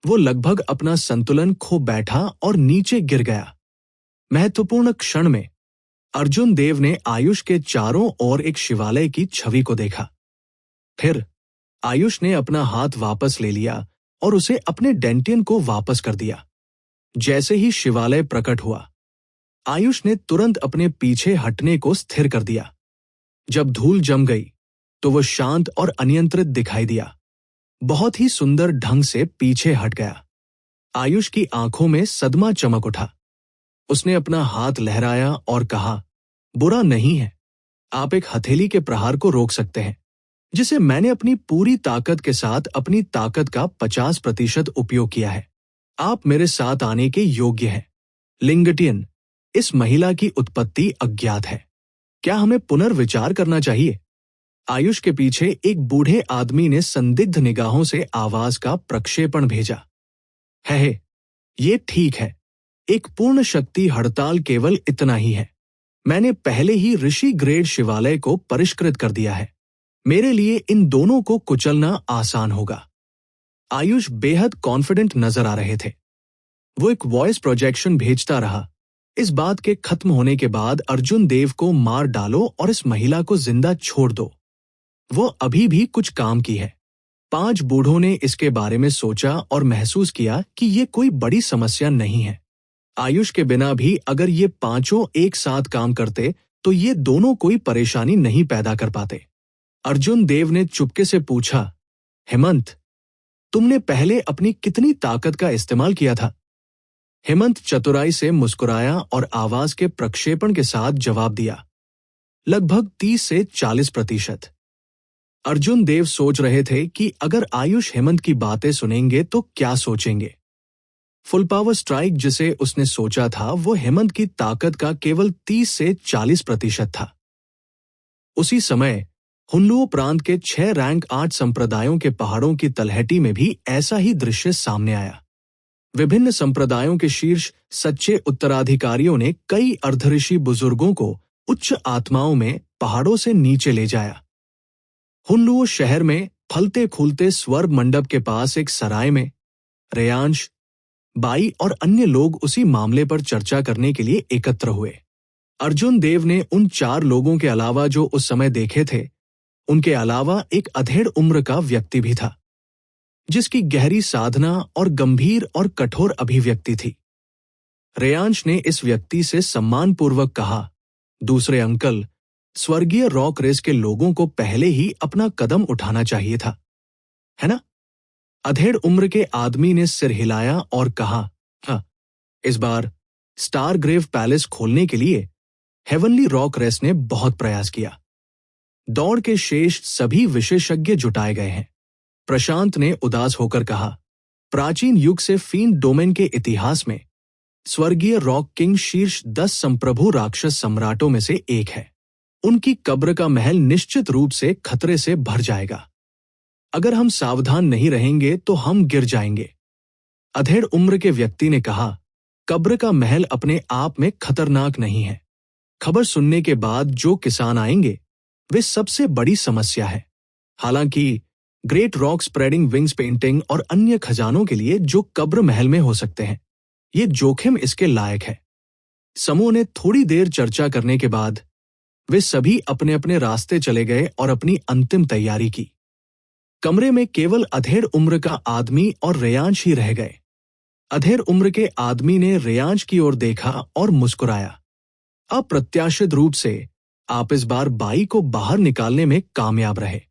वो लगभग अपना संतुलन खो बैठा और नीचे गिर गया। महत्वपूर्ण क्षण में अर्जुन देव ने आयुष के चारों ओर एक शिवालय की छवि को देखा। फिर आयुष ने अपना हाथ वापस ले लिया और उसे अपने डेंटियन को वापस कर दिया। जैसे ही शिवालय प्रकट हुआ, आयुष ने तुरंत अपने पीछे हटने को स्थिर कर दिया। जब धूल जम गई तो वह शांत और अनियंत्रित दिखाई दिया। बहुत ही सुंदर ढंग से पीछे हट गया। आयुष की आंखों में सदमा चमक उठा। उसने अपना हाथ लहराया और कहा, बुरा नहीं है। आप एक हथेली के प्रहार को रोक सकते हैं, जिसे मैंने अपनी पूरी ताकत के साथ अपनी ताकत का 50% उपयोग किया है। आप मेरे साथ आने के योग्य हैं। लिंगटियन, इस महिला की उत्पत्ति अज्ञात है। क्या हमें पुनर्विचार करना चाहिए? आयुष के पीछे एक बूढ़े आदमी ने संदिग्ध निगाहों से आवाज का प्रक्षेपण भेजा। है, ये ठीक है। एक पूर्ण शक्ति हड़ताल केवल इतना ही है। मैंने पहले ही ऋषि ग्रेड शिवालय को परिष्कृत कर दिया है। मेरे लिए इन दोनों को कुचलना आसान होगा। आयुष बेहद कॉन्फिडेंट नजर आ रहे थे। वो एक वॉइस प्रोजेक्शन भेजता रहा, इस बात के खत्म होने के बाद अर्जुन देव को मार डालो और इस महिला को जिंदा छोड़ दो। वो अभी भी कुछ काम की है। 5 बूढ़ों ने इसके बारे में सोचा और महसूस किया कि ये कोई बड़ी समस्या नहीं है। आयुष के बिना भी अगर ये 5 एक साथ काम करते तो ये दोनों कोई परेशानी नहीं पैदा कर पाते। अर्जुन देव ने चुपके से पूछा, हेमंत, तुमने पहले अपनी कितनी ताकत का इस्तेमाल किया था? हेमंत चतुराई से मुस्कुराया और आवाज के प्रक्षेपण के साथ जवाब दिया, लगभग 30 से 40%। अर्जुन देव सोच रहे थे कि अगर आयुष हेमंत की बातें सुनेंगे तो क्या सोचेंगे। फुल पावर स्ट्राइक जिसे उसने सोचा था वो हेमंत की ताकत का केवल 30 से 40% था। उसी समय हुनलुओ प्रांत के 6 रैंक 8 संप्रदायों के पहाड़ों की तलहटी में भी ऐसा ही दृश्य सामने आया। विभिन्न संप्रदायों के शीर्ष सच्चे उत्तराधिकारियों ने कई अर्धऋषि बुजुर्गों को उच्च आत्माओं में पहाड़ों से नीचे ले जाया। हुनलुओ शहर में फलते फूलते स्वर्ग मंडप के पास एक सराय में रेयांश, बाई और अन्य लोग उसी मामले पर चर्चा करने के लिए एकत्र हुए। अर्जुन देव ने उन 4 लोगों के अलावा जो उस समय देखे थे, उनके अलावा एक अधेड़ उम्र का व्यक्ति भी था, जिसकी गहरी साधना और गंभीर और कठोर अभिव्यक्ति थी। रेयांश ने इस व्यक्ति से सम्मानपूर्वक कहा, दूसरे अंकल, स्वर्गीय रॉक रेस के लोगों को पहले ही अपना कदम उठाना चाहिए था, है ना? अधेड़ उम्र के आदमी ने सिर हिलाया और कहा, हाँ, इस बार स्टार ग्रेव पैलेस खोलने के लिए हेवनली रॉक रेस ने बहुत प्रयास किया। दौड़ के शेष सभी विशेषज्ञ जुटाए गए हैं। प्रशांत ने उदास होकर कहा, प्राचीन युग से फीन डोमेन के इतिहास में स्वर्गीय रॉक किंग शीर्ष 10 संप्रभु राक्षस सम्राटों में से एक है। उनकी कब्र का महल निश्चित रूप से खतरे से भर जाएगा। अगर हम सावधान नहीं रहेंगे तो हम गिर जाएंगे। अधेड़ उम्र के व्यक्ति ने कहा, कब्र का महल अपने आप में खतरनाक नहीं है। खबर सुनने के बाद जो किसान आएंगे वे सबसे बड़ी समस्या है। हालांकि great rock spreading wings painting और अन्य खजानों के लिए जो कब्र महल में हो सकते हैं, ये जोखिम इसके लायक है। समूह ने थोड़ी देर चर्चा करने के बाद वे सभी अपने अपने रास्ते चले गए और अपनी अंतिम तैयारी की। कमरे में केवल अधेड़ उम्र का आदमी और रेयांश ही रह गए। अधेड़ उम्र के आदमी ने रेयांश की ओर देखा और मुस्कुराया। अप्रत्याशित रूप से आप इस बार बाई को बाहर निकालने में कामयाब रहे।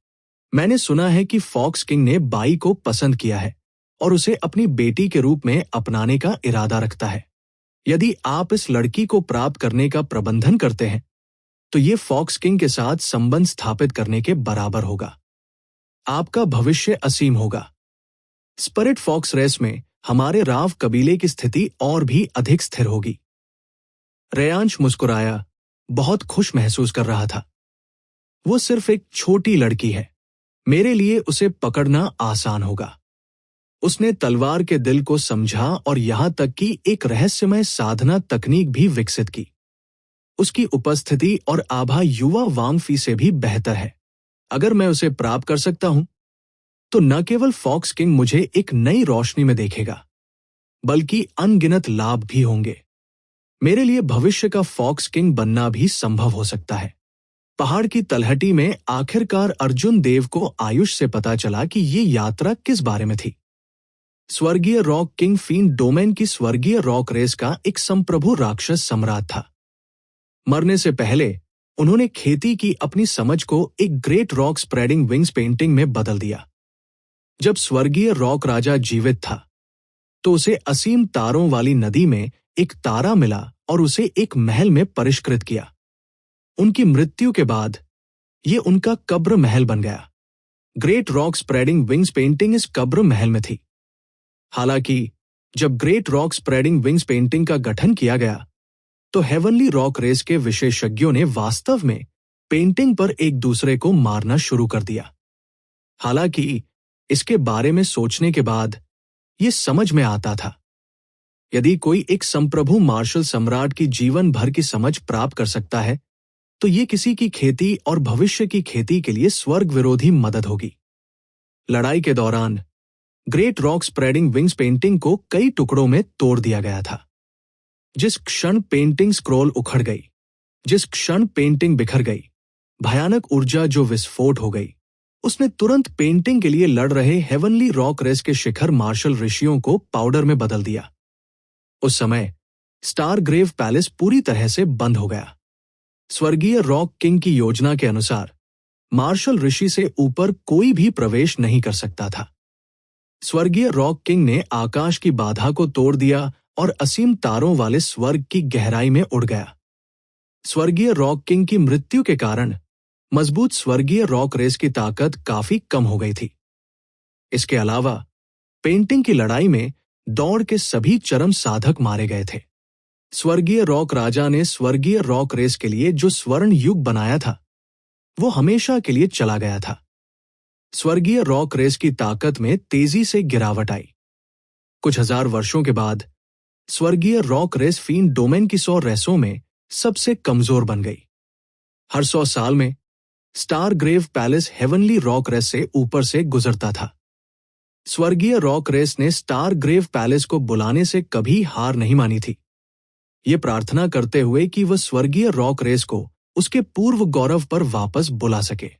मैंने सुना है कि फॉक्स किंग ने बाई को पसंद किया है और उसे अपनी बेटी के रूप में अपनाने का इरादा रखता है। यदि आप इस लड़की को प्राप्त करने का प्रबंधन करते हैं तो ये फॉक्स किंग के साथ संबंध स्थापित करने के बराबर होगा। आपका भविष्य असीम होगा। स्पिरिट फॉक्स रेस में हमारे राव कबीले की स्थिति और भी अधिक स्थिर होगी। रेयांश मुस्कुराया बहुत खुश महसूस कर रहा था। वो सिर्फ एक छोटी लड़की है, मेरे लिए उसे पकड़ना आसान होगा। उसने तलवार के दिल को समझा और यहां तक कि एक रहस्यमय साधना तकनीक भी विकसित की। उसकी उपस्थिति और आभा युवा वांगफी से भी बेहतर है। अगर मैं उसे प्राप्त कर सकता हूं तो न केवल फॉक्स किंग मुझे एक नई रोशनी में देखेगा, बल्कि अनगिनत लाभ भी होंगे। मेरे लिए भविष्य का फॉक्स किंग बनना भी संभव हो सकता है। पहाड़ की तलहटी में आखिरकार अर्जुन देव को आयुष से पता चला कि ये यात्रा किस बारे में थी। स्वर्गीय रॉक किंग फीन डोमेन की स्वर्गीय रॉक रेस का एक संप्रभु राक्षस सम्राट था। मरने से पहले उन्होंने खेती की अपनी समझ को एक great rock spreading wings painting में बदल दिया। जब स्वर्गीय रॉक राजा जीवित था तो उसे असीम तारों वाली नदी में एक तारा मिला और उसे एक महल में परिष्कृत किया। उनकी मृत्यु के बाद ये उनका कब्र महल बन गया। Great rock spreading wings painting इस कब्र महल में थी। हालांकि जब great rock spreading wings painting का गठन किया गया तो हेवनली रॉक रेस के विशेषज्ञों ने वास्तव में पेंटिंग पर एक दूसरे को मारना शुरू कर दिया। हालांकि इसके बारे में सोचने के बाद ये समझ में आता था, यदि कोई एक संप्रभु मार्शल सम्राट की जीवन भर की समझ प्राप्त कर सकता है तो ये किसी की खेती और भविष्य की खेती के लिए स्वर्ग विरोधी मदद होगी। लड़ाई के दौरान great rock spreading wings painting को कई टुकड़ों में तोड़ दिया गया था। जिस क्षण पेंटिंग स्क्रॉल उखड़ गई, जिस क्षण पेंटिंग बिखर गई, भयानक ऊर्जा जो विस्फोट हो गई, उसने तुरंत पेंटिंग के लिए लड़ रहे हेवनली रॉक रेस के शिखर मार्शल ऋषियों को पाउडर में बदल दिया। उस समय स्टार ग्रेव पैलेस पूरी तरह से बंद हो गया। स्वर्गीय रॉक किंग की योजना के अनुसार मार्शल ऋषि से ऊपर कोई भी प्रवेश नहीं कर सकता था। स्वर्गीय रॉक किंग ने आकाश की बाधा को तोड़ दिया और असीम तारों वाले स्वर्ग की गहराई में उड़ गया। स्वर्गीय रॉक किंग की मृत्यु के कारण मजबूत स्वर्गीय रॉक रेस की ताकत काफी कम हो गई थी। इसके अलावा पेंटिंग की लड़ाई में दौड़ के सभी चरम साधक मारे गए थे। स्वर्गीय रॉक राजा ने स्वर्गीय रॉक रेस के लिए जो स्वर्ण युग बनाया था वो हमेशा के लिए चला गया था। स्वर्गीय रॉक रेस की ताकत में तेजी से गिरावट आई। कुछ हजार वर्षों के बाद स्वर्गीय रॉक रेस फीन डोमेन की 100 रेसों में सबसे कमजोर बन गई। हर 100 साल में star grave palace heavenly rock race से ऊपर से गुजरता था। स्वर्गीय रॉक रेस ने स्टार ग्रेव पैलेस को बुलाने से कभी हार नहीं मानी थी, ये प्रार्थना करते हुए कि वह स्वर्गीय रॉक रेस को उसके पूर्व गौरव पर वापस बुला सके।